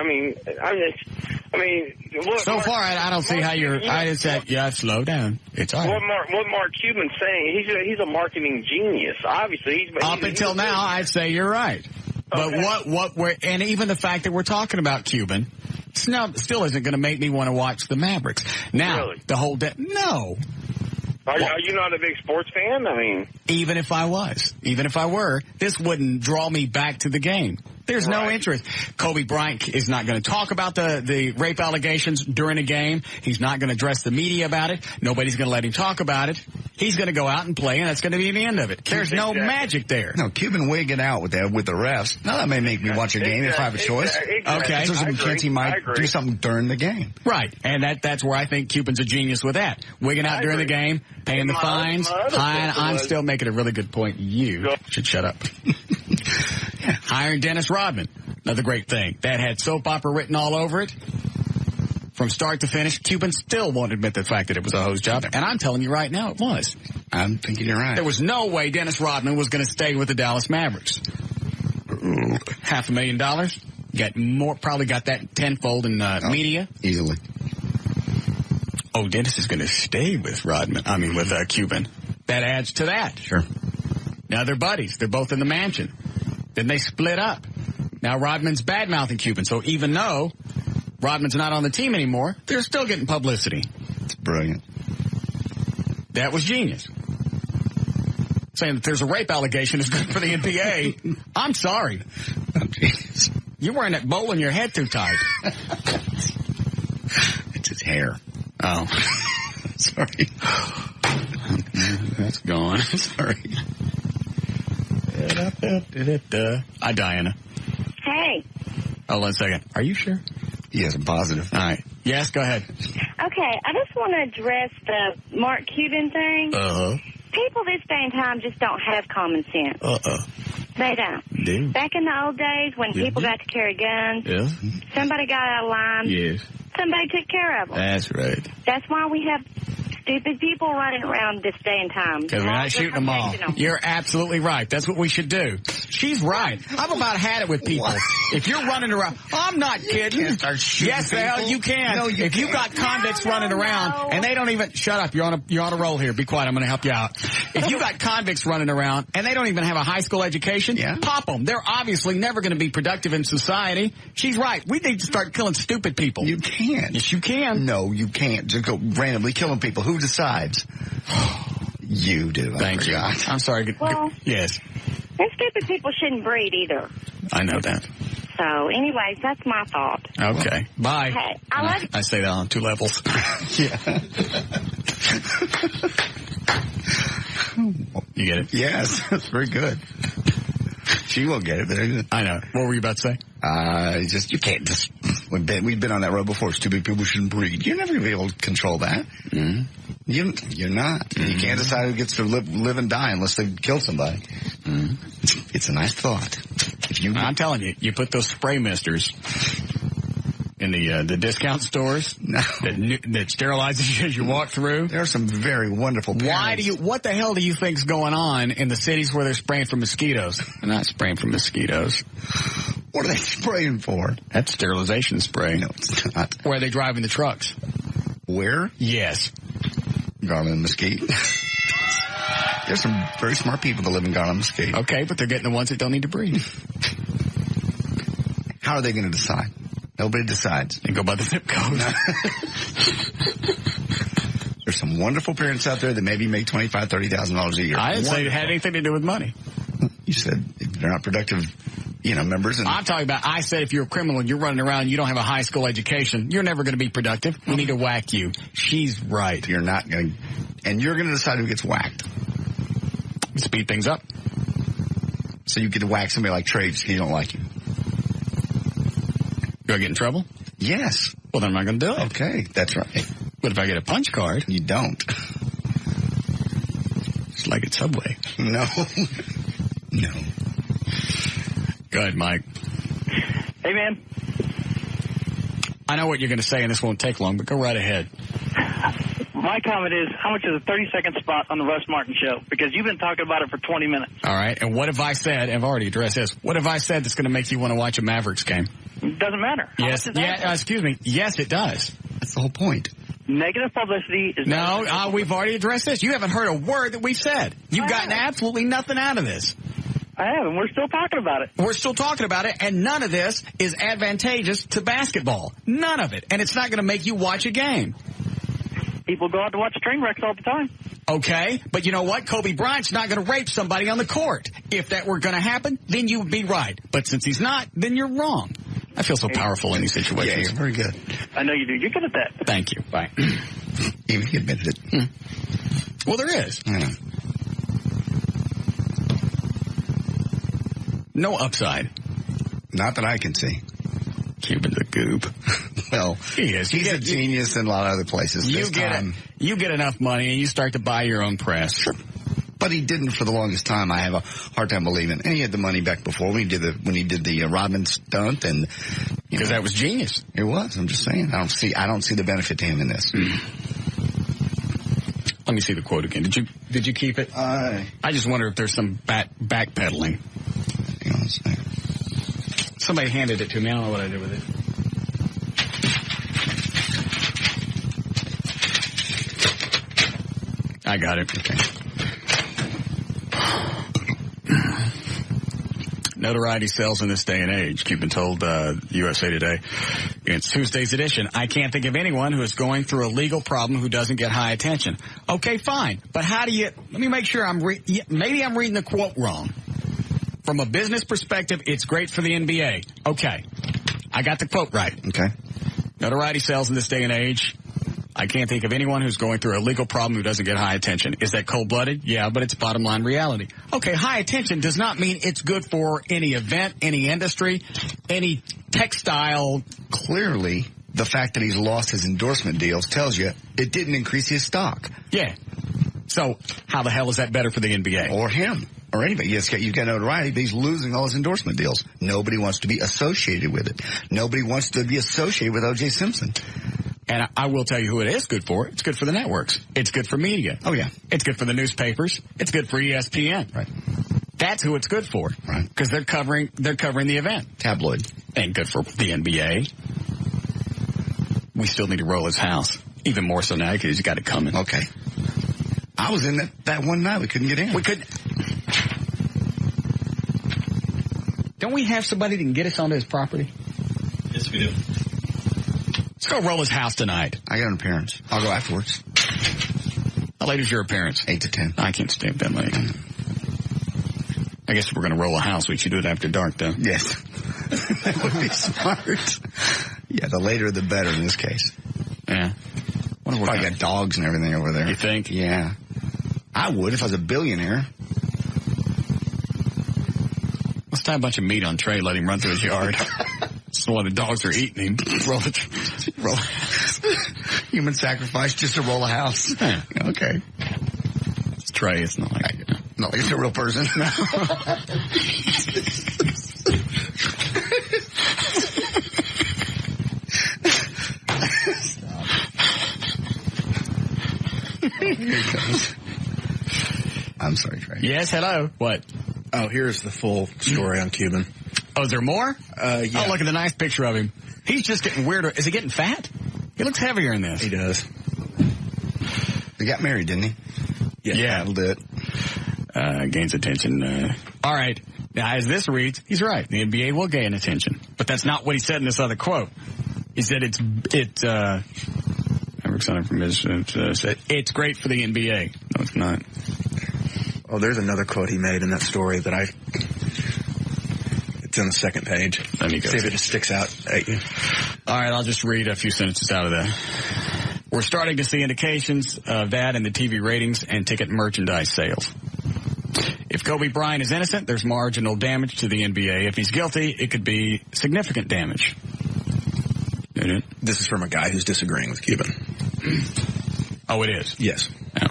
look. So far, I don't see how you're. I just said, yeah, slow down. It's all right. What Mark Cuban's saying, he's a marketing genius. Obviously, up until now, I'd say you're right. Okay. But and even the fact that we're talking about Cuban, still isn't going to make me want to watch the Mavericks. Now, really? The whole no. Are you not a big sports fan? I mean, even if I were, this wouldn't draw me back to the game. There's no interest. Kobe Bryant is not going to talk about the rape allegations during a game. He's not going to address the media about it. Nobody's going to let him talk about it. he's going to go out and play, and that's going to be the end of it. There's no magic there. No, Cuban wigging out with the refs. Now that may make me watch a game if I have a choice. Okay. There's a chance he might do something during the game. Right, and that's where I think Cuban's a genius with that. Wigging out during the game, paying the fines. I'm still making a really good point. You should shut up. Hiring Dennis Rodman, another great thing. That had soap opera written all over it. From start to finish, Cuban still won't admit the fact that it was a hose job. And I'm telling you right now, it was. I'm thinking you're right. There was no way Dennis Rodman was going to stay with the Dallas Mavericks. $500,000. Got more, probably got that tenfold in media. Easily. Oh, Dennis is going to stay with with Cuban. That adds to that. Sure. Now they're buddies. They're both in the mansion. Then they split up. Now Rodman's bad-mouthing Cuban. So even though Rodman's not on the team anymore, they're still getting publicity. It's brilliant. That was genius. Saying that there's a rape allegation is good for the NBA. I'm sorry. Oh, geez. You're wearing that bowl in your head too tight. It's his hair. Oh. Sorry. That's gone. Sorry. Hi, Diana. Hey. Hold on a second. Are you sure? Yes, I'm positive. All right. Yes, go ahead. Okay, I just want to address the Mark Cuban thing. Uh-huh. People this day and time just don't have common sense. They don't. Dude. Back in the old days when people got to carry guns, somebody got out of line. Yes. Somebody took care of them. That's right. That's why we have stupid people running around this day and time. Because we're not shooting them all. You're absolutely right. That's what we should do. She's right. I've about had it with people. What? If you're running around, I'm not kidding. You can't start shooting yes, the hell you can. No, if you got convicts running around and they don't even shut up, you're on a roll here. Be quiet. I'm going to help you out. If you got convicts running around and they don't even have a high school education, pop them. They're obviously never going to be productive in society. She's right. We need to start killing stupid people. You can't. Yes, you can. No, you can't. Just go randomly killing people. Who decides? You do. Thank you. I'm sorry. Well, yes. And stupid people shouldn't breed either. I know that. So, anyways, that's my thought. Okay. Bye. Okay. I love you. I say that on 2 levels. Yeah. You get it? Yes. That's very good. She will get it. Very good. I know. What were you about to say? You can't just. We've been on that road before. Stupid people shouldn't breed. You're never going to be able to control that. Mm-hmm. You're not. Mm-hmm. You can't decide who gets to live and die unless they kill somebody. Mm-hmm. It's a nice thought. I'm telling you, you put those spray misters in the discount stores that sterilizes you as you walk through. There are some very wonderful parents. What the hell do you think's going on in the cities where they're spraying for mosquitoes? They're not spraying for mosquitoes. What are they spraying for? That's sterilization spray. No, it's not. Where are they driving the trucks? Where? Yes. Garland Mesquite. There's some very smart people that live in Garland Mesquite. Okay, but they're getting the ones that don't need to breathe. How are they going to decide? Nobody decides. They go by the zip code. There's some wonderful parents out there that maybe make $25,000, $30,000 a year. I didn't say it had anything to do with money. You said they're not productive, members. I'm talking about, I said if you're a criminal and you're running around and you don't have a high school education, you're never going to be productive. We need to whack you. She's right. You're not going to, and you're going to decide who gets whacked. Speed things up. So you get to whack somebody like Trey because he don't like you. Do I get in trouble? Yes. Well, then I'm not going to do it. Okay, that's right. But if I get a punch card? You don't. It's like at Subway. No. No. Go ahead, Mike. Hey, man. I know what you're going to say, and this won't take long, but go right ahead. My comment is, how much is a 30-second spot on the Russ Martin Show? Because you've been talking about it for 20 minutes. All right, and what have I said? I've already addressed this. What have I said that's going to make you want to watch a Mavericks game? It doesn't matter. Yes. Excuse me. Yes, it does. That's the whole point. Negative publicity is... No, we've already addressed this. You haven't heard a word that we've said. You've gotten absolutely nothing out of this. I have, and we're still talking about it. We're still talking about it, and none of this is advantageous to basketball. None of it. And it's not going to make you watch a game. People go out to watch train wrecks all the time. Okay, but you know what? Kobe Bryant's not going to rape somebody on the court. If that were going to happen, then you would be right. But since he's not, then you're wrong. I feel so powerful in these situations. Yeah, you're very good. I know you do. You're good at that. Thank you. Bye. Even he admitted it. Well, there is. Yeah. No upside. Not that I can see. Cuban's a goob. Well, he is. He's a genius in a lot of other places. You get enough money and you start to buy your own press. Sure. But he didn't for the longest time. I have a hard time believing. And he had the money back before when he did the Rodman stunt, and because that was genius. It was. I'm just saying. I don't see the benefit to him in this. Let me see the quote again. Did you keep it? I just wonder if there's some backpedaling. Hang on a second. Somebody handed it to me. I don't know what I did with it. I got it. Okay. Notoriety sells in this day and age. Cuban told USA Today in Tuesday's edition, I can't think of anyone who is going through a legal problem who doesn't get high attention. Okay, fine. But how do you, let me make sure maybe I'm reading the quote wrong. From a business perspective, it's great for the NBA. Okay. I got the quote right. Okay. Notoriety sells in this day and age. I can't think of anyone who's going through a legal problem who doesn't get high attention. Is that cold-blooded? Yeah, but it's bottom line reality. Okay, high attention does not mean it's good for any event, any industry, any textile. Clearly, the fact that he's lost his endorsement deals tells you it didn't increase his stock. Yeah. So how the hell is that better for the NBA? Or him. Or anybody. Yes, you've got notoriety, but he's losing all his endorsement deals. Nobody wants to be associated with it. Nobody wants to be associated with O.J. Simpson. And I will tell you who it is good for. It's good for the networks. It's good for media. Oh, yeah. It's good for the newspapers. It's good for ESPN. Right. That's who it's good for. Right. Because they're covering the event. Tabloid. Ain't good for the NBA. We still need to roll his house. Even more so now because he's got it coming. Okay. I was in that one night. We couldn't get in. We couldn't. Don't we have somebody that can get us onto his property? Yes, we do. Let's go roll his house tonight. I got an appearance. I'll go afterwards. How late is your appearance? 8 to 10. I can't stay up that late. I guess if we're going to roll a house, we should do it after dark, though. Yes. That would be smart. Yeah, the later the better in this case. Yeah. Probably got dogs and everything over there. You think? Yeah. I would if I was a billionaire. Let's tie a bunch of meat on Trey, let him run through his yard. So while the dogs are eating him, roll. Human sacrifice just to roll a house. Yeah. Okay. It's Trey. It's not like it's a real person. No. Here it comes. I'm sorry, Trey. Yes, hello. What? Oh, here's the full story on Cuban. Oh, is there more? Yeah. Oh, look at the nice picture of him. He's just getting weirder. Is he getting fat? He looks heavier in this. He does. He got married, didn't he? Yeah. That'll do it. Gains attention. All right. Now, as this reads, he's right. The NBA will gain attention. But that's not what he said in this other quote. He said it's great for the NBA. No, it's not. Oh, there's another quote he made in that story that it's on the second page. Let me go. See if it just sticks out at you. All right, I'll just read a few sentences out of that. We're starting to see indications of that in the TV ratings and ticket merchandise sales. If Kobe Bryant is innocent, there's marginal damage to the NBA. If he's guilty, it could be significant damage. This is from a guy who's disagreeing with Cuban. Oh, it is? Yes. Oh.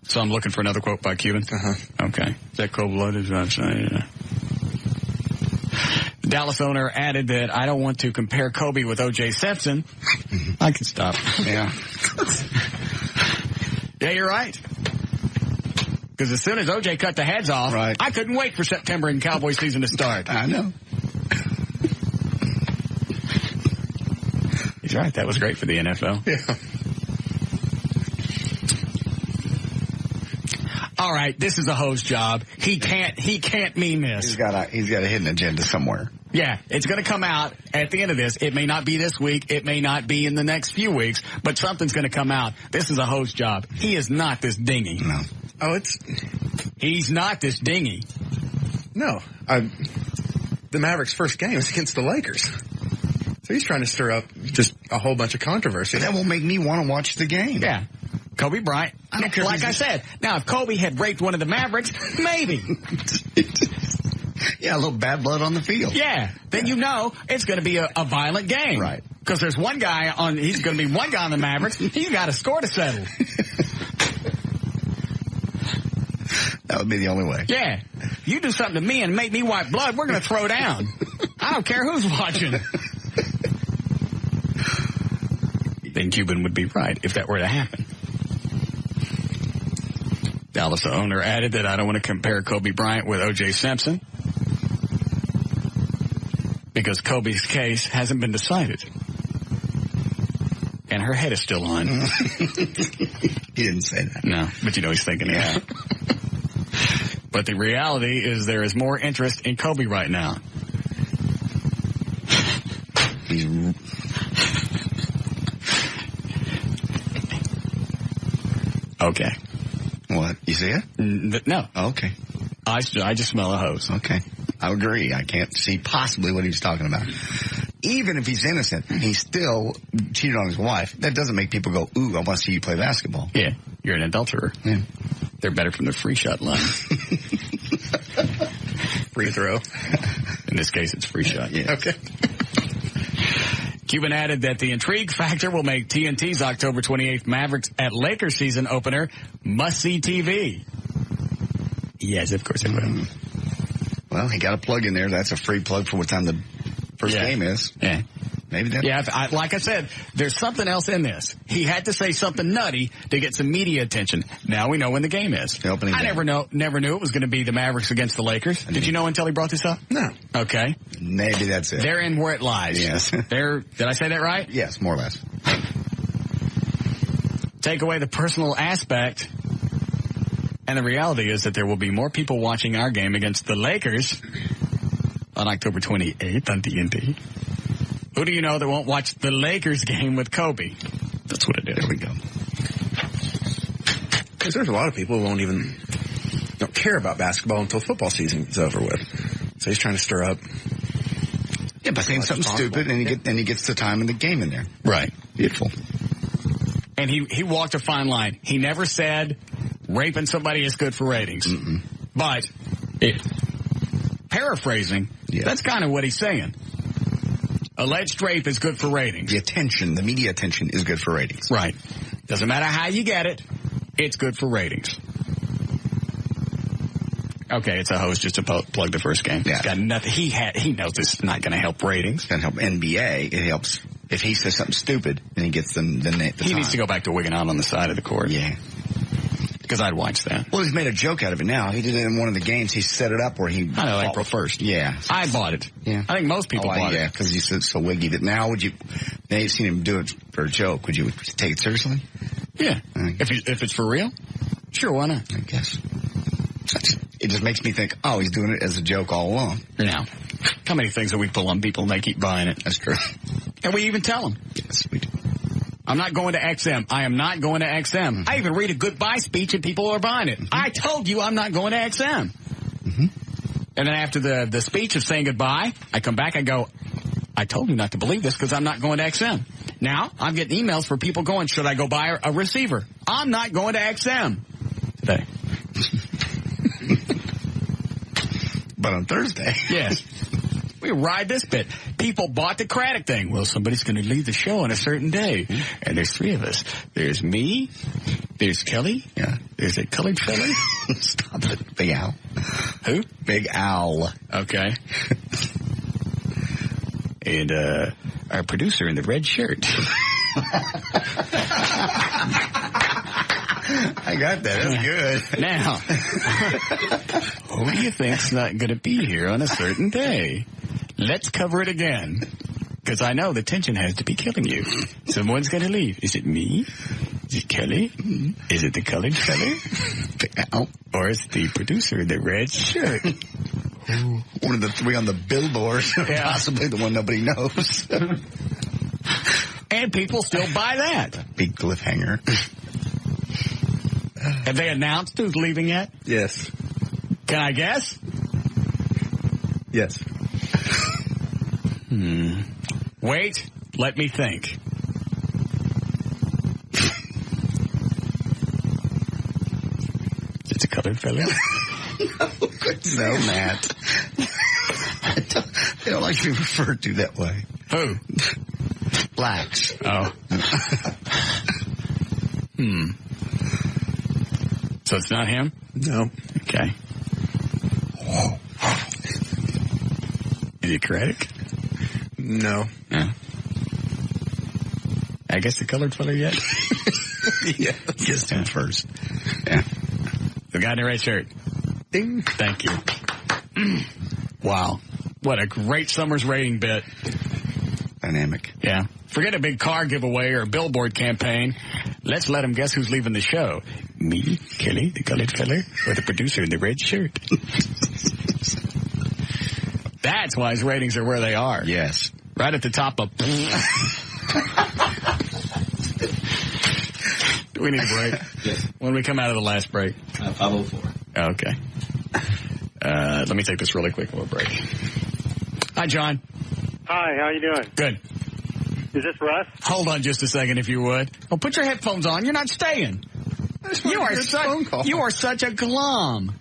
So I'm looking for another quote by Cuban? Uh-huh. Okay. Is that cold-blooded? The Dallas owner added that I don't want to compare Kobe with O.J. Simpson. I can stop. Yeah. Yeah, you're right. Because as soon as O.J. cut the heads off, right. I couldn't wait for September and Cowboy season to start. I know. He's right. That was great for the NFL. Yeah. All right, this is a host job. He can't mean this. He's got a hidden agenda somewhere. Yeah, it's going to come out at the end of this. It may not be this week. It may not be in the next few weeks, but something's going to come out. This is a host job. He is not this dingy. No. Oh, he's not this dingy. No. The Mavericks' first game is against the Lakers. So he's trying to stir up just a whole bunch of controversy. That will make me want to watch the game. Yeah. Kobe Bryant, I don't care. Like I said, now if Kobe had raped one of the Mavericks, maybe. Yeah, a little bad blood on the field. Yeah, then you know it's going to be a violent game. Right. Because there's he's going to be one guy on the Mavericks. He's got a score to settle. That would be the only way. Yeah. You do something to me and make me wipe blood, we're going to throw down. I don't care who's watching. Then Cuban would be right if that were to happen. Dallas owner added that I don't want to compare Kobe Bryant with O.J. Simpson because Kobe's case hasn't been decided. And her head is still on. He didn't say that. No, but you know he's thinking that. But the reality is there is more interest in Kobe right now. Okay. What? You see it? No. Oh, okay. I just smell a hose. Okay. I agree. I can't see possibly what he's talking about. Even if he's innocent, he still cheated on his wife. That doesn't make people go, ooh, I want to see you play basketball. Yeah. You're an adulterer. Yeah. They're better from the free shot line. Free throw. In this case, it's free shot. Yeah. Okay. Cuban added that the intrigue factor will make TNT's October 28th Mavericks at Lakers season opener must-see TV. Yes, of course it will. Well, he got a plug in there. That's a free plug for what time the first game is. Yeah. Maybe that. Yeah, like I said, there's something else in this. He had to say something nutty to get some media attention. Now we know when the game is. The opening game. Never knew it was going to be the Mavericks against the Lakers. Did you know until he brought this up? No. Okay. Maybe that's it. They're in where it lies. Yes. Did I say that right? Yes, more or less. Take away the personal aspect, and the reality is that there will be more people watching our game against the Lakers on October 28th on TNT. Who do you know that won't watch the Lakers game with Kobe? That's what it is. There we go. Because there's a lot of people who don't care about basketball until football season is over with. So he's trying to stir up. Yeah, by saying something stupid, and he gets the time and the game in there. Right. Beautiful. And he walked a fine line. He never said raping somebody is good for ratings. Mm-mm. But paraphrasing, that's kind of what he's saying. Alleged rape is good for ratings. The media attention is good for ratings. Right. Doesn't matter how you get it, it's good for ratings. Okay, it's a host just to plug the first game. Yeah. It's got nothing. He knows this is not going to help ratings. It's going to help NBA. It helps if he says something stupid and he gets the He needs to go back to wigging out on the side of the court. Yeah. Because I'd watch that. Well, he's made a joke out of it now. He did it in one of the games. He set it up where he... I know, April 1st. Yeah. I bought it. Yeah. I think most people bought it. Yeah, because he's so wiggy that now you've seen him do it for a joke. Would you take it seriously? Yeah. If it's for real, sure, why not? I guess. It just makes me think, he's doing it as a joke all along. Now, how many things that we pull on people and they keep buying it? That's true. And we even tell them. Yes, we do. I'm not going to XM. I am not going to XM. Mm-hmm. I even read a goodbye speech and people are buying it. Mm-hmm. I told you I'm not going to XM. Mm-hmm. And then after the speech of saying goodbye, I come back and go, I told you not to believe this because I'm not going to XM. Now, I'm getting emails for people going, should I go buy a receiver? I'm not going to XM today. But on Thursday. Yes. We ride this bit. People bought the Craddock thing. Well, somebody's going to leave the show on a certain day. And there's three of us. There's me. There's Kelly. Yeah. There's a colored fella. Stop it. Big Al. Who? Big Al. Okay. And our producer in the red shirt. I got that. That's good. Now, who do you think's not going to be here on a certain day? Let's cover it again. Because I know the tension has to be killing you. Someone's going to leave. Is it me? Is it Kelly? Is it the colored fella? Or is it the producer in the red shirt? One of the three on the billboard. Yeah. Possibly the one nobody knows. And people still buy that. Big cliffhanger. Have they announced who's leaving yet? Yes. Can I guess? Yes. Wait, let me think. colored fella? No, Matt. They don't like to be referred to that way. Who? Blacks. Oh. So it's not him? No. Okay. Is he Craddock? No. No. I guess the colored fella yet? Yeah, guess him first. Yeah. The guy in the red shirt. Ding. Thank you. Wow. What a great summer's rating bit. Dynamic. Yeah. Forget a big car giveaway or a billboard campaign. Let's let them guess who's leaving the show. Me, Kelly, the colored fella, or the producer in the red shirt. That's why his ratings are where they are. Yes. Right at the top of... Do we need a break? Yes. When we come out of the last break? 5:04. Okay. Let me take this really quick and we'll break. Hi, John. Hi, how you doing? Good. Is this Russ? Hold on just a second, if you would. Oh, put your headphones on. You're not staying. You are such a glum.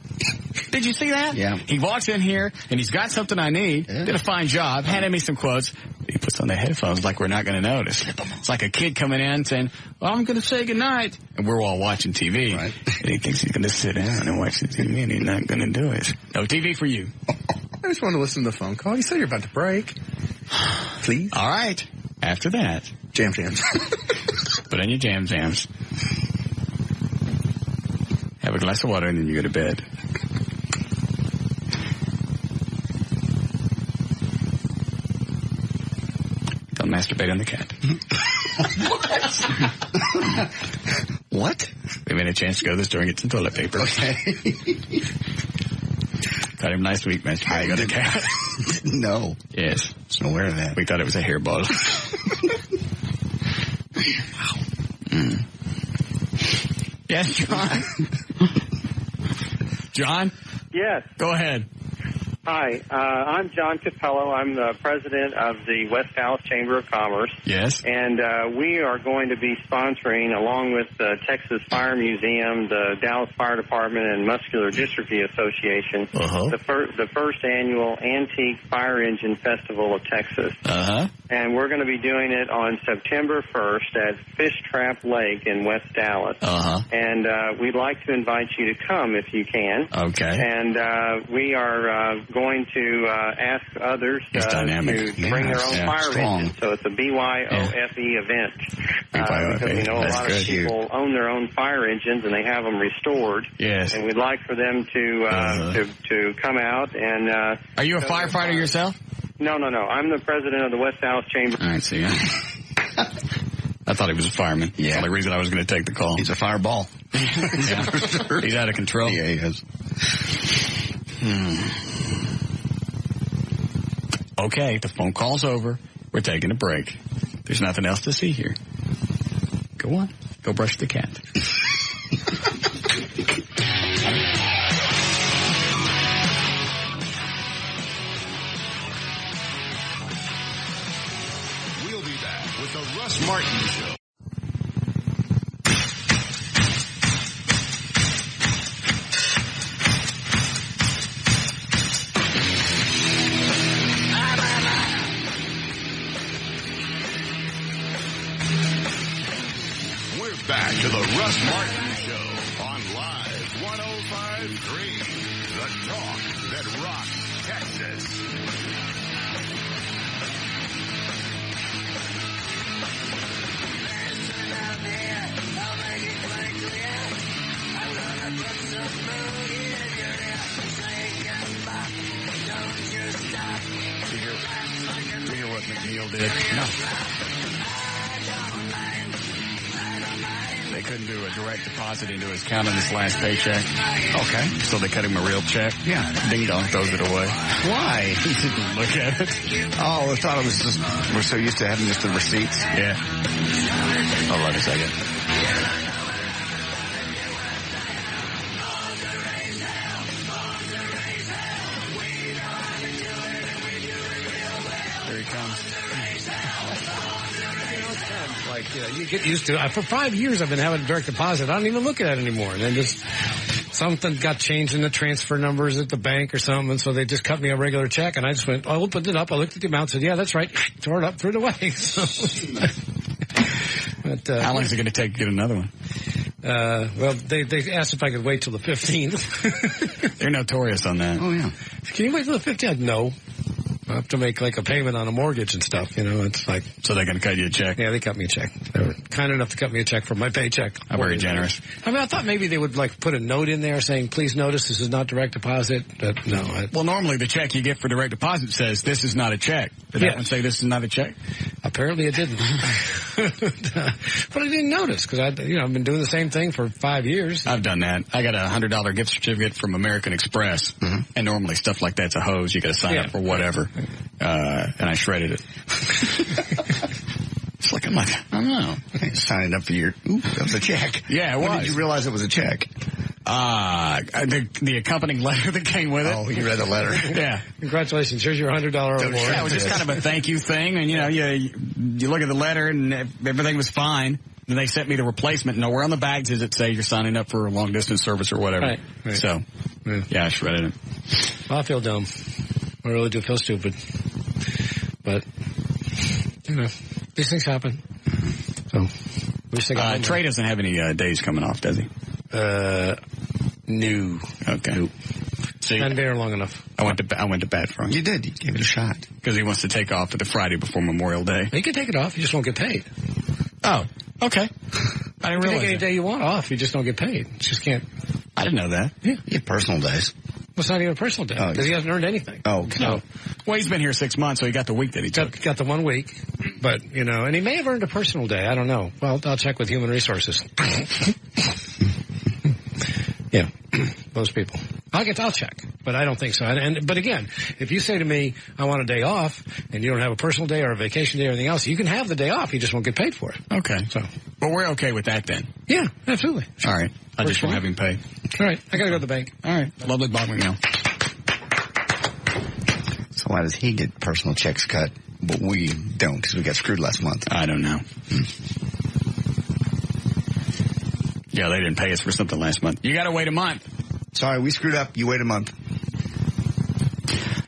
Did you see that? Yeah. He walks in here, and he's got something I need. Yeah. Did a fine job. Handed me some quotes. He puts on the headphones like we're not going to notice. It's like a kid coming in saying, well, I'm going to say goodnight. And we're all watching TV. Right. And he thinks he's going to sit down and watch the TV, and he's not going to do it. No TV for you. I just want to listen to the phone call. You said you're about to break. Please. All right. After that. Jam jams. Put on your jam jams. Have a glass of water and then you go to bed. Don't masturbate on the cat. What? We made a chance to go to the store and get some toilet paper. Okay. Got him last week, masturbating on the cat. No. Yes. I was aware of that. We thought it was a hairball. Wow. Yes, John. John? Yes. Go ahead. Hi, I'm John Capello. I'm the president of the West Dallas Chamber of Commerce. Yes. And we are going to be sponsoring, along with the Texas Fire Museum, the Dallas Fire Department, and Muscular Dystrophy Association, the first annual Antique Fire Engine Festival of Texas. And we're going to be doing it on September 1st at Fish Trap Lake in West Dallas. And we'd like to invite you to come if you can. Okay. And we are going to ask others to bring their own fire engines. So it's a BYOFE event. Because we know a lot of people own their own fire engines and they have them restored. Yes. And we'd like for them to come out and... Are you a firefighter yourself? No. I'm the president of the West Dallas Chamber. All right, see. I thought he was a fireman. Yeah. That's the only reason I was going to take the call. He's a fireball. Yeah. He's out of control. Yeah, he is. Okay, the phone call's over. We're taking a break. There's nothing else to see here. Go on. Go brush the cat. We'll be back with the Russ Martin Show. Back to the Russ Martin Show on Live 105.3, the talk that rocks Texas. Do you hear what McNeil did? No. They couldn't do a direct deposit into his account on his last paycheck. Okay. So they cut him a real check. Yeah. Ding dong throws it away. Why? He didn't look at it. Oh, I thought it was just, we're so used to having just the receipts. Yeah. Hold on a second. Here he comes. Like, you get used to it. For 5 years, I've been having direct deposit. I don't even look at it anymore. And then just something got changed in the transfer numbers at the bank or something, so they just cut me a regular check, and I just went, I opened it up, I looked at the amount, said, yeah, that's right, tore it up, threw it away. So, but, how long is it going to take to get another one? Well, they asked if I could wait till the 15th. They're notorious on that. Oh, yeah. Can you wait till the 15th? No. I have to make like a payment on a mortgage and stuff, you know, it's like. So they're going to cut you a check? Yeah, they cut me a check. They were kind enough to cut me a check from my paycheck. I'm very generous. I mean, I thought maybe they would like put a note in there saying, please notice this is not direct deposit, but no. Well, normally the check you get for direct deposit says this is not a check. Did that one say this is not a check? Apparently it didn't. But I didn't notice because I've been doing the same thing for 5 years. I've done that. I got a $100 gift certificate from American Express, and normally stuff like that's a hose. You got to sign up for whatever. And I shredded it. It's like, I don't know. Signing up for that was a check. Yeah, it was. When did you realize it was a check? The accompanying letter that came with it. Oh, you read the letter. Yeah. Congratulations. Here's your $100 reward. Yeah, it was just kind of a thank you thing. And, you look at the letter and everything was fine. Then they sent me the replacement. Nowhere on the bag does it say you're signing up for a long distance service or whatever. Right. So, yeah, I shredded it. Well, I feel dumb. I really do feel stupid. But, these things happen. So, Trey doesn't have any days coming off, does he? No. Okay. Nope. See, hadn't been here long enough. I went to bat for him. You did. You gave it a shot. Because he wants to take off for the Friday before Memorial Day. He can take it off. You just won't get paid. Oh, okay. I didn't realize take any day you want off. You just don't get paid. You just can't. I didn't know that. Yeah. You have personal days. Well, it's not even a personal day because he hasn't earned anything. Oh, okay. No. Well, he's been here 6 months, so he got the week that he took. Got the 1 week. But, and he may have earned a personal day. I don't know. Well, I'll check with Human Resources. Yeah. Those people. I'll check. But I don't think so. But again, if you say to me, I want a day off, and you don't have a personal day or a vacation day or anything else, you can have the day off. You just won't get paid for it. Okay. So. But we're okay with that then. Yeah, absolutely. All right. I just won't have him paid. All right. I got to go to the bank. All right. Lovely boggling now. So why does he get personal checks cut, but we don't because we got screwed last month? I don't know. Yeah, they didn't pay us for something last month. You got to wait a month. Sorry, we screwed up. You wait a month.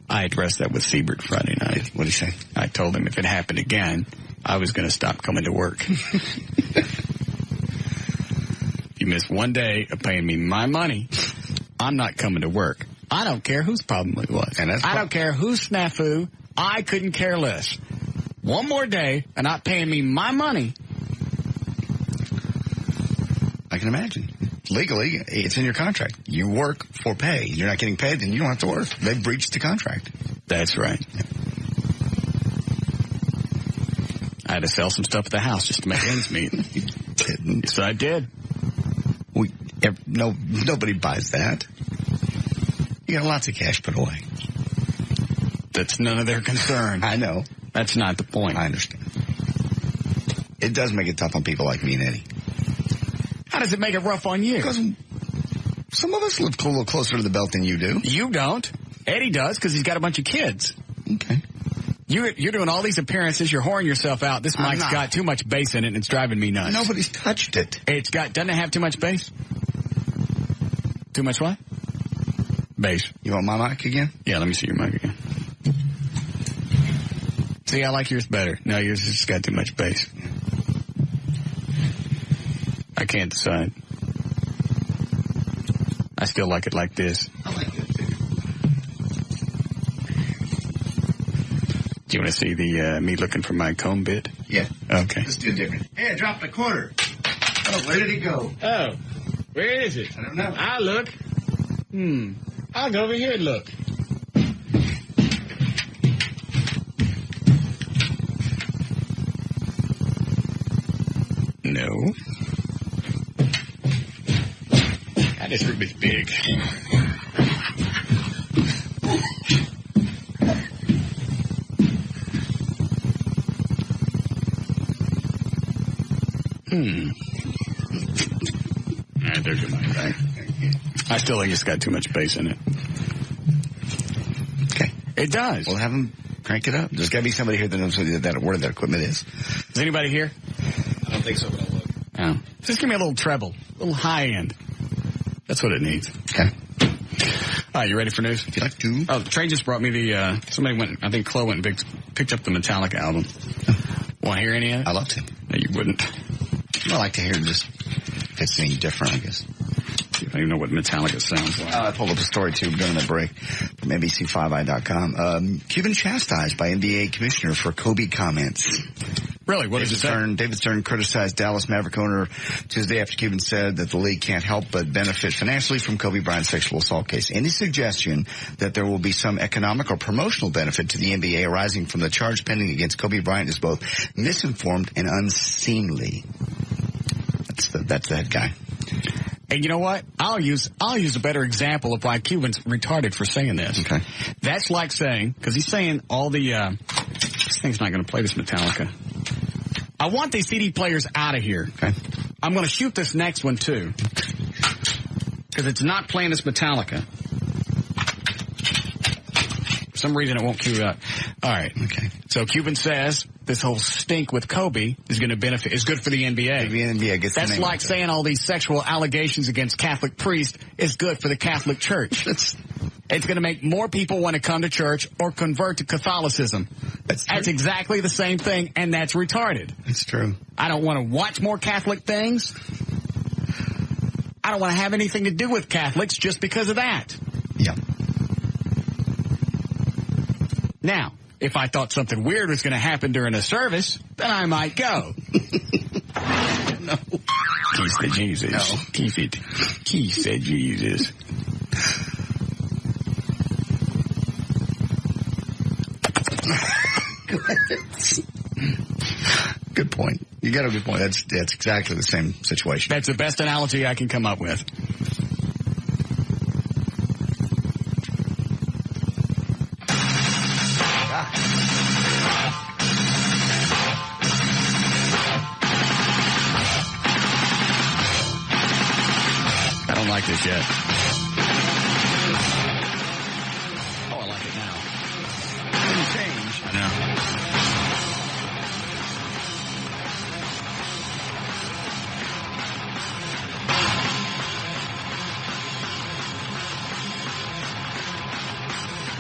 I addressed that with Siebert Friday night. What did he say? I told him if it happened again, I was going to stop coming to work. You miss 1 day of paying me my money, I'm not coming to work. I don't care whose problem it was. And I don't care whose snafu. I couldn't care less. 1 more day and not paying me my money. I can imagine. Legally, it's in your contract. You work for pay. You're not getting paid, then you don't have to work. They breached the contract. That's right. I had to sell some stuff at the house just to make ends meet. You didn't. So I did. Nobody buys that. You got lots of cash put away. That's none of their concern. I know. That's not the point. I understand. It does make it tough on people like me and Eddie. How does it make it rough on you? Because some of us live a little closer to the belt than you do. You don't. Eddie does because he's got a bunch of kids. Okay. You're doing all these appearances. You're whoring yourself out. This mic's got too much bass in it, and it's driving me nuts. Nobody's touched it. Doesn't it have too much bass? Too much what? Bass. You want my mic again? Yeah, let me see your mic again. See, I like yours better. No, yours has just got too much bass. I can't decide. I still like it like this. I like it too. Do you want to see the me looking for my comb bit? Yeah. Okay. Let's do it different. Hey, I dropped a quarter. Oh, where did it go? Oh, where is it? I don't know. I'll look. I'll go over here and look. No. God, this room is big. All right, there's your mic back. I still think it's got too much bass in it. Okay. It does. We'll have them crank it up. There's got to be somebody here that knows where that equipment is. Is anybody here? I don't think so, but I'll look. Oh. Just give me a little treble, a little high end. That's what it needs. Okay. All right, you ready for news? Would you like to? Oh, Trey just brought me the, somebody went, I think Chloe went and picked up the Metallica album. Want to hear any of it? I love to. No, you wouldn't. I like to hear just if it's any different, I guess. I don't even know what Metallica sounds like. I pulled up a story, too, during the break from NBC5i.com. Cuban chastised by NBA commissioner for Kobe comments. Really? What does it say? David Stern criticized Dallas Maverick owner Tuesday after Cuban said that the league can't help but benefit financially from Kobe Bryant's sexual assault case. Any suggestion that there will be some economic or promotional benefit to the NBA arising from the charge pending against Kobe Bryant is both misinformed and unseemly. That's the head guy. And you know what? I'll use a better example of why Cuban's retarded for saying this. Okay. That's like saying, because he's saying all the, this thing's not going to play this Metallica. I want these CD players out of here. Okay. I'm going to shoot this next one too. Because it's not playing this Metallica. For some reason it won't cue up. All right. Okay. So Cuban says this whole stink with Kobe is going to is good for the NBA. The NBA gets That's like saying all these sexual allegations against Catholic priests is good for the Catholic Church. It's going to make more people want to come to church or convert to Catholicism. That's exactly the same thing, and that's retarded. It's true. I don't want to watch more Catholic things. I don't want to have anything to do with Catholics just because of that. Yeah. Now, if I thought something weird was going to happen during a service, then I might go. No. Keith said Jesus. No. Keith said Jesus. Good point. You got a good point. That's exactly the same situation. That's the best analogy I can come up with. I don't like this yet. Oh, I like it now. It didn't change. I know.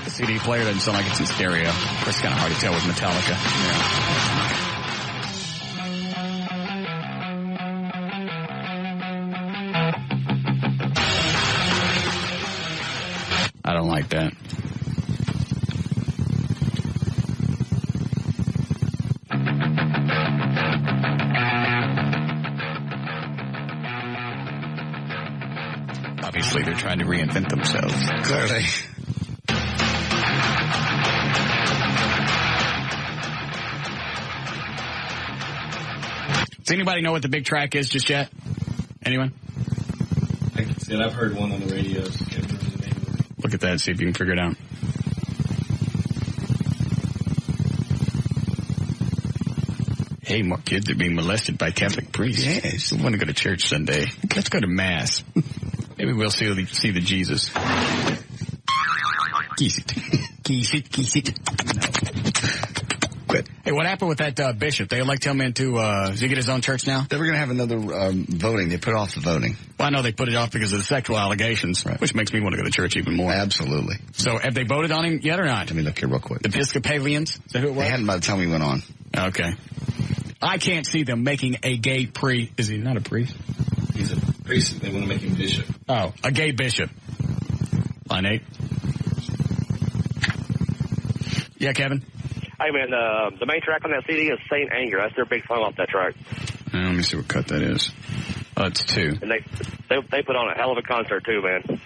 The CD player doesn't sound like it's in stereo. It's kind of hard to tell with Metallica. Yeah. I don't like that. Obviously, they're trying to reinvent themselves. Clearly. Does anybody know what the big track is just yet? Anyone? I can see it. I've heard one on the radios. Look at that and see if you can figure it out. Hey, more kids are being molested by Catholic priests. Yes. We want to go to church Sunday. Let's go to Mass. Maybe we'll see the Jesus. Kiss it. No. Quit. Hey, what happened with that bishop? They elect him into, does he get his own church now? They were going to have another voting. They put off the voting. Well, I know they put it off because of the sexual allegations, right, which makes me want to go to church even more. Absolutely. So have they voted on him yet or not? Let me look here real quick. The Episcopalians? Is that who it was? They hadn't by the time we went on. Okay. I can't see them making a gay priest. Is he not a priest? He's a priest. They want to make him bishop. Oh, a gay bishop. Line 8. Yeah, Kevin? Hey, man, the main track on that CD is Saint Anger. That's their big song off that track. Let me see what cut that is. Oh, it's 2. And they put on a hell of a concert, too, man.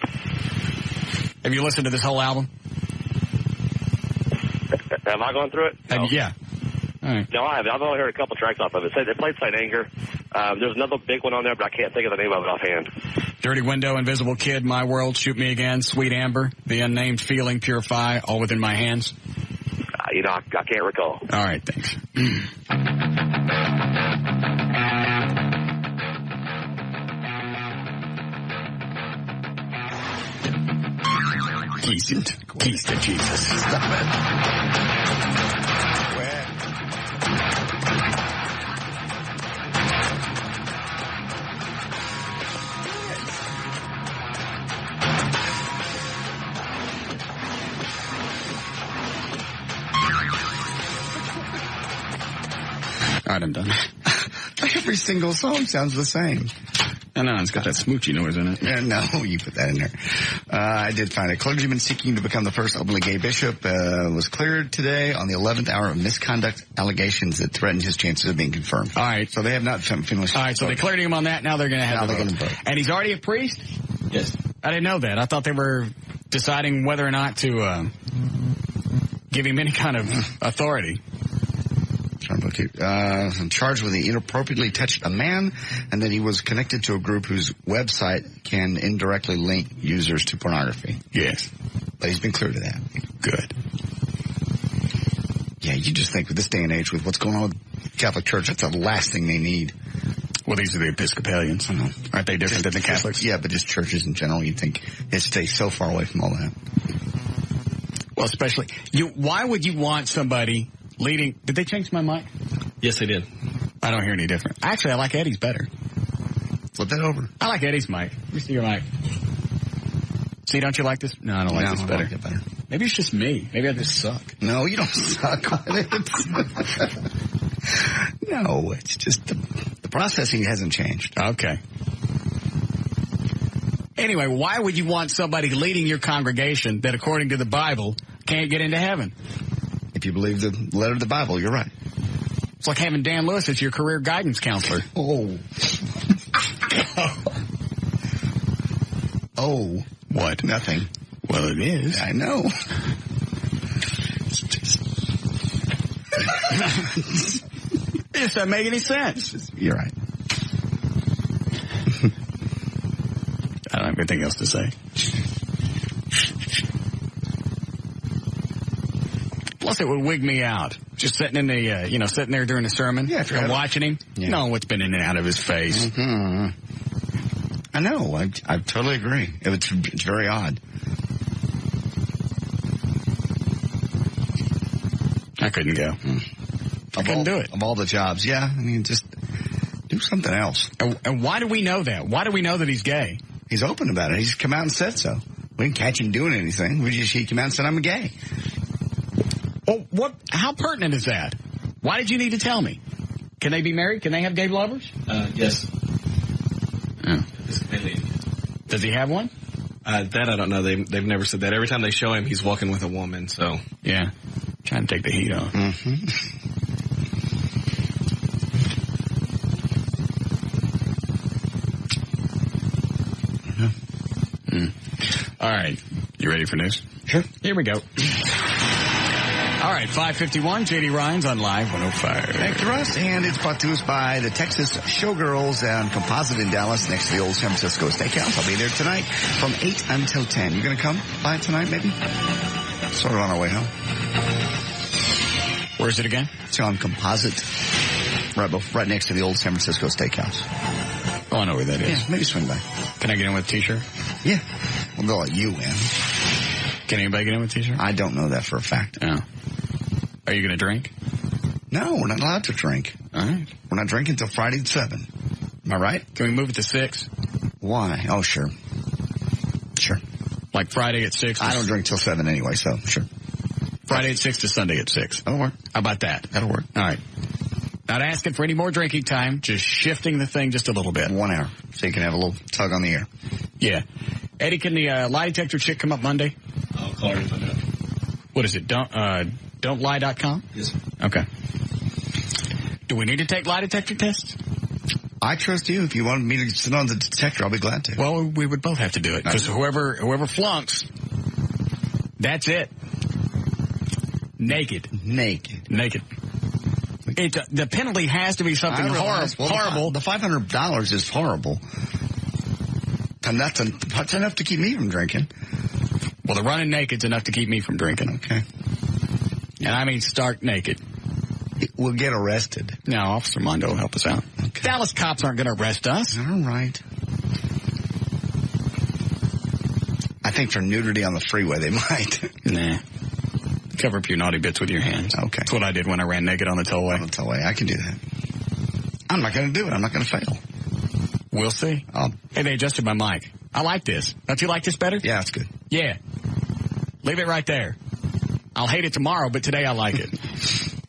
Have you listened to this whole album? Have I gone through it? No. Yeah. All right. No, I haven't. I've only heard a couple tracks off of it. They played Saint Anger. There's another big one on there, but I can't think of the name of it offhand. Dirty Window, Invisible Kid, My World, Shoot Me Again, Sweet Amber, The Unnamed Feeling, Purify, All Within My Hands. I can't recall. All right, thanks. Keys to Jesus. Stop it. All right, I'm done. Every single song sounds the same. I know, it's got that smoochy noise in it. Yeah, no, you put that in there. I did find a clergyman seeking to become the first openly gay bishop was cleared today on the 11th hour of misconduct allegations that threatened his chances of being confirmed. All right. So they have not finished. All right, so they cleared him on that. Now they're going to have the vote. And he's already a priest? Yes. I didn't know that. I thought they were deciding whether or not to give him any kind of authority. Charged with he inappropriately touched a man, and that he was connected to a group whose website can indirectly link users to pornography. Yes. But he's been cleared of that. Good. Yeah, you just think with this day and age, with what's going on with the Catholic Church, that's the last thing they need. Well, these are the Episcopalians. I know. Aren't they different than the Catholics? Yeah, but just churches in general, you'd think it stays so far away from all that. Well, especially, why would you want somebody leading? Did they change my mic? Yes, they did. I don't hear any different. Actually, I like Eddie's better. Flip that over. I like Eddie's mic. Let me see your mic. See, don't you like this? No, I don't like this better. Like it better. Maybe it's just me. Maybe I just suck. No, you don't suck on it. No, it's just the processing hasn't changed. Okay. Anyway, why would you want somebody leading your congregation that, according to the Bible, can't get into heaven? If you believe the letter of the Bible, you're right. It's like having Dan Lewis as your career guidance counselor. Oh. Oh. What? Nothing. Well, it is. I know. It doesn't make any sense. You're right. I don't have anything else to say. Plus, it would wig me out. Just sitting in the, sitting there during the sermon and watching him. Yeah. Know what's been in and out of his face. Mm-hmm. I know. I totally agree. It's very odd. I couldn't go. I couldn't do it. Of all the jobs, yeah. I mean, just do something else. And why do we know that? Why do we know that he's gay? He's open about it. He's come out and said so. We didn't catch him doing anything. He came out and said, I'm gay. Well, how pertinent is that? Why did you need to tell me? Can they be married? Can they have gay lovers? Yes. Oh. Does he have one? That I don't know. They've never said that. Every time they show him, he's walking with a woman, so. Yeah. Trying to take the heat off. Mm-hmm. All right. You ready for news? Sure. Here we go. All right, 5:51, J.D. Ryan's on Live 105. Thank you, Russ. And it's brought to us by the Texas Showgirls on Composite in Dallas next to the old San Francisco Steakhouse. I'll be there tonight from 8 until 10. You going to come by tonight, maybe? Sort of on our way home. Where's it again? It's on Composite, right next to the old San Francisco Steakhouse. Oh, I know where that is. Yeah, maybe swing by. Can I get in with a T-shirt? Yeah. Well, they'll let you in. Can anybody get in with a T-shirt? I don't know that for a fact. Oh. Are you going to drink? No, we're not allowed to drink. All right. We're not drinking until Friday at 7. Am I right? Can we move it to 6? Why? Oh, sure. Sure. Like Friday at 6? I don't drink till 7 anyway, so sure. Friday at 6 to Sunday at 6. That'll work. How about that? That'll work. All right. Not asking for any more drinking time, just shifting the thing just a little bit. 1 hour, so you can have a little tug on the air. Yeah. Eddie, can the lie detector chick come up Monday? I'll call her and find out. What is it? Don'tlie.com? Yes, sir. Okay. Do we need to take lie detector tests? I trust you. If you want me to sit on the detector, I'll be glad to. Well, we would both have to do it, because whoever flunks, that's it. Naked. The penalty has to be something horrible. The $500 is horrible. And that's enough to keep me from drinking. Well, the running naked's enough to keep me from drinking. Okay. And I mean stark naked. We'll get arrested. No, Officer Mondo will help us out. Okay. Dallas cops aren't going to arrest us. All right. I think for nudity on the freeway they might. Nah. Cover up your naughty bits with your hands. Okay. That's what I did when I ran naked on the tollway. On the tollway. I can do that. I'm not going to do it. I'm not going to fail. We'll see. Hey, they adjusted my mic. I like this. Don't you like this better? Yeah, it's good. Yeah. Leave it right there. I'll hate it tomorrow, but today I like it.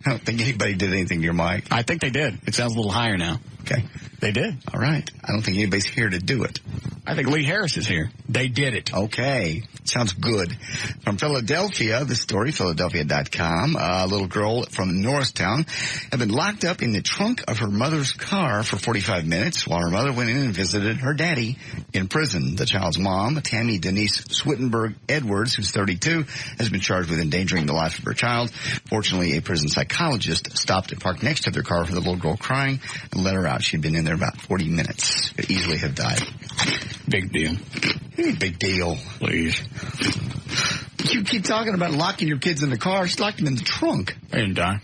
I don't think anybody did anything to your mic. I think they did. It sounds a little higher now. Okay. They did. All right. I don't think anybody's here to do it. I think Lee Harris is here. They did it. Okay. Sounds good. From Philadelphia, the story, Philadelphia.com. A little girl from Norristown had been locked up in the trunk of her mother's car for 45 minutes while her mother went in and visited her daddy in prison. The child's mom, Tammy Denise Swittenberg Edwards, who's 32, has been charged with endangering the life of her child. Fortunately, a prison psychologist stopped and parked next to their car for the little girl crying and let her out. She'd been in there about 40 minutes. Could easily have died. Big deal. Big deal. Please. You keep talking about locking your kids in the car. Just lock them in the trunk. I didn't die.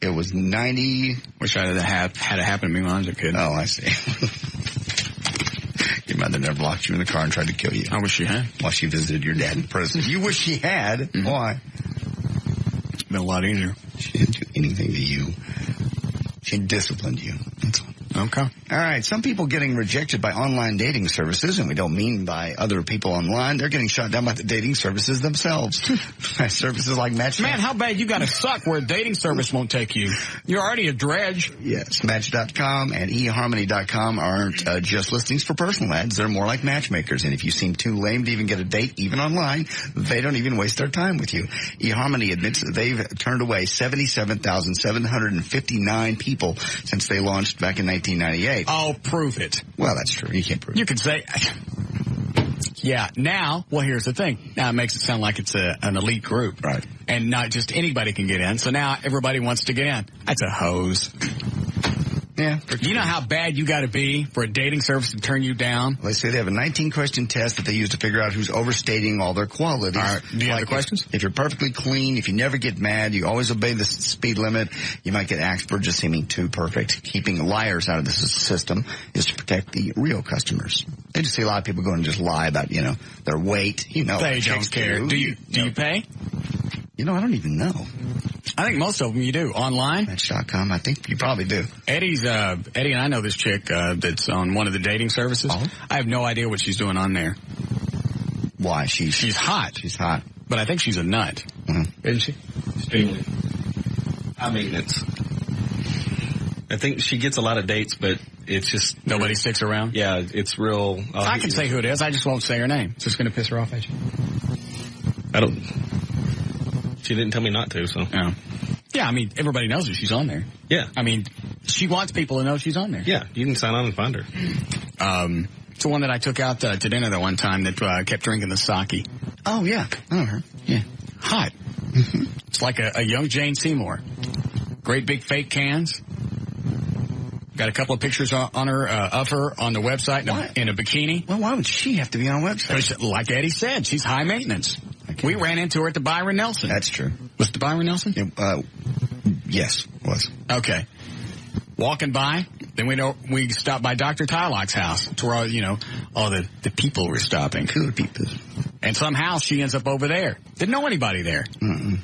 It was 90. Wish I had it happen to me when I was a kid. Oh, I see. Your mother never locked you in the car and tried to kill you. I wish she had. While she visited your dad in prison. You wish she had? Mm-hmm. Why? It's been a lot easier. She didn't do anything to you. She disciplined you. That's all. Okay. All right. Some people getting rejected by online dating services, and we don't mean by other people online. They're getting shot down by the dating services themselves. Services like Match. Man, how bad you got to suck where a dating service won't take you? You're already a dredge. Yes. Match.com and eHarmony.com aren't just listings for personal ads. They're more like matchmakers. And if you seem too lame to even get a date, even online, they don't even waste their time with you. eHarmony admits that they've turned away 77,759 people since they launched back in 1998. Oh, prove it. Well, that's true. You can't prove it. You can say, yeah, now, well, here's the thing. Now it makes it sound like it's an elite group. Right. And not just anybody can get in. So now everybody wants to get in. That's a hose. Yeah. You know how bad you got to be for a dating service to turn you down? They say they have a 19-question test that they use to figure out who's overstating all their qualities. All right. Do you have the questions? If you're perfectly clean, if you never get mad, you always obey the speed limit, you might get axed for just seeming too perfect. Keeping liars out of the system is to protect the real customers. They just see a lot of people go and just lie about, their weight. They don't care. Do you pay? I don't even know. I think most of them you do. Online? Match.com, I think you probably do. Eddie and I know this chick that's on one of the dating services. Oh. I have no idea what she's doing on there. Why? She's hot. She's hot. But I think she's a nut. Mm-hmm. Isn't she? Extremely. High maintenance. I think she gets a lot of dates, but it's just... Nobody sticks around? Yeah, it's real... I can say who it is. I just won't say her name. It's just going to piss her off at you. I don't... She didn't tell me not to, so... Yeah, I mean, everybody knows that she's on there. Yeah. I mean, she wants people to know she's on there. Yeah, you can sign on and find her. It's the one that I took out to dinner that one time that kept drinking the sake. Oh, yeah. I know her. Yeah. Hot. Mm-hmm. It's like a young Jane Seymour. Great big fake cans. Got a couple of pictures on her of her on the website in a bikini. Well, why would she have to be on a website? Like Eddie said, she's high maintenance. We ran into her at the Byron Nelson. That's true. Was it the Byron Nelson? Yes, it was. Okay. Walking by, then we stopped by Dr. Tylock's house. To where all the people were stopping. Cool people. And somehow she ends up over there. Didn't know anybody there. Mm-mm.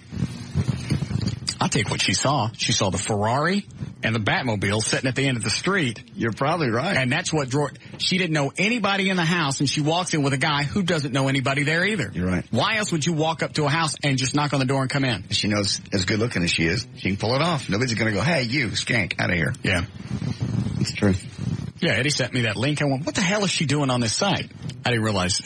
I'll take what she saw. She saw the Ferrari and the Batmobile sitting at the end of the street. You're probably right. And that's what she didn't know anybody in the house, and she walks in with a guy who doesn't know anybody there either. You're right. Why else would you walk up to a house and just knock on the door and come in? She knows, as good looking as she is, she can pull it off. Nobody's going to go, hey, you, skank, out of here. Yeah. It's true. Yeah, Eddie sent me that link. I went, what the hell is she doing on this site? I didn't realize.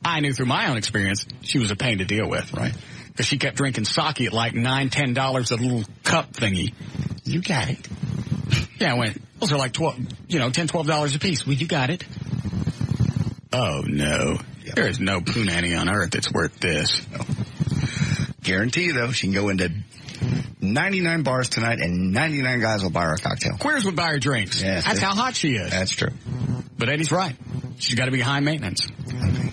I knew through my own experience she was a pain to deal with. Right. Because she kept drinking sake at like $9, $10 a little cup thingy. You got it. Yeah, I went, those are like $10, $12 a piece. Well, you got it. Oh, no. Yep. There is no punani on earth that's worth this. No. Guarantee, though, she can go into 99 bars tonight and 99 guys will buy her a cocktail. Queers would buy her drinks. Yes, that's how hot she is. That's true. But Eddie's right. She's got to be high maintenance. Okay.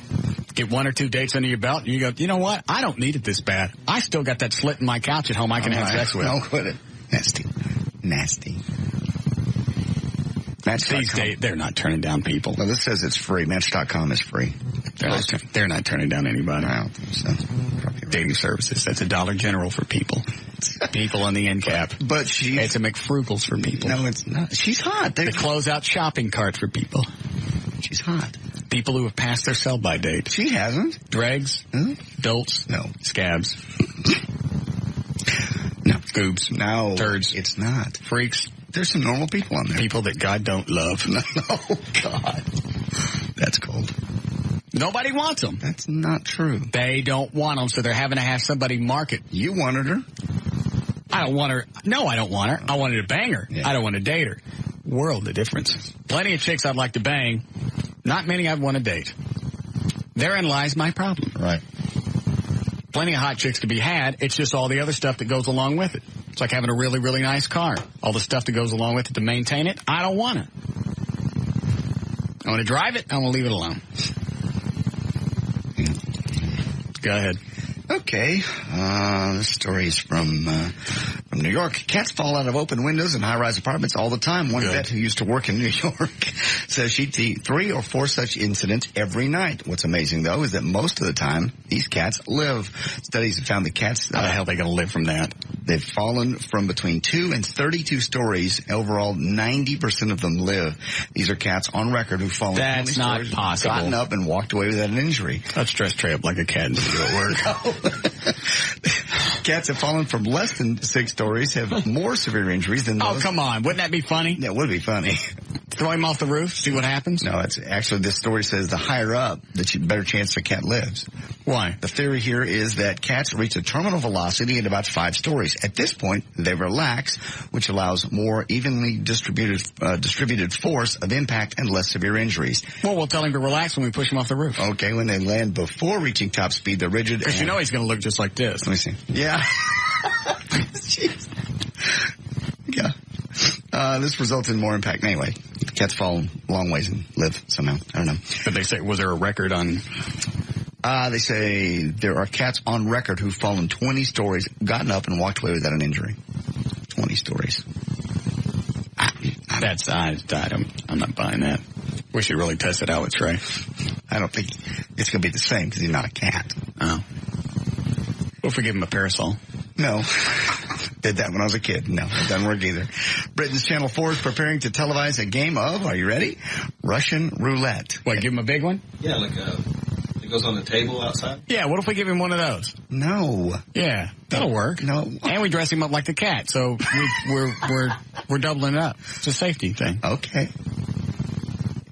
Get 1 or 2 dates under your belt, and you go, you know what? I don't need it this bad. I still got that slit in my couch at home I can have sex with. Don't quit it. Nasty. These days, they're not turning down people. Well, this says it's free. Match.com is free. They're not turning down anybody. I don't think so. Dating services. That's a Dollar General for people. People on the end cap. But it's a McFrugals for people. No, it's not. She's hot. The closeout shopping cart for people. She's hot. People who have passed their sell-by date. She hasn't. Dregs. Dolts. No. Scabs. No. Scoobs. No. Turds. It's not. Freaks. There's some normal people on there. People that God don't love. Oh, God. That's cold. Nobody wants them. That's not true. They don't want them, so they're having to have somebody mark it. You wanted her. I don't want her. No, I don't want her. I wanted to bang her. Yeah. I don't want to date her. World of difference. Plenty of chicks I'd like to bang. Not many I'd want to date. Therein lies my problem. Right. Plenty of hot chicks to be had. It's just all the other stuff that goes along with it. It's like having a really, really nice car. All the stuff that goes along with it to maintain it, I don't want it. I want to drive it. I want to leave it alone. Go ahead. Okay. This story is from New York. Cats fall out of open windows in high-rise apartments all the time. One vet who used to work in New York says she'd see 3 or 4 such incidents every night. What's amazing, though, is that most of the time, these cats live. Studies have found that cats... How the hell are they going to live from that? They've fallen from between 2 and 32 stories. Overall, 90% of them live. These are cats on record who've fallen. That's not possible. Gotten up and walked away without an injury. Let's dress Trey up like a cat and do it work. Cats have fallen from less than 6 stories, have more severe injuries than those. Oh, come on. Wouldn't that be funny? Yeah, it would be funny. Throw him off the roof, see what happens? No, it's actually, this story says the higher up, the better chance the cat lives. Why? The theory here is that cats reach a terminal velocity at about 5 stories. At this point, they relax, which allows more evenly distributed force of impact and less severe injuries. Well, we'll tell him to relax when we push him off the roof. Okay, when they land before reaching top speed, they're rigid. Because you know he's going to look just like this. Let me see. Yeah. Jeez. Yeah. This results in more impact. Anyway, cats fall long ways and live somehow. I don't know. But they say, was there a record on... They say there are cats on record who've fallen 20 stories, gotten up, and walked away without an injury. 20 stories. I'm not buying that. We should really test it out with Trey. I don't think it's going to be the same because he's not a cat. Oh. What if we give him a parasol? No. Did that when I was a kid. No, it doesn't work either. Britain's Channel 4 is preparing to televise a game of, are you ready? Russian roulette. What, give him a big one? Yeah, like it goes on the table outside? Yeah, what if we give him one of those? No. Yeah, that'll work. No. And we dress him up like the cat, so we're doubling it up. It's a safety thing. Okay.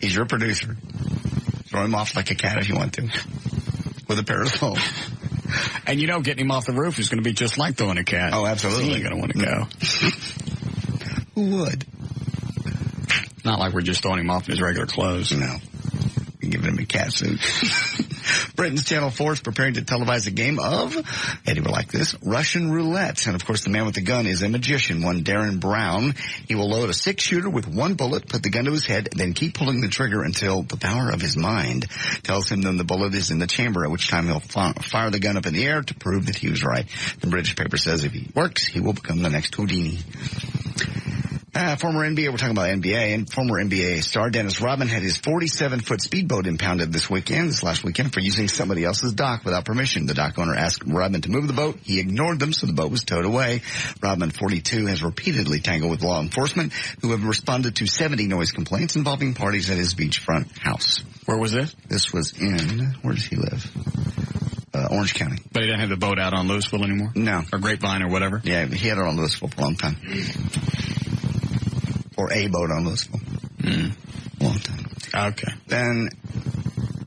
He's your producer. Throw him off like a cat if you want to. With a parasol. And getting him off the roof is going to be just like throwing a cat. Oh, absolutely. He ain't going to want to go. Who would? Not like we're just throwing him off in his regular clothes. No. You're giving him a cat suit. Britain's Channel 4 is preparing to televise a game of, Eddie will like this, Russian roulette. And, of course, the man with the gun is a magician, one Darren Brown. He will load a 6-shooter with 1 bullet, put the gun to his head, and then keep pulling the trigger until the power of his mind tells him then the bullet is in the chamber, at which time he'll fire the gun up in the air to prove that he was right. The British paper says if he works, he will become the next Houdini. Former NBA, we're talking about NBA, and former NBA star Dennis Rodman had his 47-foot speedboat impounded this last weekend, for using somebody else's dock without permission. The dock owner asked Rodman to move the boat. He ignored them, so the boat was towed away. Rodman, 42, has repeatedly tangled with law enforcement, who have responded to 70 noise complaints involving parties at his beachfront house. Where was this? This was in, where does he live? Orange County. But he doesn't have the boat out on Louisville anymore? No. Or Grapevine or whatever? Yeah, he had it on Louisville for a long time. Or a boat on Louisville. Long time. Okay. Then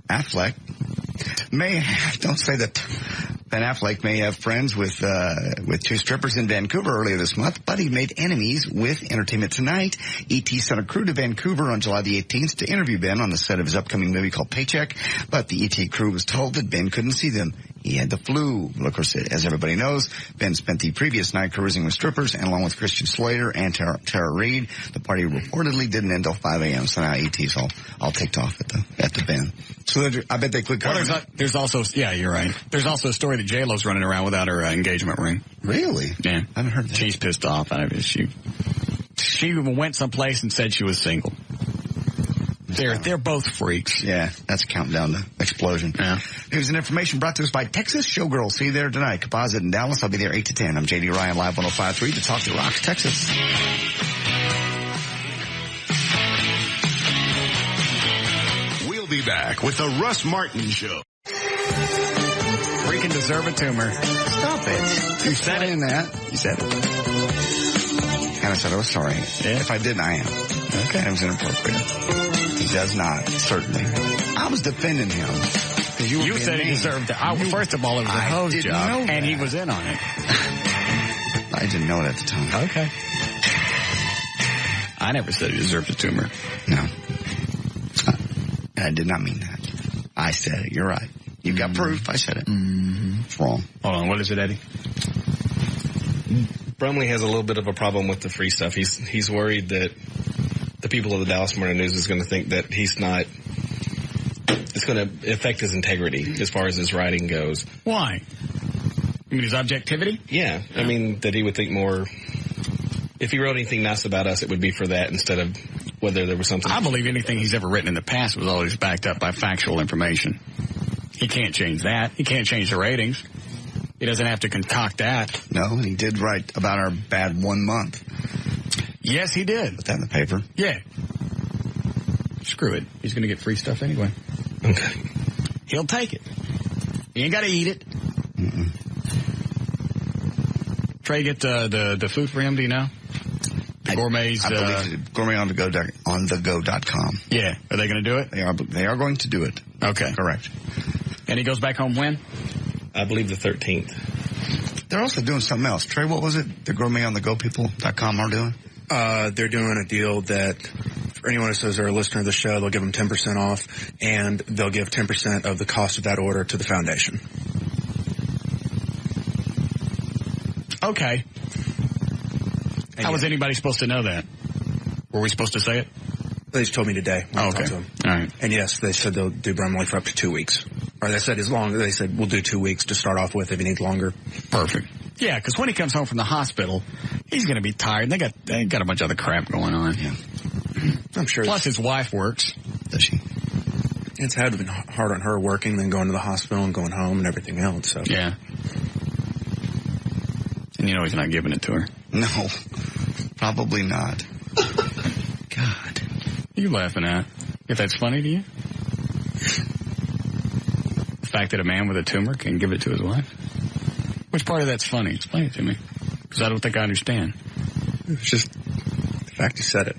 Affleck don't say that Ben Affleck may have friends with 2 strippers in Vancouver earlier this month, but he made enemies with Entertainment Tonight. E.T. sent a crew to Vancouver on July the 18th to interview Ben on the set of his upcoming movie called Paycheck, but the E.T. crew was told that Ben couldn't see them. He had the flu. Of course, as everybody knows, Ben spent the previous night cruising with strippers, and along with Christian Slater and Tara Reid. The party reportedly didn't end until 5 a.m., so now E.T.'s all ticked off at the Ben. So I bet they click. Well, there's also, yeah, you're right. There's also a story that J-Lo's running around without her engagement ring. Really? Yeah. I haven't heard that. She's pissed off. She went someplace and said she was single. They're both freaks. Yeah, that's a countdown to explosion. Yeah. News and information brought to us by Texas Showgirls. See you there tonight. Composite in Dallas. I'll be there 8 to 10. I'm J.D. Ryan, live 105.3 to Talk to Rock, Texas. We'll be back with the Russ Martin Show. can deserve a tumor. Stop it. You said it. That. You said it. And I said I was sorry. Yeah. If I didn't, I am. Okay. And it was inappropriate. He does not, certainly. I was defending him. You said he deserved it. First of all, it was a hose job, and he was in on it. I didn't know it at the time. Okay. I never said he deserved a tumor. No. I did not mean that. I said it. You're right. You got proof. I said it. Mm-hmm. It's wrong. Hold on. What is it, Eddie? Brumley has a little bit of a problem with the free stuff. He's worried that the people of the Dallas Morning News is going to think that he's not. It's going to affect his integrity as far as his writing goes. Why? You mean his objectivity? Yeah. I mean, that he would think more. If he wrote anything nice about us, it would be for that instead of whether there was something. I believe anything he's ever written in the past was always backed up by factual information. He can't change that. He can't change the ratings. He doesn't have to concoct that. No, he did write about our bad 1 month. Yes, he did. Put that in the paper. Yeah. Screw it. He's going to get free stuff anyway. Okay. He'll take it. He ain't got to eat it. Mm-mm. Trey, get the food for him, do you know? The gourmets. I believe gourmetonthego.com. Yeah. Are they going to do it? They are going to do it. Okay. Correct. And he goes back home when? I believe the 13th. They're also doing something else. Trey, what was it? The gourmetonthego.com are doing? They're doing a deal that for anyone who says they're a listener of the show, they'll give them 10% off, and they'll give 10% of the cost of that order to the foundation. Okay. How was anybody supposed to know that? Were we supposed to say it? They just told me today. Oh, okay. To them. All right. And yes, they said they'll do Brumley for up to 2 weeks. Or they said they said we'll do 2 weeks to start off with if you need longer. Perfect. Yeah, because when he comes home from the hospital, he's going to be tired. They got a bunch of other crap going on. Yeah. I'm sure. Plus his wife works. Does she? It's had to been hard on her working, then going to the hospital and going home and everything else. So. Yeah. And you know he's not giving it to her. No, probably not. God. What are you laughing at? If that's funny to you? The fact that a man with a tumor can give it to his wife? Which part of that's funny? Explain it to me. Because I don't think I understand. It's just the fact you said it.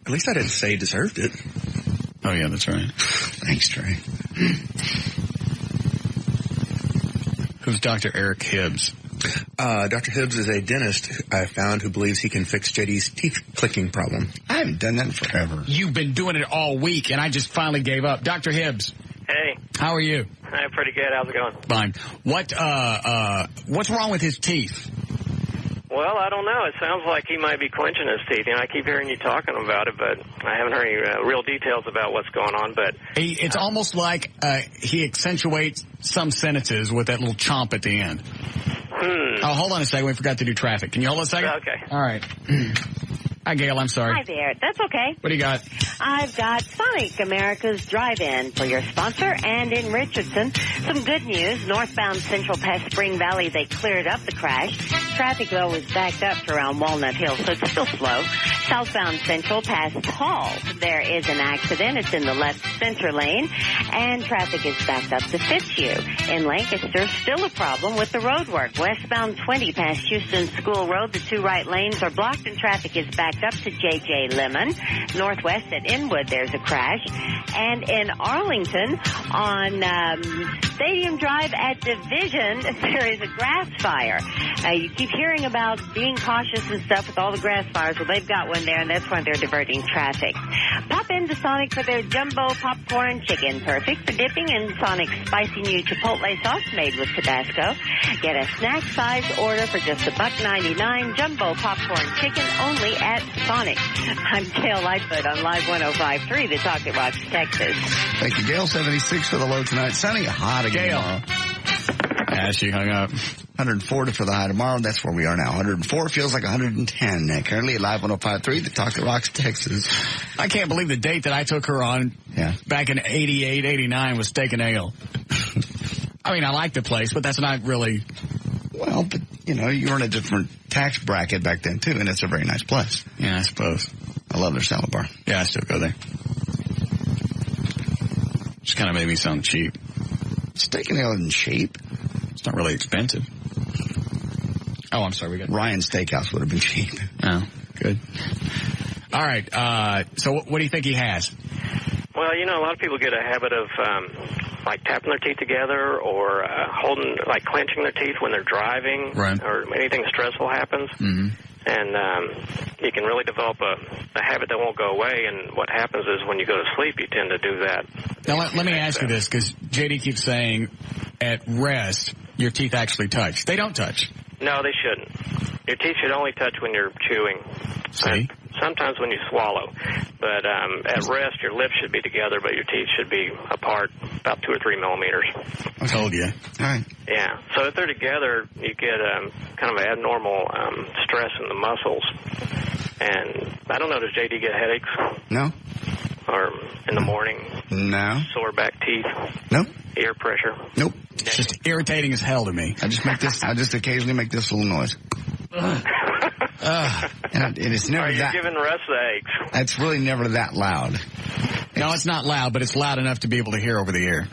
At least I didn't say he deserved it. Oh, yeah, that's right. Thanks, Trey. Who's Dr. Eric Hibbs? Dr. Hibbs is a dentist I found who believes he can fix JD's teeth clicking problem. I haven't done that in forever. You've been doing it all week, and I just finally gave up. Dr. Hibbs. Hey. How are you? I'm pretty good. How's it going? Fine. What's wrong with his teeth? Well, I don't know. It sounds like he might be clenching his teeth. You know, I keep hearing you talking about it, but I haven't heard any real details about what's going on. But it's almost like he accentuates some sentences with that little chomp at the end. Oh, hold on a second. We forgot to do traffic. Can you hold on a second? Okay. All right. Hi, Gail. I'm sorry. Hi there. That's okay. What do you got? I've got Sonic America's Drive-In for your sponsor, and in Richardson, some good news. Northbound Central past Spring Valley, they cleared up the crash. Traffic, though, is backed up to around Walnut Hill, so it's still slow. Southbound Central past Hall, there is an accident. It's in the left center lane, and traffic is backed up to Fitzhugh. In Lancaster, still a problem with the road work. Westbound 20 past Houston School Road, the two right lanes are blocked, and traffic is backed up to J.J. Lemon. Northwest at Inwood, there's a crash. And in Arlington, on Stadium Drive at Division, there is a grass fire. You keep hearing about being cautious and stuff with all the grass fires. Well, they've got one there, and that's why they're diverting traffic. Pop into Sonic for their jumbo popcorn chicken. Perfect for dipping in Sonic's spicy new Chipotle sauce made with Tabasco. Get a snack size order for just $1.99. Jumbo popcorn chicken only at Sonic. I'm Gail Lightfoot on Live 105.3, the Talk That Rocks, Texas. Thank you, Gail. 76 for the low tonight. Sunny, hot again tomorrow. Yeah, she hung up. 140 for the high tomorrow. That's where we are now. 104 feels like 110. Currently at Live 105.3, the Talk That Rocks, Texas. I can't believe the date that I took her on back in 88, 89 was Steak and Ale. I mean, I like the place, but that's not really... Well, but, you know, you were in a different tax bracket back then, too, and it's a very nice place. Yeah, I suppose. I love their salad bar. Yeah, I still go there. Just kind of made me sound cheap. Steak and ale isn't cheap. It's not really expensive. Oh, I'm sorry. We got Ryan's Steakhouse would have been cheap. Oh, good. All right. So what do you think he has? Well, you know, a lot of people get a habit of like tapping their teeth together or like clenching their teeth when they're driving, right, or anything stressful happens. Mm-hmm. And you can really develop a habit that won't go away. And what happens is when you go to sleep, you tend to do that. Now, let me ask you this, because JD keeps saying at rest, your teeth actually touch. They don't touch. No, they shouldn't. Your teeth should only touch when you're chewing. See? Sometimes when you swallow. But at rest, your lips should be together, but your teeth should be apart about 2 or 3 millimeters. I told you. All right. Yeah. So if they're together, you get kind of abnormal stress in the muscles. And I don't know, does JD get headaches? No. Or in the morning? No. Sore back teeth? Nope. Ear pressure? Nope. It's just irritating as hell to me. I just occasionally make this little noise. And it's never you're giving Russ the aches. It's really never that loud. No, it's not loud, but it's loud enough to be able to hear over the air.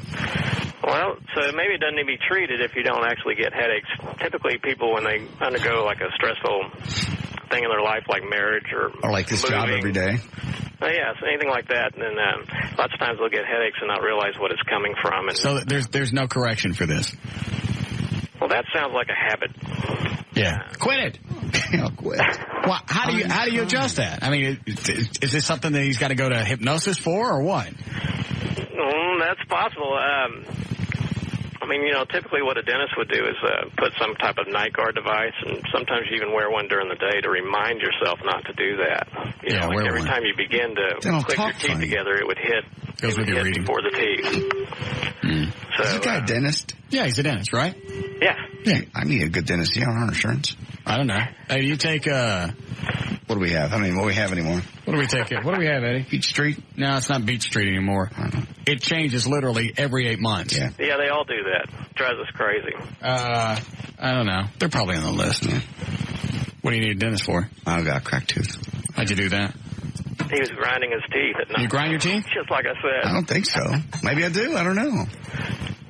Well, so maybe it doesn't need to be treated if you don't actually get headaches. Typically, people, when they undergo like a stressful thing in their life, like marriage or like this moving, job every day. Yeah, so anything like that, and then lots of times they'll get headaches and not realize what it's coming from. And so there's no correction for this. Well, that sounds like a habit. Yeah, quit it. I'll quit. Well, how do you adjust that? I mean, is this something that he's got to go to hypnosis for, or what? That's possible. I mean, you know, typically what a dentist would do is put some type of night guard device, and sometimes you even wear one during the day to remind yourself not to do that. You know, like every time you begin to click your teeth together, it would hit. Goes with your reading. Before the teeth. So, is this guy a dentist? Yeah, he's a dentist, right? Yeah. Yeah, I need a good dentist. You on our insurance? I don't know. Hey, do you take what do we have? I mean, what do we have anymore? What do we take? What do we have, Eddie? Beach Street? No, it's not Beach Street anymore. It changes literally every 8 months. Yeah, they all do that. Drives us crazy. I don't know. They're probably on the list. Yeah. What do you need a dentist for? I got a cracked tooth. How'd you do that? He was grinding his teeth at night. You grind your teeth? Just like I said. I don't think so. Maybe I do. I don't know.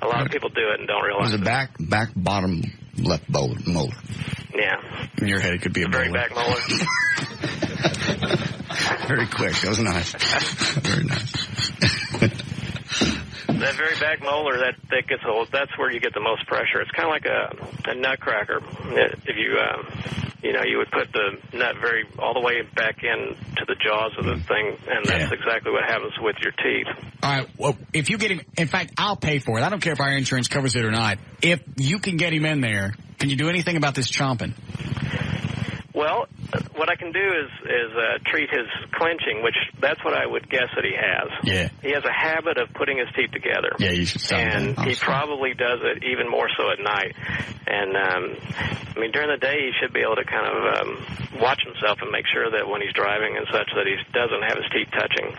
A lot of people do it and don't realize it. Was a back bottom left molar. Yeah. In your head, it could be a very back molar. Very quick. That was nice. Very nice. That very back molar that gets old, that's where you get the most pressure. It's kind of like a nutcracker. If you would put the nut all the way back into the jaws of the thing, and that's exactly what happens with your teeth. All right. Well, if you get him, in fact, I'll pay for it. I don't care if our insurance covers it or not. If you can get him in there, can you do anything about this chomping? Well, what I can do is treat his clenching, which that's what I would guess that he has. Yeah. He has a habit of putting his teeth together. Yeah, you should sound And that. he probably does it even more so at night. And, I mean, during the day, he should be able to kind of watch himself and make sure that when he's driving and such that he doesn't have his teeth touching.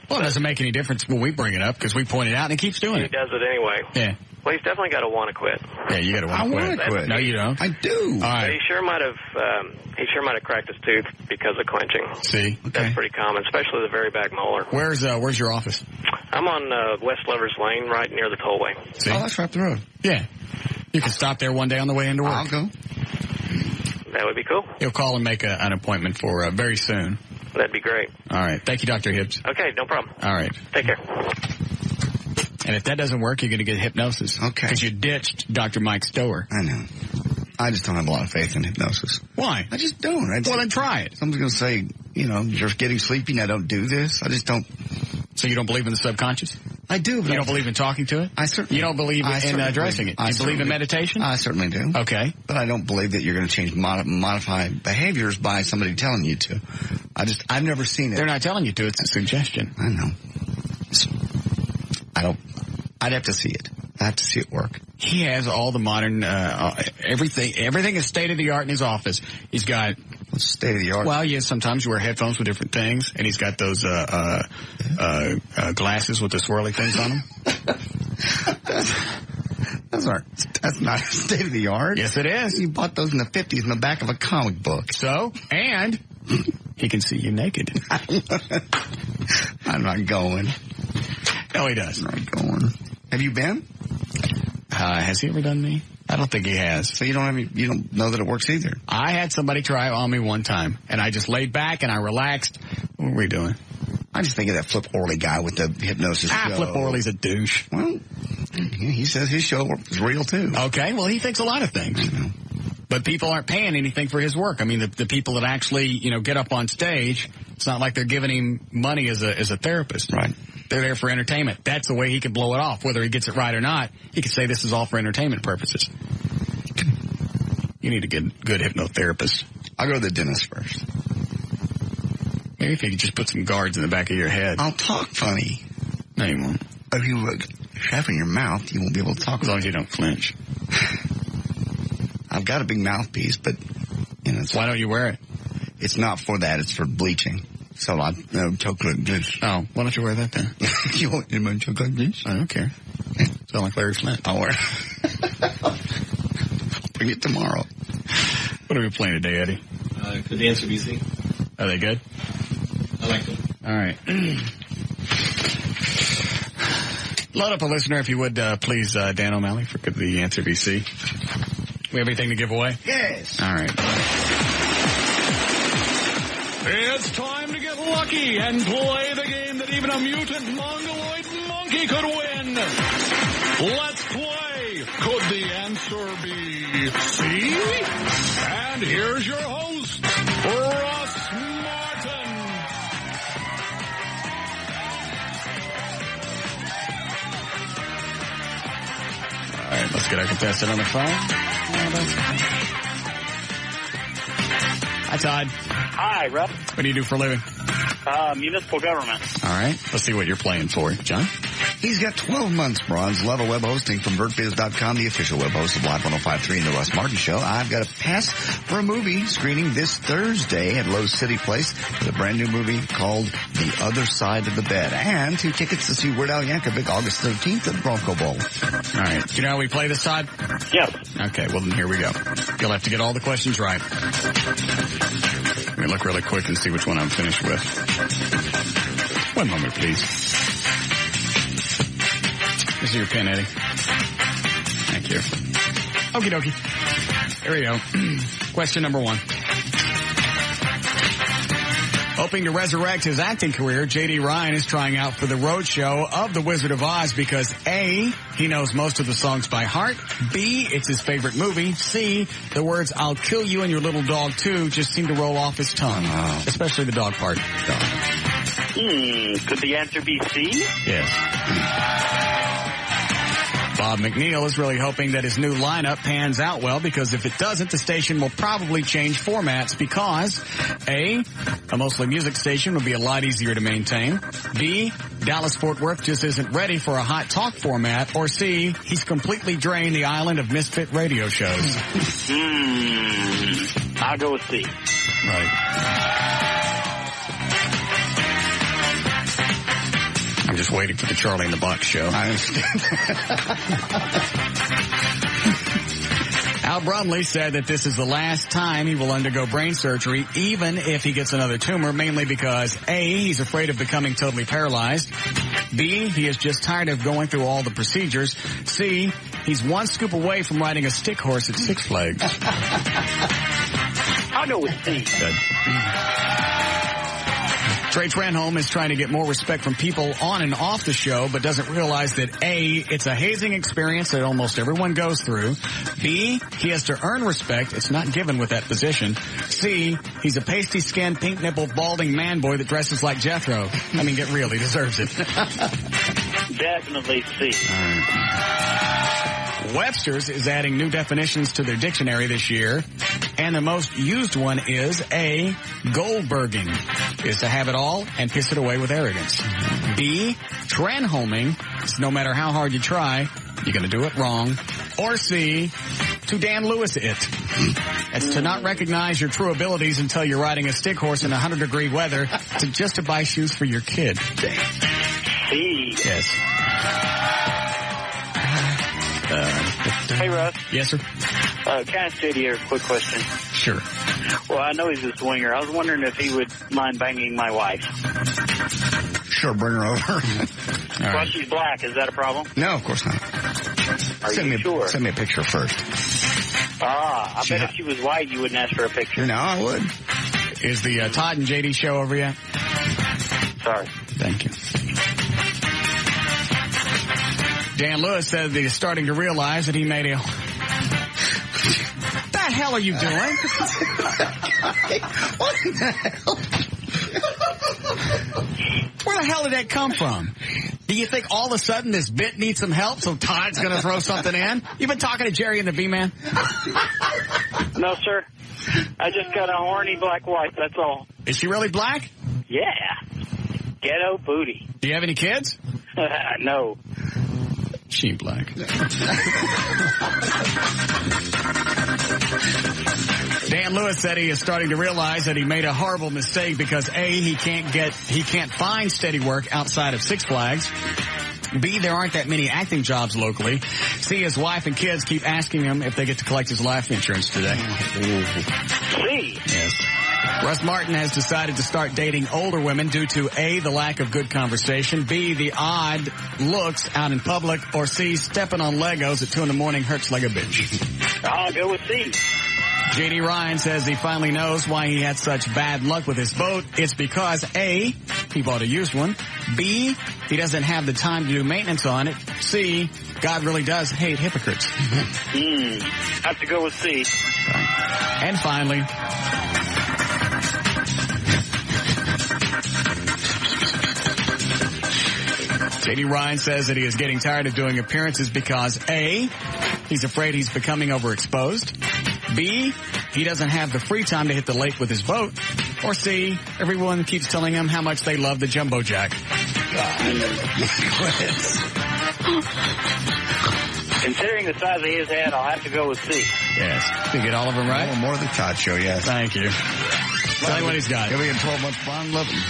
Well, it doesn't make any difference when we bring it up because we point it out and he keeps doing it. He does it anyway. Yeah. Well, he's definitely got to want to quit. Yeah, you got to want to quit. I want to quit. No, you don't. I do. All right. But he sure might have cracked his tooth because of clenching. See, that's pretty common, especially the very back molar. Where's your office? I'm on West Lovers Lane, right near the tollway. See? Oh, that's right up the road. Yeah, you can stop there one day on the way into work. I'll go. That would be cool. He'll call and make an appointment for very soon. That'd be great. All right. Thank you, Dr. Hibbs. Okay, no problem. All right. Take care. And if that doesn't work, you're going to get hypnosis. Okay. Because you ditched Dr. Mike Stower. I know. I just don't have a lot of faith in hypnosis. Why? I just don't. Well, then try it. Someone's going to say, you're getting sleepy now, don't do this. I just don't. So you don't believe in the subconscious? I do. But you don't believe in talking to it? I certainly. You don't believe in addressing it? You believe in meditation? I certainly do. Okay. But I don't believe that you're going to change, modify behaviors by somebody telling you to. I've never seen it. They're not telling you to. It's a suggestion. I know. I'd have to see it. I have to see it work. He has all the modern, everything. Everything is state of the art in his office. He's got. What's state of the art? Well, yeah, sometimes you wear headphones with different things, and he's got those glasses with the swirly things on them. That's not state of the art. Yes, it is. You bought those in the 50s in the back of a comic book. So, and he can see you naked. I'm not going. No, he does. Not going. Have you been? Has he ever done me? I don't think he has. So you don't know that it works either. I had somebody try it on me one time, and I just laid back and I relaxed. What were we doing? I just think of that Flip Orley guy with the hypnosis show. Flip Orley's a douche. Well, he says his show is real too. Okay, well, he thinks a lot of things. But people aren't paying anything for his work. I mean, the people that actually, get up on stage, it's not like they're giving him money as a therapist. Right. They're there for entertainment. That's the way he can blow it off. Whether he gets it right or not, he can say this is all for entertainment purposes. You need a good hypnotherapist. I'll go to the dentist first. Maybe if you could just put some guards in the back of your head. I'll talk funny. No, you won't. If you shove in your mouth, you won't be able to talk. As long as you don't flinch. I've got a big mouthpiece, but why don't you wear it? It's not for that. It's for bleaching. So I talk like this. Oh, why don't you wear that then? You want to talk like this? I don't care. Sound like Larry Flint. I'll wear it. Bring it tomorrow. What are we playing today, Eddie? Could the answer be C? Are they good? I like them. All right. Load up a listener, if you would, please, Dan O'Malley, for could the answer be C. We have anything to give away? Yes. All right. It's time to get lucky and play the game that even a mutant mongoloid monkey could win. Let's play. Could the answer be C? And here's your host, Russ Martin. All right, let's get our contestant on the phone. Hi, Todd. Hi, Russ. What do you do for a living? Municipal government. All right. Let's see what you're playing for. John? He's got 12 months bronze level web hosting from BurtBiz.com, the official web host of Live 105.3 and the Russ Martin Show. I've got a pass for a movie screening this Thursday at Lowe's City Place with a brand new movie called The Other Side of the Bed. And 2 tickets to see Weird Al Yankovic August 13th at the Bronco Bowl. All right. Do you know how we play this side? Yes. Okay, well then here we go. You'll have to get all the questions right. Let me look really quick and see which one I'm finished with. One moment, please. This is your pen, Eddie. Thank you. Okie dokie. Here we go. Question number 1. Hoping to resurrect his acting career, J.D. Ryan is trying out for the road show of The Wizard of Oz because A, he knows most of the songs by heart, B, it's his favorite movie, C, the words I'll kill you and your little dog too just seem to roll off his tongue, especially the dog part. Could the answer be C? Yes. Bob McNeil is really hoping that his new lineup pans out well because if it doesn't, the station will probably change formats because A, a mostly music station would be a lot easier to maintain. B, Dallas-Fort Worth just isn't ready for a hot talk format. Or C, he's completely drained the island of misfit radio shows. I'll go with C. Right. I'm just waiting for the Charlie in the Box show. I understand. Al Brumley said that this is the last time he will undergo brain surgery, even if he gets another tumor, mainly because A, he's afraid of becoming totally paralyzed. B, he is just tired of going through all the procedures. C, he's one scoop away from riding a stick horse at Six Flags. I'll go with C. Good. Trey Tranholm is trying to get more respect from people on and off the show, but doesn't realize that A, it's a hazing experience that almost everyone goes through. B, he has to earn respect. It's not given with that position. C, he's a pasty-skinned, pink-nippled, balding man boy that dresses like Jethro. I mean, get real, he deserves it. Definitely C. All right. Webster's is adding new definitions to their dictionary this year, and the most used one is A, Goldberging, is to have it all and piss it away with arrogance. B, Tranholming, is no matter how hard you try, you're going to do it wrong. Or C, to Dan Lewis it. It's to not recognize your true abilities until you're riding a stick horse in 100-degree weather just to buy shoes for your kid. C. Yes. Hey, Russ. Yes, sir? Can I ask JD a quick question? Sure. Well, I know he's a swinger. I was wondering if he would mind banging my wife. Sure, bring her over. Well, she's black. Is that a problem? No, of course not. Are you sure? Send me a picture first. I bet if she was white, you wouldn't ask for a picture. No, I would. Is the Todd and JD show over yet? Sorry. Thank you. Dan Lewis said that he's starting to realize that he made a... What the hell are you doing? What the hell? Where the hell did that come from? Do you think all of a sudden this bit needs some help, so Todd's going to throw something in? You've been talking to Jerry and the B-Man? No, sir. I just got a horny black wife, that's all. Is she really black? Yeah. Ghetto booty. Do you have any kids? No. She ain't black. Dan Lewis said he is starting to realize that he made a horrible mistake because A, he can't find steady work outside of Six Flags. B, there aren't that many acting jobs locally. C, his wife and kids keep asking him if they get to collect his life insurance today. C. Yes. Russ Martin has decided to start dating older women due to A, the lack of good conversation, B, the odd looks out in public, or C, stepping on Legos at 2 a.m. hurts like a bitch. I'll go with C. J.D. Ryan says he finally knows why he had such bad luck with his boat. It's because A, he bought a used one, B, he doesn't have the time to do maintenance on it, C, God really does hate hypocrites. Have to go with C. And finally, J.D. Ryan says that he is getting tired of doing appearances because A, he's afraid he's becoming overexposed, B, he doesn't have the free time to hit the lake with his boat, or C, everyone keeps telling him how much they love the Jumbo Jack. Considering the size of his head, I'll have to go with C. Yes. Did you get all of them right? More of the Todd Show, yes. Thank you. Tell me what he's got. He'll be in 12-month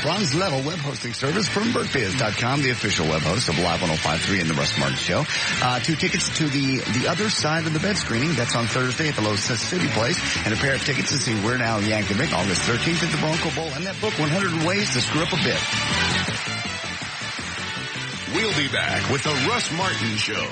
bronze level web hosting service from BurtBiz.com, the official web host of Live 105.3 and the Russ Martin Show. 2 tickets to the other side of the bed screening. That's on Thursday at the Los City Place. And a pair of tickets to see Weird Al Yankovic August 13th at the Bronco Bowl. And that book, 100 Ways to Screw Up a Bit. We'll be back with the Russ Martin Show.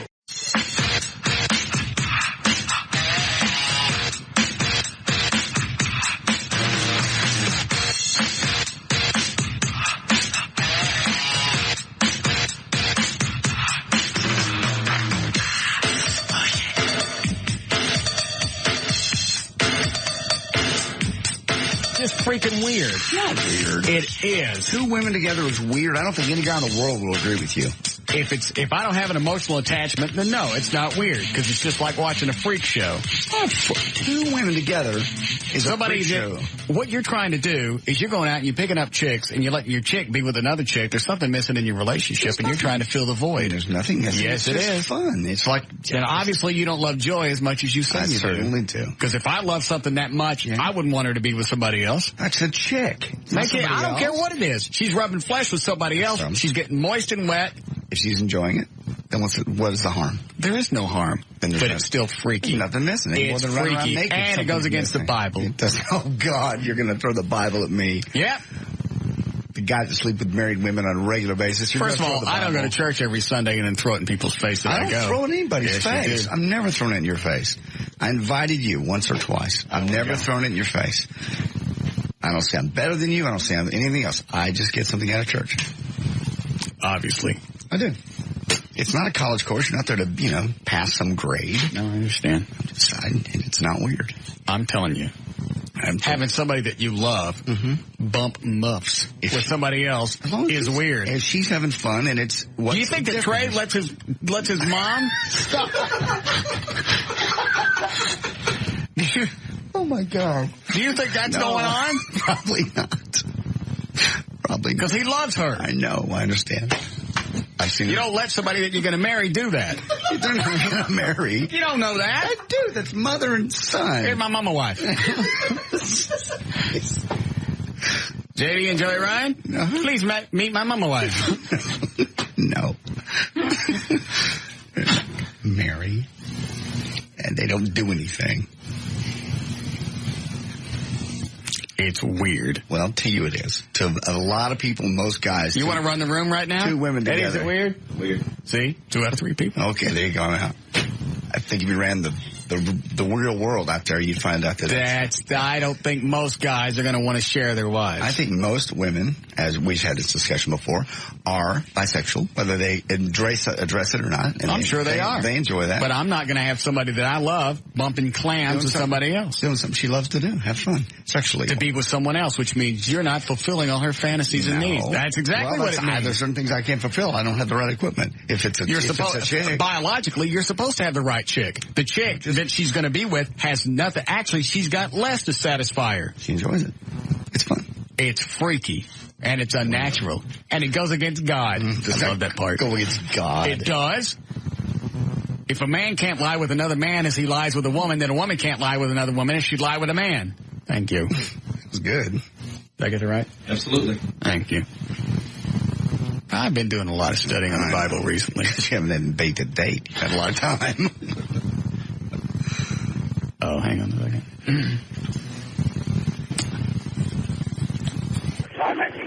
Freaking weird. It's not weird. It is. 2 women together is weird. I don't think any guy in the world will agree with you. If I don't have an emotional attachment, then no, it's not weird because it's just like watching a freak show. 2 women together is somebody a freak show. What you're trying to do is you're going out and you're picking up chicks and you're letting your chick be with another chick. There's something missing in your relationship and you're trying to fill the void. There's nothing missing. Yes, it's it is fun. It's like, and obviously you don't love Joy as much as you say I you do. certainly do. Because if I love something that much, I wouldn't want her to be with somebody else. That's a chick. I don't care what it is. She's rubbing flesh with somebody else. She's getting moist and wet. If she's enjoying it, then what is the harm? There is no harm. But it's still freaky. Nothing missing. It's freaky. And it goes against the Bible. It does. Oh, God, you're going to throw the Bible at me. Yep. The guys that sleep with married women on a regular basis. First of all, I don't go to church every Sunday and then throw it in people's face that I go. I don't throw it in anybody's face. I've never thrown it in your face. I invited you once or twice. I've never thrown it in your face. I don't say I'm better than you. I don't say I'm anything else. I just get something out of church. Obviously. I do. It's not a college course. You're not there to, pass some grade. No, I understand. It's not weird. I'm telling you. Having somebody that you love bump muffs with somebody else is weird. If she's having fun and it's... Do you think that Trey lets his mom... Stop. Oh, my God. Do you think that's going on? Probably not. Probably not. Because he loves her. I know. I understand. You don't let somebody that you're going to marry do that. They're not going to marry. You don't know that. I do. That's mother and son. Here's my mama wife. JD and Joey Ryan, please meet my mama wife. No. Marry. And they don't do anything. It's weird. Well, to you it is. To a lot of people, most guys. You want to run the room right now? 2 women together. Eddie, is it weird? Weird. See? 2 out of 3 people. Okay, there you go. Now. I think if you ran the real world out there, you'd find out that I don't think most guys are going to want to share their wives. I think most women, as we've had this discussion before, are bisexual, whether they address it or not. And I'm sure they are. They enjoy that. But I'm not going to have somebody that I love bumping clams with somebody else. Doing something she loves to do. Have fun. Sexually. To be with someone else, which means you're not fulfilling all her fantasies and needs. That's exactly what it means. There's certain things I can't fulfill. I don't have the right equipment. If it's a chick. Biologically, you're supposed to have the right chick. The chick that she's going to be with has nothing. Actually, she's got less to satisfy her. She enjoys it. It's fun. It's freaky. And it's unnatural. And it goes against God. I love that part. Go against God. It does. If a man can't lie with another man as he lies with a woman, then a woman can't lie with another woman as she'd lie with a man. Thank you. It was good. Did I get it right? Absolutely. Thank you. I've been doing a lot of studying on the Bible recently. You haven't had date to date. You've had a lot of time. Oh, hang on a second.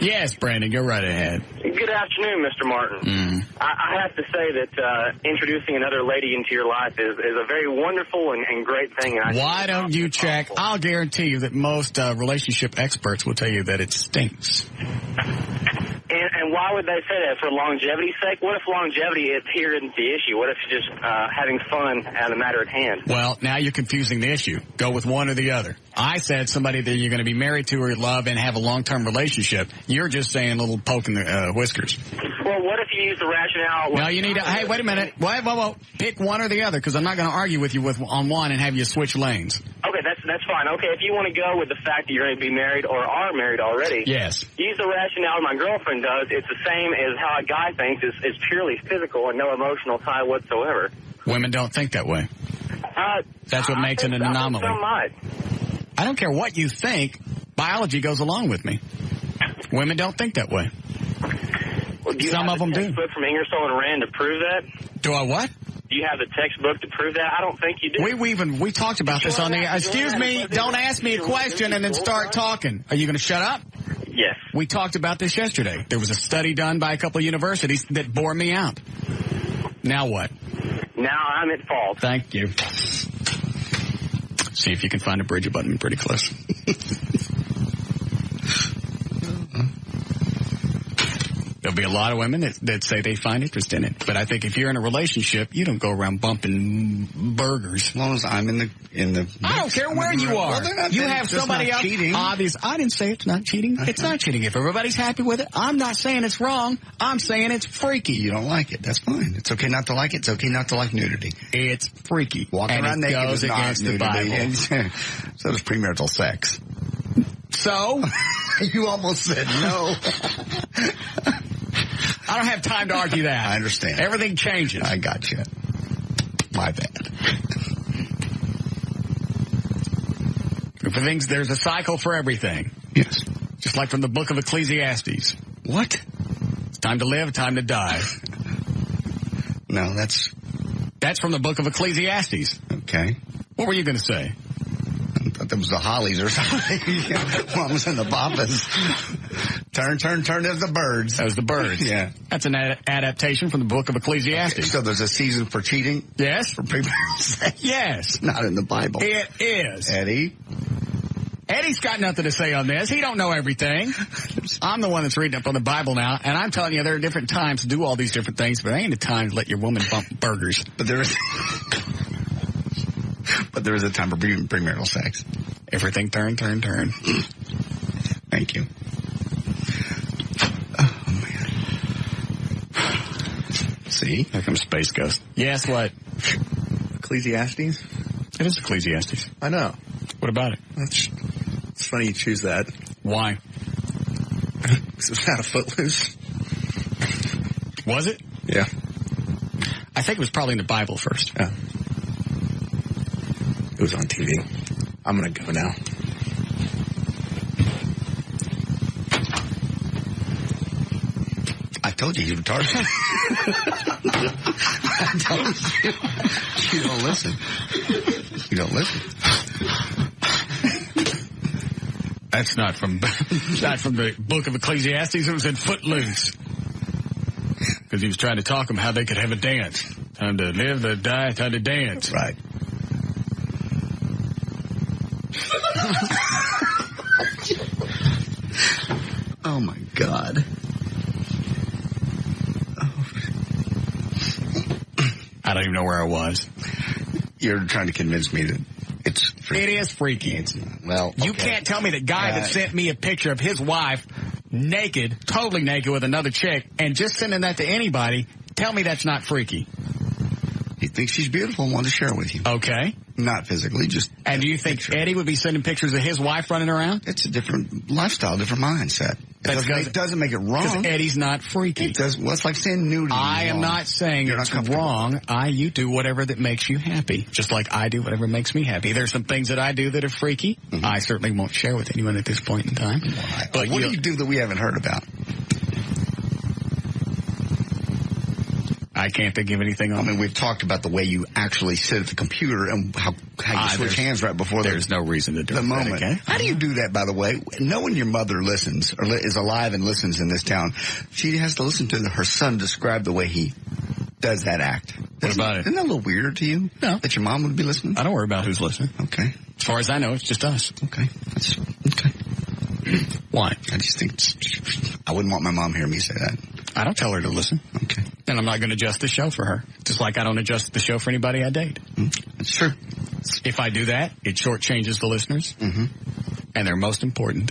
Yes, Brandon, go right ahead. Good afternoon, Mr. Martin. I have to say that introducing another lady into your life is a very wonderful and great thing. And why don't you check? I'll guarantee you that most relationship experts will tell you that it stinks. And why would they say that? For longevity's sake? What if longevity is here isn't the issue? What if you're just having fun at a matter at hand? Well, now you're confusing the issue. Go with one or the other. I said somebody that you're going to be married to or love and have a long-term relationship. You're just saying a little poke in the whiskers. Well, what if you use the rationale? No, you need to. Hey, wait a minute. Whoa. Pick one or the other, because I'm not going to argue with you on one and have you switch lanes. Okay, that's fine. Okay, if you want to go with the fact that you're going to be married or are married already, yes, use the rationale my girlfriend does. It's the same as how a guy thinks. It's purely physical and no emotional tie whatsoever. Women don't think that way. That's what makes it an anomaly. I don't care what you think. Biology goes along with me. Women don't think that way. Well, Some of them do. Do you have the textbook from Ingersoll and Rand to prove that? Do I what? Do you have the textbook to prove that? I don't think you do. We talked about this on the... Excuse me, don't ask me a question and then start talking. Are you going to shut up? Yes. We talked about this yesterday. There was a study done by a couple of universities that bore me out. Now what? Now I'm at fault. Thank you. See if you can find a Bridget button pretty close. There'll be a lot of women that say they find interest in it. But I think if you're in a relationship, you don't go around bumping burgers. As long as I'm in the I don't care where you are. Well, you have somebody else. Cheating. Obvious. I didn't say it's not cheating. It's not cheating. If everybody's happy with it, I'm not saying it's wrong. I'm saying it's freaky. You don't like it. That's fine. It's okay not to like it. It's okay not to like nudity. It's freaky. Walking and around it naked goes is not against nudity. the Bible. So does premarital sex. So? You almost said no. I don't have time to argue that. I understand. Everything changes. I got you. My bad. For things, there's a cycle for everything. Yes. Just like from the book of Ecclesiastes. What? It's time to live, time to die. No, that's from the book of Ecclesiastes. Okay. What were you going to say? I thought that was the Hollies or something. One was in the Papas. Turn, there's the birds. That was the birds. Yeah. That's an adaptation from the book of Ecclesiastes. Okay, so there's a season for cheating? Yes. For premarital sex? Yes. Not in the Bible. It is. Eddie's got nothing to say on this. He don't know everything. I'm the one that's reading up on the Bible now, and I'm telling you there are different times to do all these different things, but there ain't a time to let your woman bump burgers. But there is a time for premarital sex. Everything turn. Thank you. Oh, man. See? Here comes Space Ghost. Yes, what? Ecclesiastes? It is Ecclesiastes. I know. What about it? It's funny you choose that. Why? Because it's not a Footloose. Was it? Yeah. I think it was probably in the Bible first. Yeah. It was on TV. I'm going to go now. I told you retarded. I told you. You don't listen. That's not from the book of Ecclesiastes. It was in Footloose. Because he was trying to talk them how they could have a dance. Time to live, to die, time to dance. Right. Oh, my God. I don't even know where I was. You're trying to convince me that it's freaky. It is freaky. Well, okay. You can't tell me that guy that sent me a picture of his wife naked, totally naked with another chick, and just sending that to anybody, tell me that's not freaky. He thinks she's beautiful and wants to share it with you. Okay. Not physically, just... And do you think Eddie would be sending pictures of his wife running around? It's a different lifestyle, different mindset. It doesn't make it wrong. Because Eddie's not freaky. It does. Well, it's like saying nudity. I am not saying it's wrong. You do whatever that makes you happy. Just like I do whatever makes me happy. There's some things that I do that are freaky. Mm-hmm. I certainly won't share with anyone at this point in time. But what do you do that we haven't heard about? I can't think of anything on. I mean, we've talked about the way you actually sit at the computer and how you switch hands right before there's no reason to do the moment. Okay? How do you do that, by the way? Knowing your mother listens or is alive and listens in this town, she has to listen to her son describe the way he does that act. What about it? Isn't that a little weird to you? No. That your mom would be listening? I don't worry about who's listening. Okay. As far as I know, it's just us. Okay. Okay. Why? I just think I wouldn't want my mom hearing me say that. I don't tell her to listen. Okay. And I'm not going to adjust the show for her. Just like I don't adjust the show for anybody I date. That's true. If I do that, it shortchanges the listeners. Mm-hmm. And they're most important.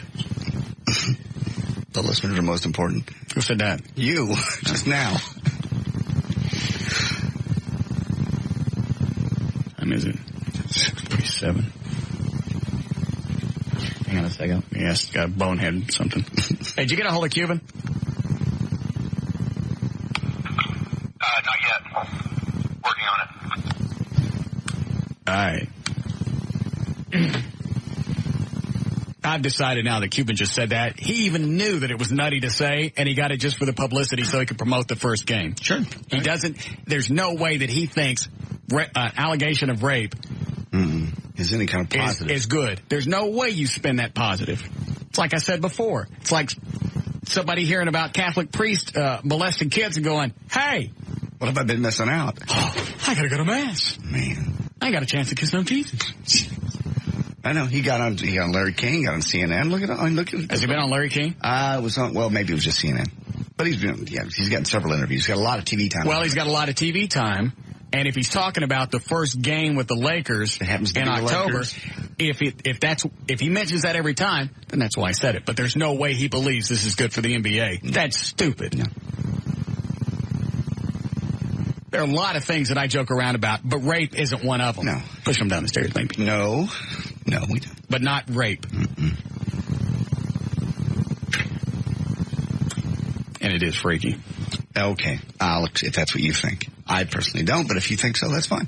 The listeners are most important. Who said that? You. Just now. Time is it? 6:37. Hang on a second. Yes, got a bonehead something. Hey, did you get a hold of Cuban? Not yet. Working on it. All right. I've decided now that Cuban just said that. He even knew that it was nutty to say, and he got it just for the publicity so he could promote the first game. Sure. He doesn't, there's no way that he thinks allegation of rape is any kind of positive. Is good. There's no way you spin that positive. It's like I said before. It's like somebody hearing about Catholic priest molesting kids and going, hey. What have I been missing out? Oh, I got to go to Mass. Man. I ain't got a chance to kiss no Jesus. I know. He got on Larry King, got on CNN. Look at it. Has he been on Larry King? It was on, well, maybe it was just CNN. But he's gotten several interviews. He's got a lot of TV time. Well, he's got a lot of TV time. And if he's talking about the first game with the Lakers in October, if he mentions that every time, then that's why I said it. But there's no way he believes this is good for the NBA. That's stupid. No. There are a lot of things that I joke around about, but rape isn't one of them. No. Push them down the stairs, maybe. No, we don't. But not rape. Mm-mm. And it is freaky. Okay, Alex, if that's what you think. I personally don't, but if you think so, that's fine.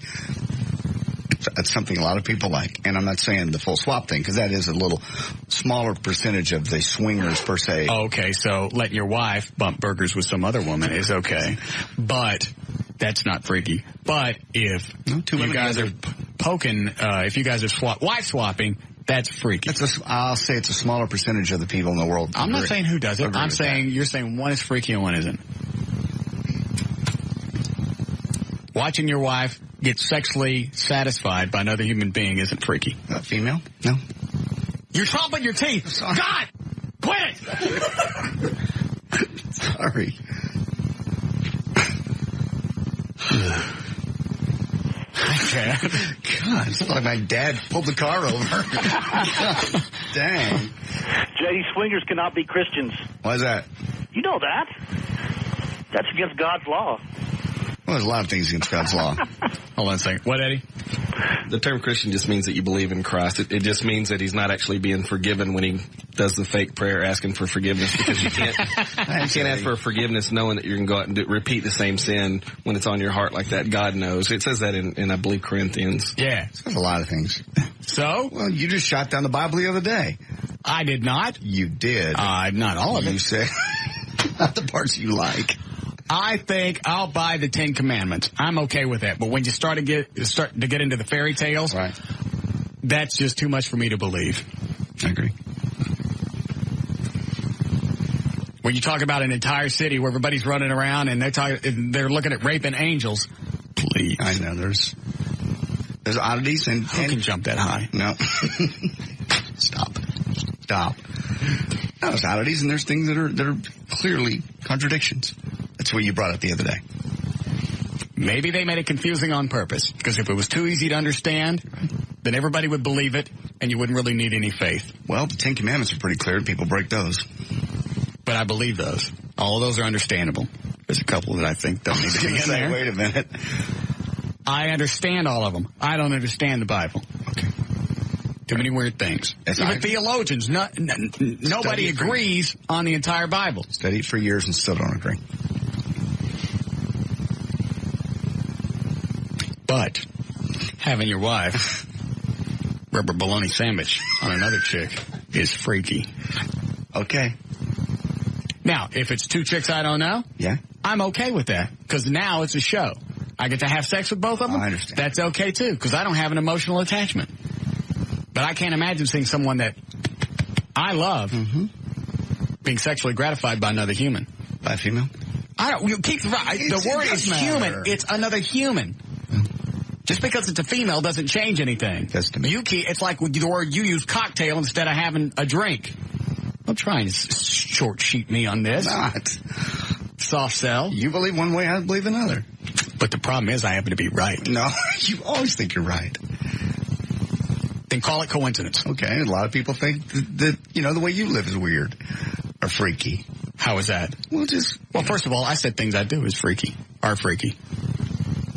That's something a lot of people like. And I'm not saying the full swap thing, because that is a little smaller percentage of the swingers per se. Okay, so letting your wife bump burgers with some other woman is okay. But that's not freaky. But if you guys are poking, if you guys are wife swapping, that's freaky. I'll say it's a smaller percentage of the people in the world. I'm not saying who does it. I'm saying you're saying one is freaky and one isn't. Watching your wife get sexually satisfied by another human being isn't freaky. Female? No. You're chomping your teeth. God! Quit it! Sorry. I can't. God, it's like my dad pulled the car over. Dang. JD, swingers cannot be Christians. Why is that? You know that. That's against God's law. Well, there's a lot of things against God's law. Hold on a second. What, Eddie? The term Christian just means that you believe in Christ. It just means that he's not actually being forgiven when he does the fake prayer asking for forgiveness, because you can't ask for forgiveness knowing that you're going to go out and repeat the same sin when it's on your heart like that. God knows. It says that in I believe, Corinthians. Yeah. It says a lot of things. So? Well, you just shot down the Bible the other day. I did not. You did. Not all of it. You said not the parts you like. I think I'll buy the 10 Commandments. I'm okay with that. But when you start to get into the fairy tales, right, that's just too much for me to believe. I agree. When you talk about an entire city where everybody's running around and they're looking at raping angels, please. I know there's oddities and who can jump that high? No. Stop. No, there's oddities and there's things that are clearly contradictions. That's what you brought up the other day. Maybe they made it confusing on purpose, because if it was too easy to understand, then everybody would believe it, and you wouldn't really need any faith. Well, the Ten Commandments are pretty clear, and people break those. But I believe those. All of those are understandable. There's a couple that I think don't need to be in there. Wait a minute. I understand all of them. I don't understand the Bible. Okay. Too many weird things. Even theologians, nobody agrees on the entire Bible. Studied for years and still don't agree. But having your wife rubber bologna sandwich on another chick is freaky. Okay. Now, if it's two chicks I don't know, yeah, I'm okay with that, because now it's a show. I get to have sex with both of them. I understand. That's okay, too, because I don't have an emotional attachment. But I can't imagine seeing someone that I love being sexually gratified by another human. By a female? The word is human. It's another human. Just because it's a female doesn't change anything. It's like the word you use, cocktail, instead of having a drink. Don't try and short sheet me on this. Not. Soft sell. You believe one way, I believe another. But the problem is I happen to be right. No, you always think you're right. Then call it coincidence. Okay, and a lot of people think that the way you live is weird or freaky. How is that? Well, first of all, I said things I do is freaky. Are freaky.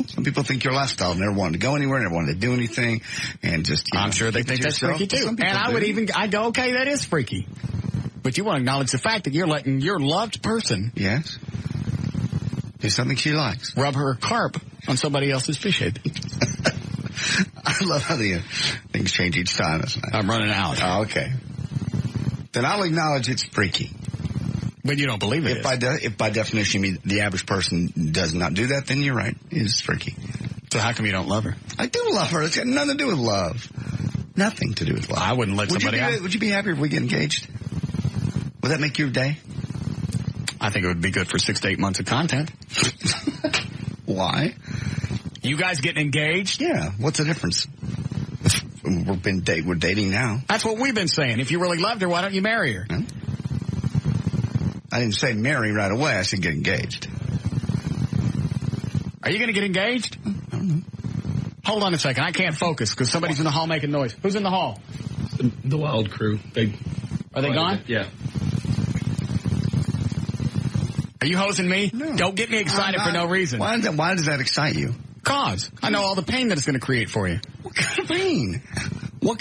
Some people think your lifestyle never wanted to go anywhere, never wanted to do anything, and just, I'm sure they think that's freaky too. And I go, okay, that is freaky. But you want to acknowledge the fact that you're letting your loved person, yes, do something she likes. Rub her carp on somebody else's fish head. I love how the things change each time. I'm running out. Oh, okay. Then I'll acknowledge it's freaky. But you don't believe it If by definition you mean the average person does not do that, then you're right. It is freaky. So how come you don't love her? I do love her. It's got nothing to do with love. Nothing to do with love. I wouldn't let somebody out. Would you be happier if we get engaged? Would that make your day? I think it would be good for 6 to 8 months of content. Why? You guys getting engaged? Yeah. What's the difference? We're dating now. That's what we've been saying. If you really loved her, why don't you marry her? Huh? I didn't say marry right away. I said get engaged. Are you going to get engaged? I don't know. Hold on a second. I can't focus because somebody's in the hall making noise. Who's in the hall? The Wild Crew. Are they gone? Yeah. Are you hosing me? No. Don't get me excited for no reason. Why does that excite you? Cause I know all the pain that it's going to create for you. What kind of pain?